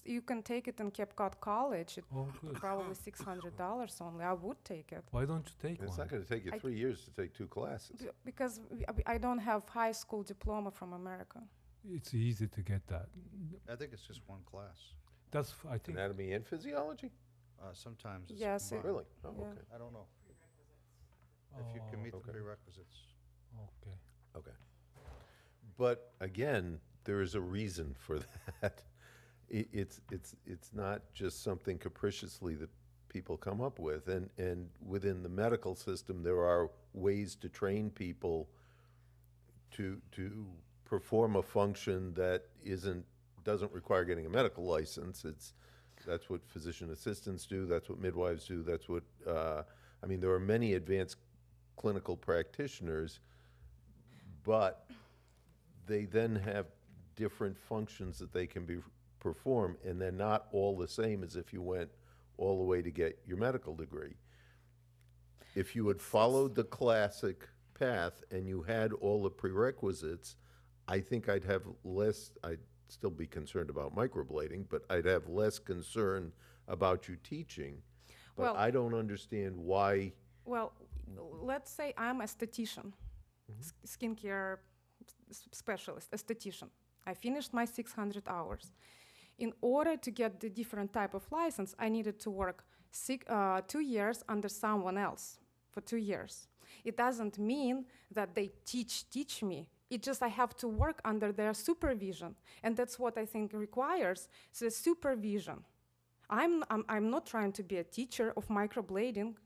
You can take it in Cape Cod College. Oh, good. Probably $600 only. I would take it. Why don't you take It's one? not going to take you 3 years to take 2 classes. Because I don't have high school diploma from America. It's easy to get that. I think it's just one class. That's I think. Anatomy and physiology? Sometimes it's Yes, combined. Really? Oh, Yeah. okay. I don't know. If you can meet the Okay. prerequisites. Okay. Okay. But again, there is a reason for that. It's not just something capriciously that people come up with. And within the medical system, there are ways to train people to perform a function that doesn't require getting a medical license. That's what physician assistants do. That's what midwives do. That's what there are many advanced clinical practitioners, but they then have different functions that they can perform, and they're not all the same as if you went all the way to get your medical degree. If you had followed the classic path and you had all the prerequisites, I think I'd still be concerned about microblading, but I'd have less concern about you teaching. But Well- I don't understand why. Well, let's say I'm a esthetician, skincare specialist, esthetician. I finished my 600 hours. In order to get the different type of license, I needed to work 2 years under someone else for 2 years. It doesn't mean that they teach me. It just I have to work under their supervision, and that's what I think requires the supervision. I'm not trying to be a teacher of microblading.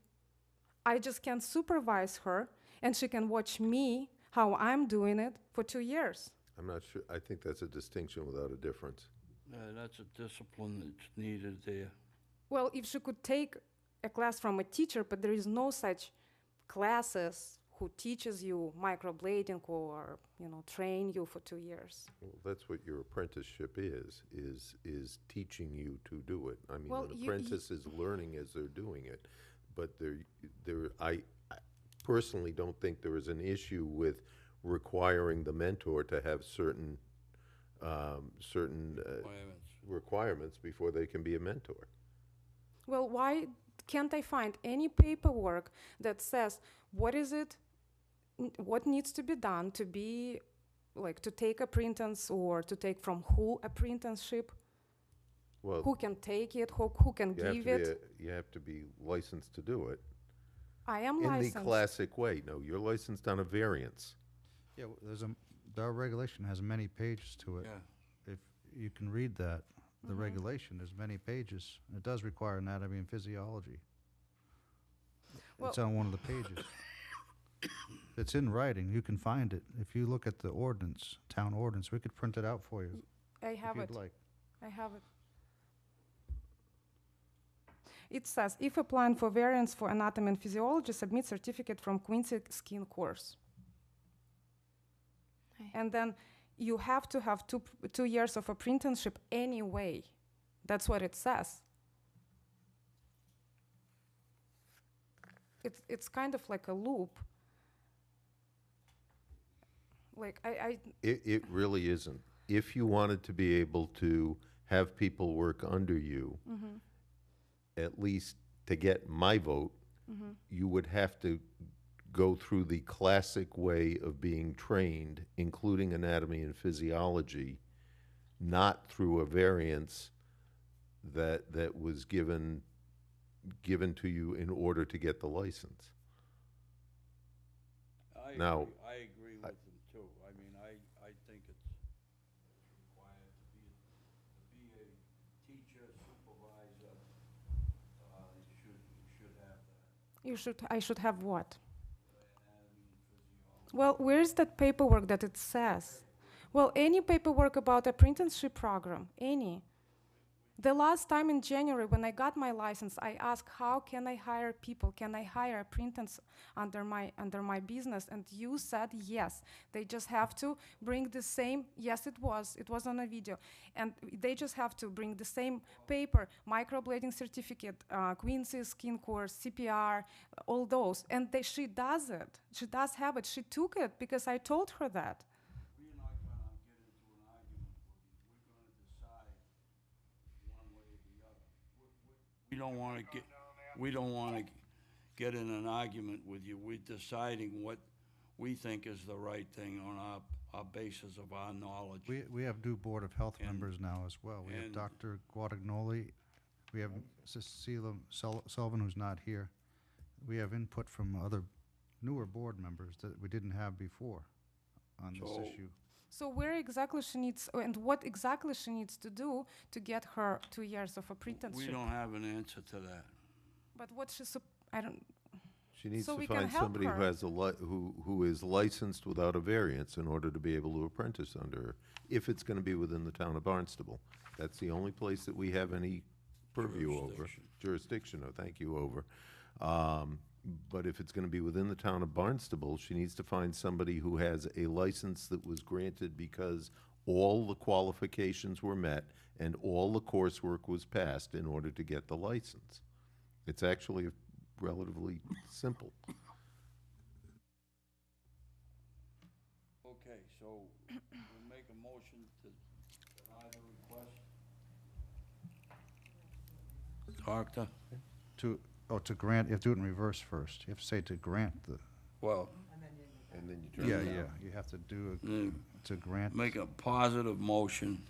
I just can supervise her, and she can watch me how I'm doing it for 2 years. I'm not sure. I think that's a distinction without a difference. That's a discipline that's needed there. Well, if she could take a class from a teacher, but there is no such classes who teaches you microblading or train you for 2 years. Well, that's what your apprenticeship is teaching you to do it. I mean, Well, an you- apprentice is learning as they're doing it. But I personally don't think there is an issue with requiring the mentor to have certain requirements before they can be a mentor. Well, why can't I find any paperwork that says what needs to be done to be to take apprentice or to take from who apprenticeship? Well, Who can take it? Who can give it? you have to be licensed to do it. I am In licensed. the classic way. No, you're licensed on a variance. Yeah, our regulation has many pages to it. Yeah. If you can read that, the regulation, there's many pages. It does require anatomy and physiology. It's on one of the pages. It's in writing. You can find it. If you look at the ordinance, town ordinance, we could print it out for you. I have if it. you'd like. I have it. It says, if applying for variance for anatomy and physiology, submit certificate from Quincy Skin course. And then you have to have 2 years of apprenticeship anyway. That's what it says. It's kind of like a loop. Like It really isn't. If you wanted to be able to have people work under you, Mhm. at least to get my vote, Mhm. you would have to go through the classic way of being trained, including anatomy and physiology, not through a variance that was given to you in order to get the license. I Now, agree, I agree with them too. I mean, I think it's required to be a teacher, supervisor, you should have that. I should have what? Well, where's that paperwork that it says? Well, any paperwork about apprenticeship program, any. The last time in January when I got my license, I asked, how can I hire people? Can I hire apprentices under my business? And you said yes. They just have to bring the same, yes it was on a video. And they just have to bring the same paper, microblading certificate, Quincy skin course, CPR, all those. And she does it. She does have it. She took it because I told her that. We're not gonna get into an argument with you. We're gonna decide one way or the other. We don't wanna get in an argument with you. We're deciding what we think is the right thing on our basis of our knowledge. We have new Board of Health members now as well. We have and- Dr. Guadagnoli, we have Cecilia Sullivan, who's not here. We have input from other newer board members that we didn't have before on this So- issue. So where exactly she needs, and what exactly she needs to do to get her 2 years of apprenticeship? We don't have an answer to that. But what I don't. she needs So to we can find help somebody who her. has who is licensed without a variance in order to be able to apprentice under her, if it's gonna be within the town of Barnstable. That's the only place that we have any purview over, jurisdiction, thank you, over. But if it's gonna be within the town of Barnstable, she needs to find somebody who has a license that was granted because all the qualifications were met and all the coursework was passed in order to get the license. It's actually relatively simple. Okay, so we'll make a motion to deny the request. Doctor? To grant, you have to do it in reverse first. You have to say to grant the, Well, And then you turn yeah, it yeah, down. you have to do, Mm. to grant. make a positive motion.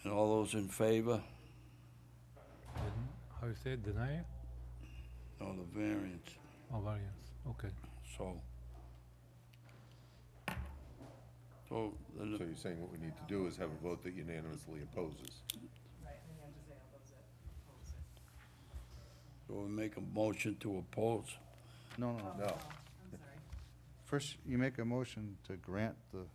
And all those in favor? How you say deny it? No, the variance, Oh, variance, okay. so. So you're saying what we need to do is have a vote that unanimously opposes. So we make a motion to oppose. No. No. First, you make a motion to grant the,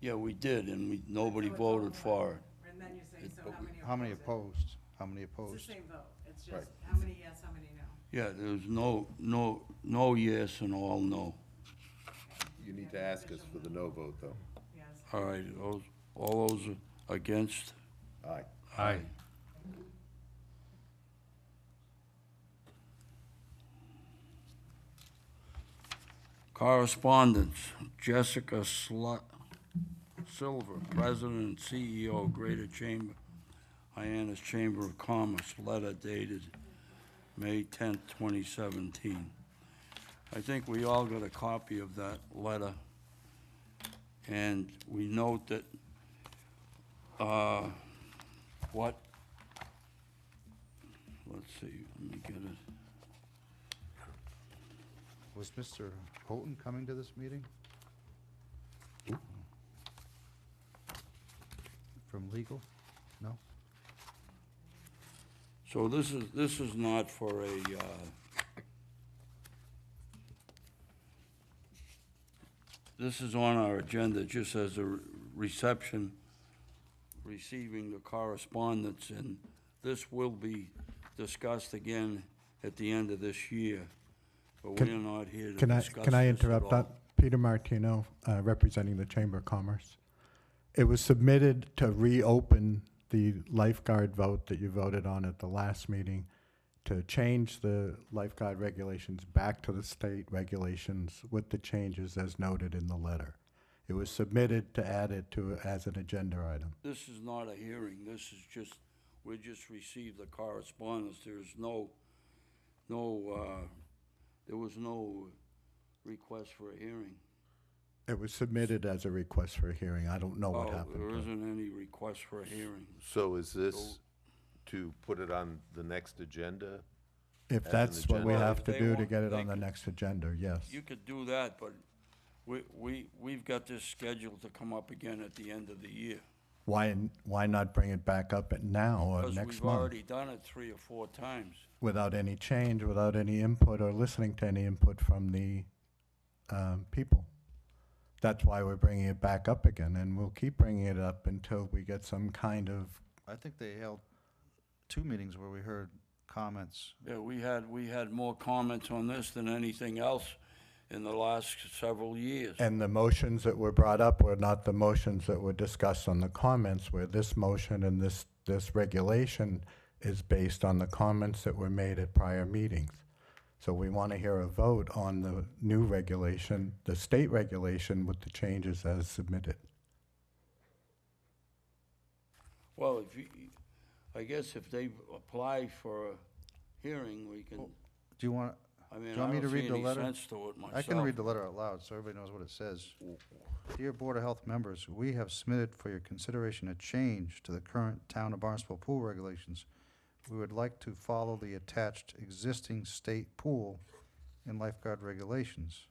Yeah, we did, and nobody voted for it. And then you say, so how many? how many opposed? How many It's opposed? the same vote. It's just Right. how many yes, how many no. Yeah, there was no yes and all no. You need to ask us for the no vote, though. Yes. All right, all those against? Aye. Aye. Correspondence, Jessica Silver, President and CEO, Greater Chamber, Hyannis Chamber of Commerce, letter dated May 10th, 2017. I think we all got a copy of that letter, and we note that, let's see, let me get it. Was Mr. Houghton coming to this meeting? From legal? No? So this is not for a, this is on our agenda just as a reception, receiving the correspondence, and this will be discussed again at the end of this year. But we're not here to discuss Can I this at interrupt all. Peter Martino, representing the Chamber of Commerce. It was submitted to reopen the lifeguard vote that you voted on at the last meeting, to change the lifeguard regulations back to the state regulations with the changes as noted in the letter. It was submitted to add it to as an agenda item. This is not a hearing, this is just, we just received the correspondence. There's there was no request for a hearing. It was submitted as a request for a hearing. I don't know what happened. There to it. isn't any request for a hearing. So is this to put it on the next agenda? If as that's an what we agenda? have to They do to want- get it they on the could- next agenda, yes. You could do that, but we've got this scheduled to come up again at the end of the year. Why not bring it back up at now or Because next we've month? already done it 3 or 4 times. Without any change, without any input or listening to any input from the people. That's why we're bringing it back up again, and we'll keep bringing it up until we get some kind of, I think they held 2 meetings where we heard comments. Yeah, we had more comments on this than anything else in the last several years. and the motions that were brought up were not the motions that were discussed on the comments, where this motion and this regulation is based on the comments that were made at prior meetings. So we want to hear a vote on the new regulation, the state regulation with the changes as submitted. Well, I guess if they apply for a hearing, we can, Do you want, I do mean, you want I me to don't see read the any letter? sense to it myself. I can read the letter out loud so everybody knows what it says. Dear Board of Health members, we have submitted for your consideration a change to the current Town of Barnstable pool regulations. We would like to follow the attached existing state pool and lifeguard regulations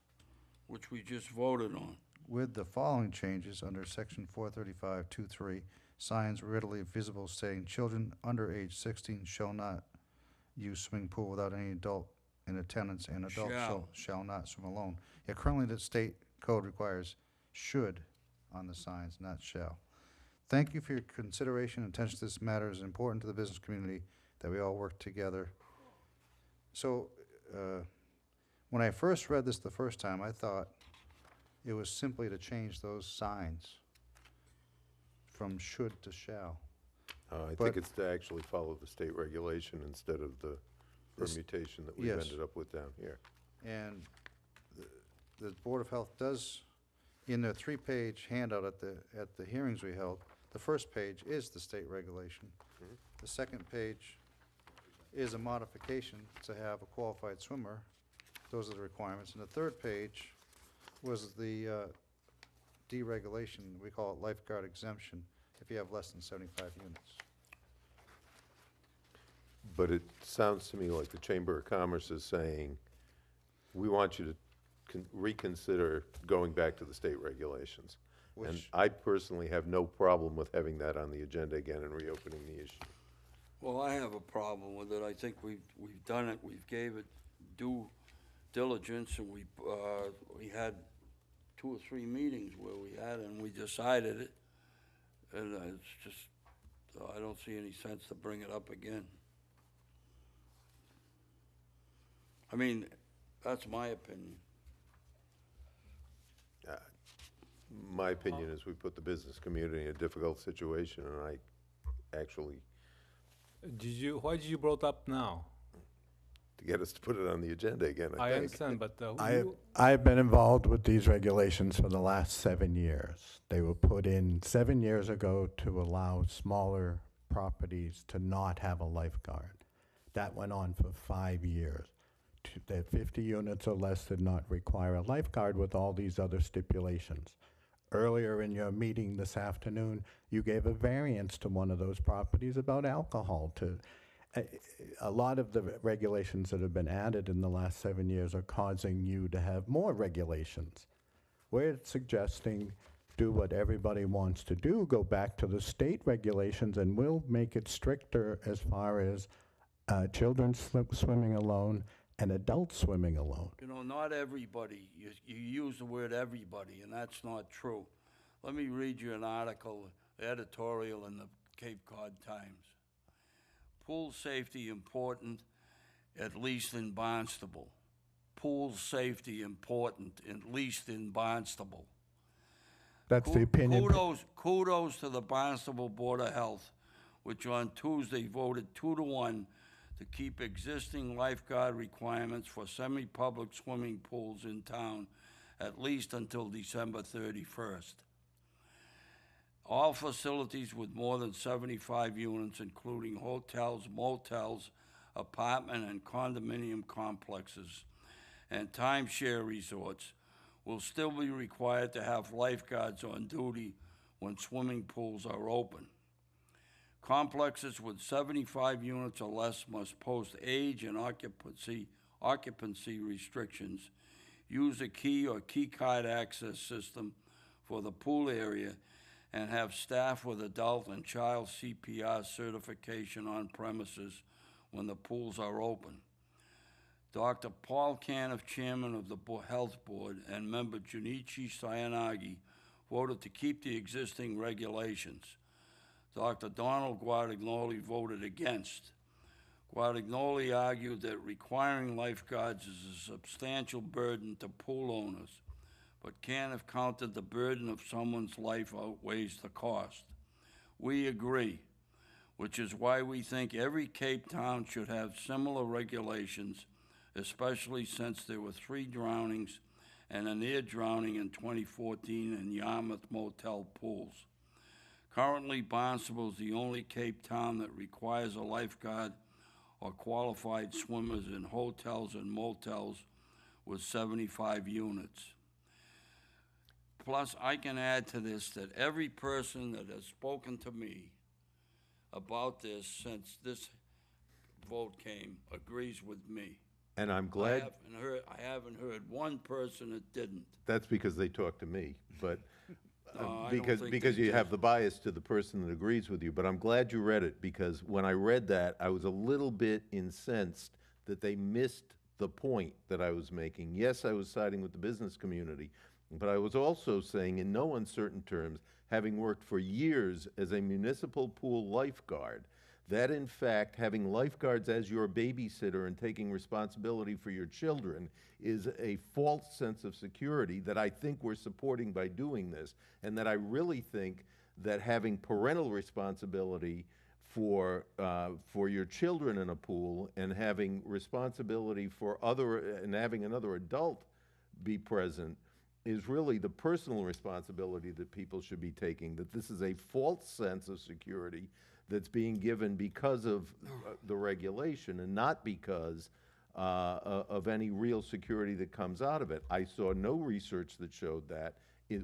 Which we just voted on. with the following changes under section 435-23, signs readily visible stating children under age 16 shall not use swimming pool without any adult in attendance, and adults shall not swim alone. Yeah, currently the state code requires should on the signs, not shall. Thank you for your consideration and attention to this matter. It is important to the business community that we all work together. So, when I first read this the first time, I thought it was simply to change those signs from should to shall. I But- think it's to actually follow the state regulation instead of the This- permutation that we've yes. ended up with down here. And the Board of Health does, in their 3-page handout at the hearings we held, the first page is the state regulation. The second page is a modification to have a qualified swimmer. Those are the requirements. And the third page was the deregulation, we call it lifeguard exemption, if you have less than 75 units. But it sounds to me like the Chamber of Commerce is saying, we want you to reconsider going back to the state regulations. And Which- I personally have no problem with having that on the agenda again and reopening the issue. Well, I have a problem with it. I think we've done it, we've gave it due diligence, and we had 2 or 3 meetings where we had it and we decided it. And it's just, I don't see any sense to bring it up again. I mean, that's my opinion. My opinion is we put the business community in a difficult situation, and I actually, Why did you brought up now? to get us to put it on the agenda again, I I think. understand, but I've been involved with these regulations for the last 7 years. They were put in 7 years ago to allow smaller properties to not have a lifeguard. That went on for 5 years. That 50 units or less did not require a lifeguard with all these other stipulations. Earlier in your meeting this afternoon, you gave a variance to one of those properties about alcohol. A lot of the regulations that have been added in the last 7 years are causing you to have more regulations. We're suggesting do what everybody wants to do, go back to the state regulations, and we'll make it stricter as far as children swimming alone and adults swimming alone. You know, not everybody, you use the word everybody, and that's not true. Let me read you an article, editorial in the Cape Cod Times. Pool safety important, at least in Barnstable. pool safety important, at least in Barnstable. That's the opinion. Kudos to the Barnstable Board of Health, which on Tuesday voted 2-1 to keep existing lifeguard requirements for semi-public swimming pools in town at least until December 31st. All facilities with more than 75 units, including hotels, motels, apartment and condominium complexes, and timeshare resorts, will still be required to have lifeguards on duty when swimming pools are open. Complexes with 75 units or less must post age and occupancy restrictions, use a key or key card access system for the pool area, and have staff with adult and child CPR certification on premises when the pools are open. Dr. Paul Caniff, chairman of the Health Board, and member Junichi Sayanagi voted to keep the existing regulations. Dr. Donald Guadagnoli voted against. Guadagnoli argued that requiring lifeguards is a substantial burden to pool owners, but Caniff counted the burden of someone's life outweighs the cost. We agree, which is why we think every Cape Town should have similar regulations, especially since there were 3 drownings and a near drowning in 2014 in Yarmouth motel pools. Currently, Barnstable is the only Cape Town that requires a lifeguard or qualified swimmers in hotels and motels with 75 units. Plus, I can add to this that every person that has spoken to me about this since this vote came agrees with me. And I'm glad. I haven't heard one person that didn't. That's because they talk to me, but I don't think because they you did. have the bias to the person that agrees with you. But I'm glad you read it, because when I read that, I was a little bit incensed that they missed the point that I was making. Yes, I was siding with the business community, but I was also saying in no uncertain terms, having worked for years as a municipal pool lifeguard, that in fact having lifeguards as your babysitter and taking responsibility for your children is a false sense of security that I think we're supporting by doing this, and that I really think that having parental responsibility for your children in a pool and having responsibility for having another adult be present is really the personal responsibility that people should be taking, that this is a false sense of security that's being given because of the regulation and not because of any real security that comes out of it. I saw no research that showed that.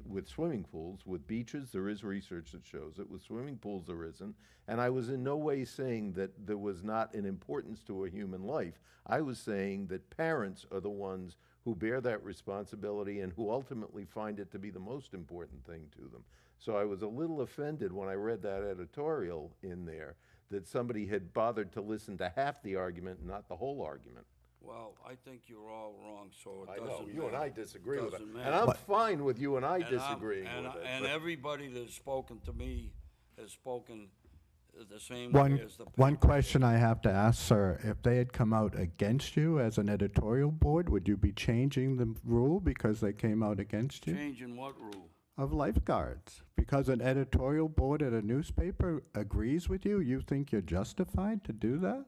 With swimming pools, with beaches, there is research that shows it. With swimming pools, there isn't. And I was in no way saying that there was not an importance to a human life. I was saying that parents are the ones who bear that responsibility and who ultimately find it to be the most important thing to them. So I was a little offended when I read that editorial in there, that somebody had bothered to listen to half the argument and not the whole argument. Well, I think you're all wrong, so it I doesn't know, matter. you and I disagree with it. Doesn't And matter. I'm fine with you and I And I'm- disagreeing and with it. And but- everybody that's spoken to me has spoken the same way as the One question I have to ask, sir, if they had come out against you as an editorial board, would you be changing the rule because they came out against you? Changing what rule? Of lifeguards. Because an editorial board at a newspaper agrees with you, you think you're justified to do that?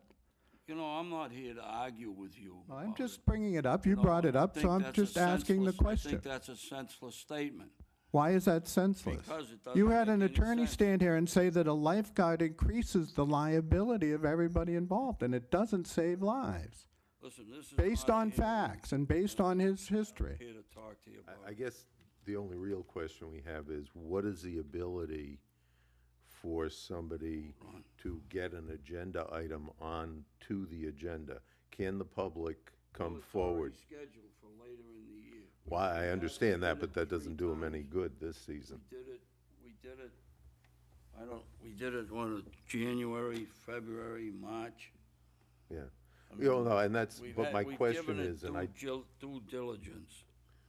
You know, I'm not here to argue with you. I'm just bringing it up. You know, brought it I up, so think I'm that's a just asking the senseless- question. I think that's a senseless statement. Why is that senseless? Because it doesn't You had make an any attorney sense. stand here and say that a lifeguard increases the liability of everybody involved, and it doesn't save lives. Listen, this is Based not on here- facts and based on his history. Here to talk to you about. I guess the only real question we have is, what is the ability for somebody to get an agenda item on to the agenda? Can the public come forward? It's already scheduled for later in the year. Why, I understand that, but that doesn't do them any good this season. We did it on January, February, March. Yeah. I You know, mean, no, and that's, we've but had- my we've question given it is, and I, due diligence.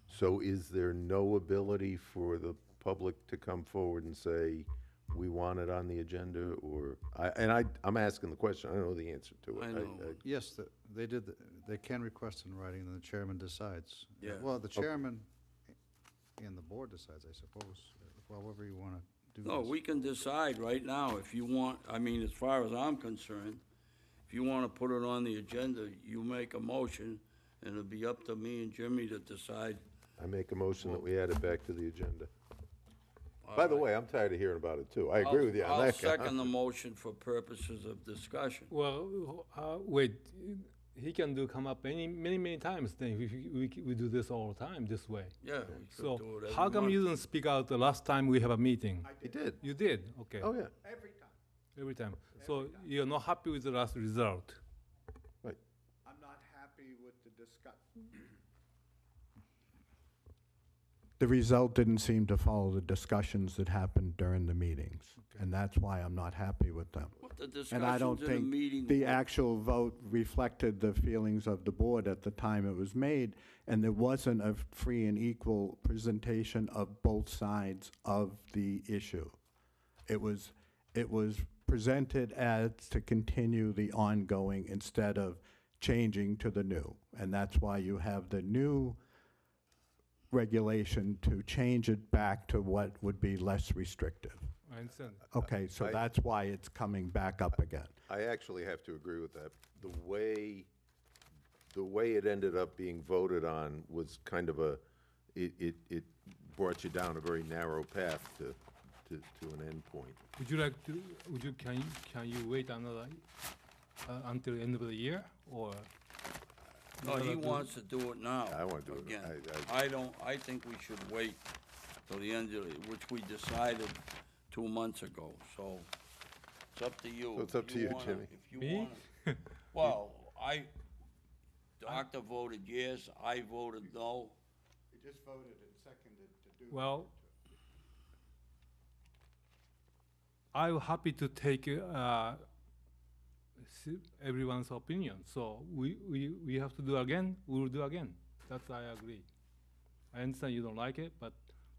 so is there no ability for the public to come forward and say, we want it on the agenda, or, I'm asking the question, I don't know the answer to it. I know. Yes, they can request in writing, and the chairman decides. Yeah. Well, the chairman and the board decides, I suppose, however you want to do this. No, we can decide right now if you want, I mean, as far as I'm concerned, if you want to put it on the agenda, you make a motion, and it'll be up to me and Jimmy to decide. I make a motion that we add it back to the agenda. By the way, I'm tired of hearing about it, too. I agree with you on I'll that. second the motion for purposes of discussion. Well, wait, he can come up many times, then we do this all the time this way. Yeah, we could So do it every how come month. you didn't speak out the last time we have a meeting? I did. You did, okay. Oh, yeah. Every time. So you're not happy with the last result? Right. I'm not happy with the discussion. The result didn't seem to follow the discussions that happened during the meetings, and that's why I'm not happy with them. The And I don't discussions in the think meeting. the actual vote reflected the feelings of the board at the time it was made, and there wasn't a free and equal presentation of both sides of the issue. It was presented as to continue the ongoing instead of changing to the new. And that's why you have the new regulation to change it back to what would be less restrictive. I understand. Okay, so that's why it's coming back up again. I actually have to agree with that. The way it ended up being voted on was kind of it brought you down a very narrow path to an end point. Would you like to, can you wait another, until the end of the year, or? No, he wants to do it now. I want to do it. Again, I think we should wait till the end of it, which we decided 2 months ago, so it's up to you. So it's up to you, Jimmy. If you Me? wanna, well, Doctor voted yes, I voted no. You just voted and seconded to do. Well, I'm happy to take everyone's opinion. So we have to do again. We will do again. That's I agree. I understand you don't like it, but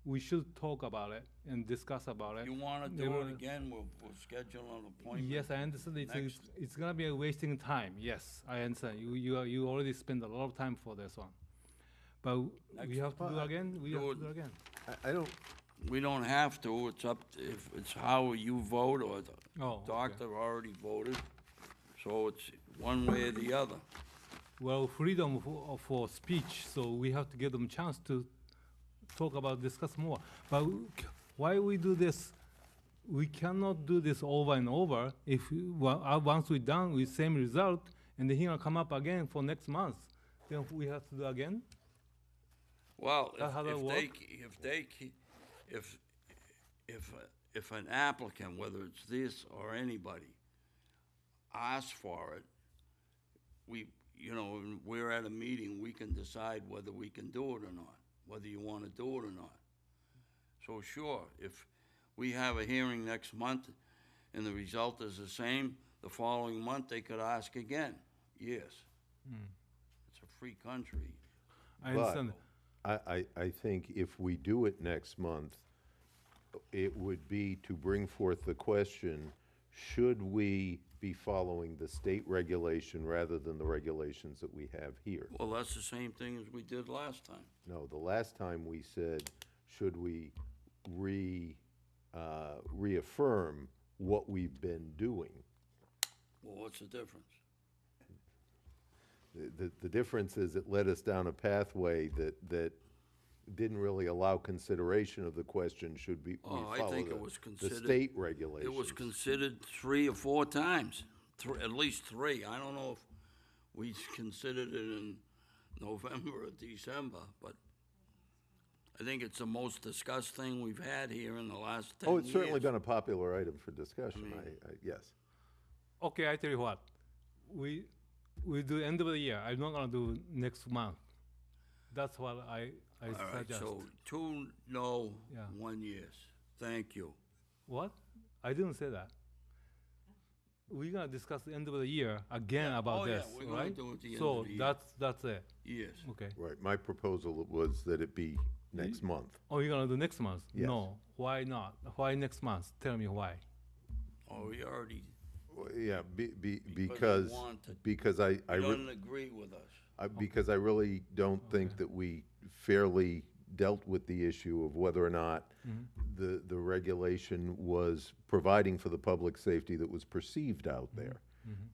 we should talk about it and discuss about it. You wanna do it again, we'll schedule an appointment. Yes, I understand. It's gonna be a wasting time. Yes, I understand. You already spent a lot of time for this one, but we have to do again. We have to do again. I don't. We don't have to, it's up, if it's how you vote, or the Oh, doctor already voted, so it's one way or the other. Well, freedom for speech, so we have to give them a chance to talk about, discuss more. But why we do this? We cannot do this over and over. If once we're done with same result, and then he gonna come up again for next month, then we have to do again. Well, That's how that work? if an applicant, whether it's this or anybody, asks for it, when we're at a meeting, we can decide whether we can do it or not, whether you want to do it or not. So sure, if we have a hearing next month and the result is the same, the following month, they could ask again. Yes. It's a free country. I understand. I think if we do it next month, it would be to bring forth the question, should we be following the state regulation rather than the regulations that we have here? Well, that's the same thing as we did last time. No, the last time we said, should we reaffirm what we've been doing? Well, what's the difference? The difference is it led us down a pathway that didn't really allow consideration of the question, should we I follow think it was the considered. state regulations? It was considered 3 or 4 times, at least 3. I don't know if we considered it in November or December, but I think it's the most discussed thing we've had here in the last 10 years. Oh, it's certainly been a popular item for discussion, yes. Okay, I tell you what, we do end of the year. I'm not gonna do next month. That's what I All right, suggest. so 2 no, Yeah. 1 yes. Thank you. What? I didn't say that. We're gonna discuss the end of the year again about Oh, this, yeah, we're gonna right? do it at the end so of the year. that's it. Yes. Okay. Right, my proposal was that it be next month. Oh, you're gonna do next month? Yes. No, why not? Why next month? Tell me why. Oh, we already, Well, yeah, Because they want it. because I you re- don't agree with us. because I really don't think that we fairly dealt with the issue of whether or not the regulation was providing for the public safety that was perceived out there.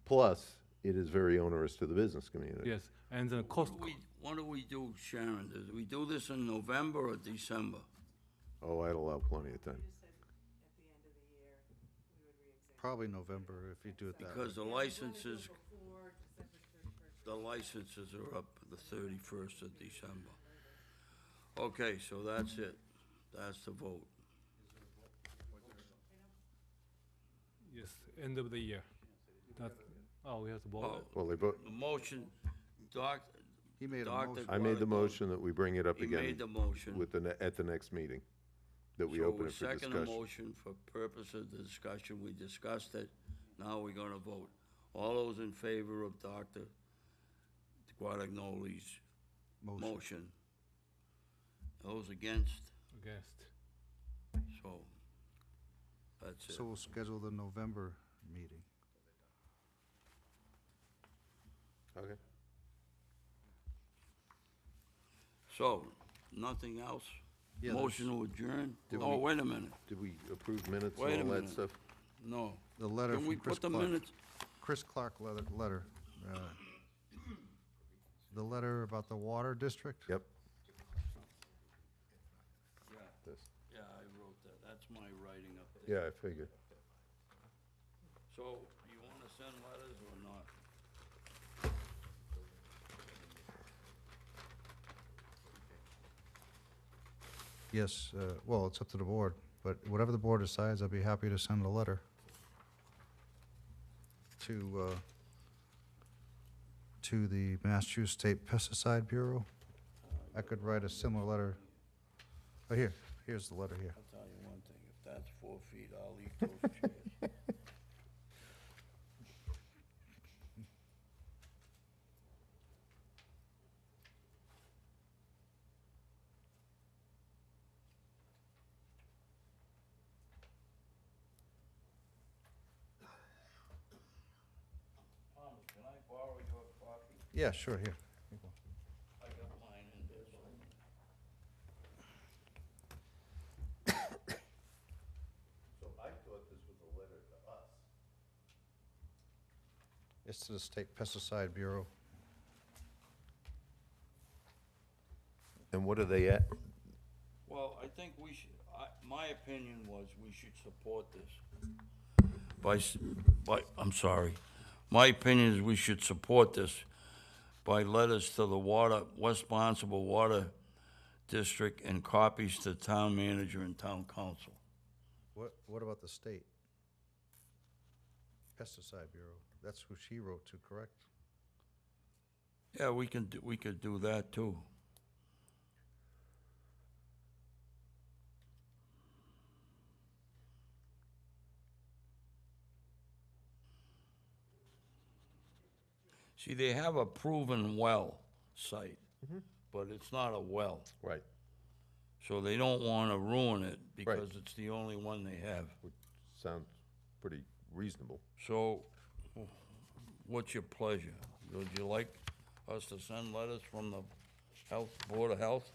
Plus, it is very onerous to the business community. Yes, and the cost. What do we do, Sharon? Do we do this in November or December? Oh, I'd allow plenty of time. Probably November if you do it that way. Because the licenses are up the 31st of December. Okay, so that's it. That's the vote. Yes, end of the year. That, oh, we have to vote. Well, they vote. The motion, He made a Dr. motion. I made the Guadagnino- motion that we bring it up He again. made the motion. With at the next meeting, that we So open it for second discussion. motion for purpose of the discussion, we discussed it, now we're gonna vote. All those in favor of Dr. Guadagnoli's motion? Those against? Against. So, that's it. So we'll schedule the November meeting. Okay. So, nothing else? Yeah, Motion to adjourn? Did Oh, we- wait a minute. Did we approve minutes Wait a and all that minute. stuff? No. The letter Can we from Chris put the Clark. minutes? Chris Clark letter. The letter about the water district? Yep. Yeah, I wrote that. That's my writing up there. Yeah, I figured. So, you wanna send letters or not? Yes, well, it's up to the board, but whatever the board decides, I'd be happy to send a letter to the Massachusetts State Pesticide Bureau. I could write a similar letter. Oh, here's the letter here. I'll tell you one thing, if that's 4 feet, I'll eat those chairs. Thomas, can I borrow your copy? Yeah, sure, here. I got mine in there, so. So I thought this was a letter to us. It's to the State Pesticide Bureau. And what are they at? Well, I think we should, my opinion was we should support this. I'm sorry. My opinion is we should support this by letters to the West Barnstable Water District and copies to town manager and town council. What about the state? Pesticide Bureau, that's who she wrote to, correct? Yeah, we could do that too. See, they have a proven well site, but it's not a well. Right. So they don't want to ruin it because it's the only one they have. Which sounds pretty reasonable. So, what's your pleasure? Would you like us to send letters from the Board of Health?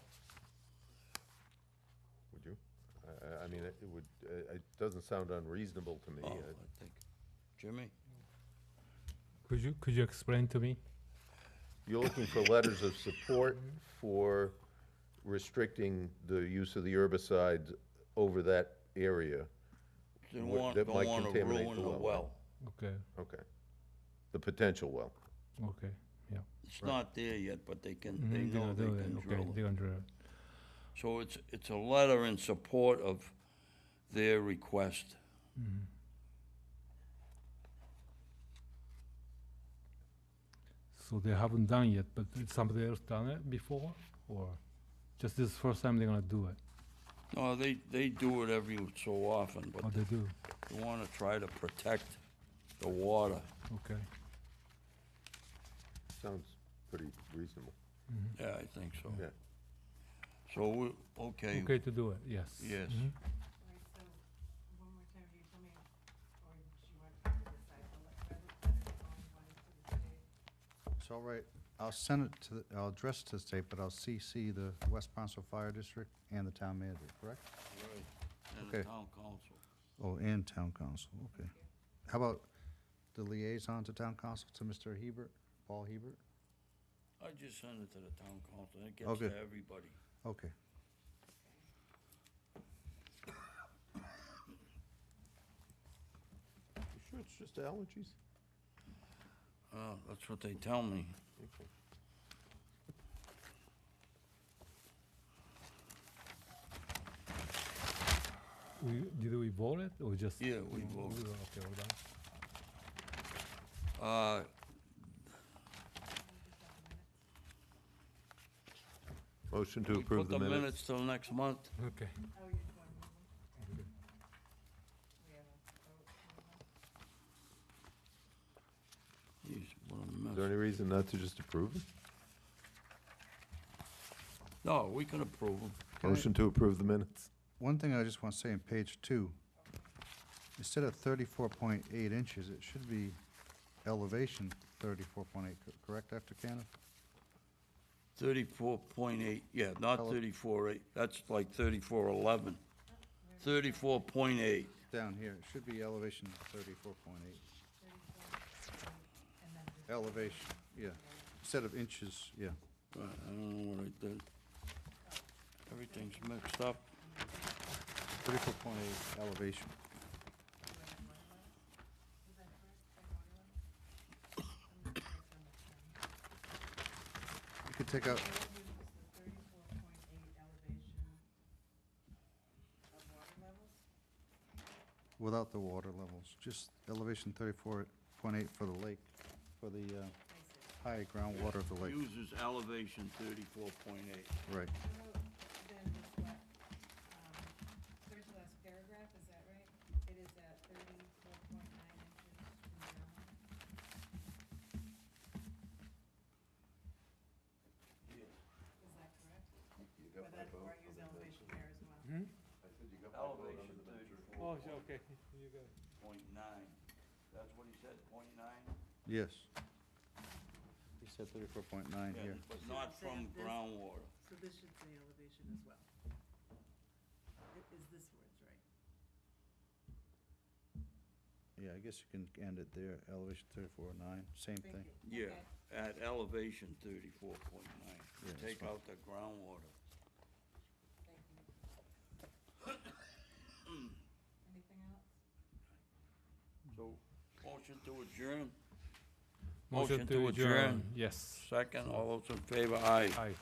Would you? I mean, it would, it doesn't sound unreasonable to me. Oh, I think. Jimmy? Could you explain to me? You're looking for letters of support for restricting the use of the herbicides over that area They that don't might want to contaminate ruin the the well. well. Okay, Okay. The potential well. okay, yeah. It's not there yet, but they can, Mhm, they they're know gonna they do it, can okay, drill they're it. gonna drill it. So it's a letter in support of their request. Mhm. So they haven't done yet, but somebody else done it before, or just this first time they're gonna do it? No, they do it every so often, but Oh, they do. they want to try to protect the water. Okay. Sounds pretty reasonable. Yeah, I think so. Yeah. So, okay. Okay to do it, yes. Yes. Mhm. Right, so, one more time, you tell me, or do you want to decide, whether you want it to the state? It's all right. I'll send it to, I'll address it to the state, but I'll CC the West Barnstable Fire District and the town manager, correct? Right. And Okay. the town council. Oh, and town council, okay. How about the liaison to town council, to Mr. Hebert, Paul Hebert? I just send it to the town council, it Oh, gets to good. everybody. Okay. You sure it's just allergies? That's what they tell me. Okay. Did we vote it or just? Yeah, we voted. Okay, we're done. Motion to We approve put the minutes. minutes till next month. Okay. Oh, you just want to move them? We have a vote. Jeez, what a Is there mess. any reason not to just approve it? No, we can approve them. Motion to approve the minutes. One thing I just want to say on page 2, instead of 34.8 inches, it should be elevation 34.8, correct, after Canada? 34.8, yeah, not Hello? 34.8, that's like 34.11. 34.8. Down here, it should be elevation 34.8. Elevation, yeah, instead of inches, yeah. I don't know what I did. Everything's mixed up. 34.8 elevation. You could take out, without the water levels, just elevation 34.8 for the lake, for the high groundwater of the lake. Uses elevation 34.8. Right. Then this what, third to last paragraph, is that right? It is at 34.9 inches from ground. Is that correct? But then, or use elevation there as well? Elevation 34. Oh, okay, you got it. .9. That's what he said, .9? Yes. He said 34.9 here. But not from groundwater. So this should say elevation as well. Is this where it's right? Yeah, I guess you can end it there, elevation 34.9, same thing. Yeah, at elevation 34.9. Yeah, that's Take fine. out the groundwater. Anything else? So, motion to adjourn? Motion to adjourn, yes. Second, all those in favor, aye. Aye.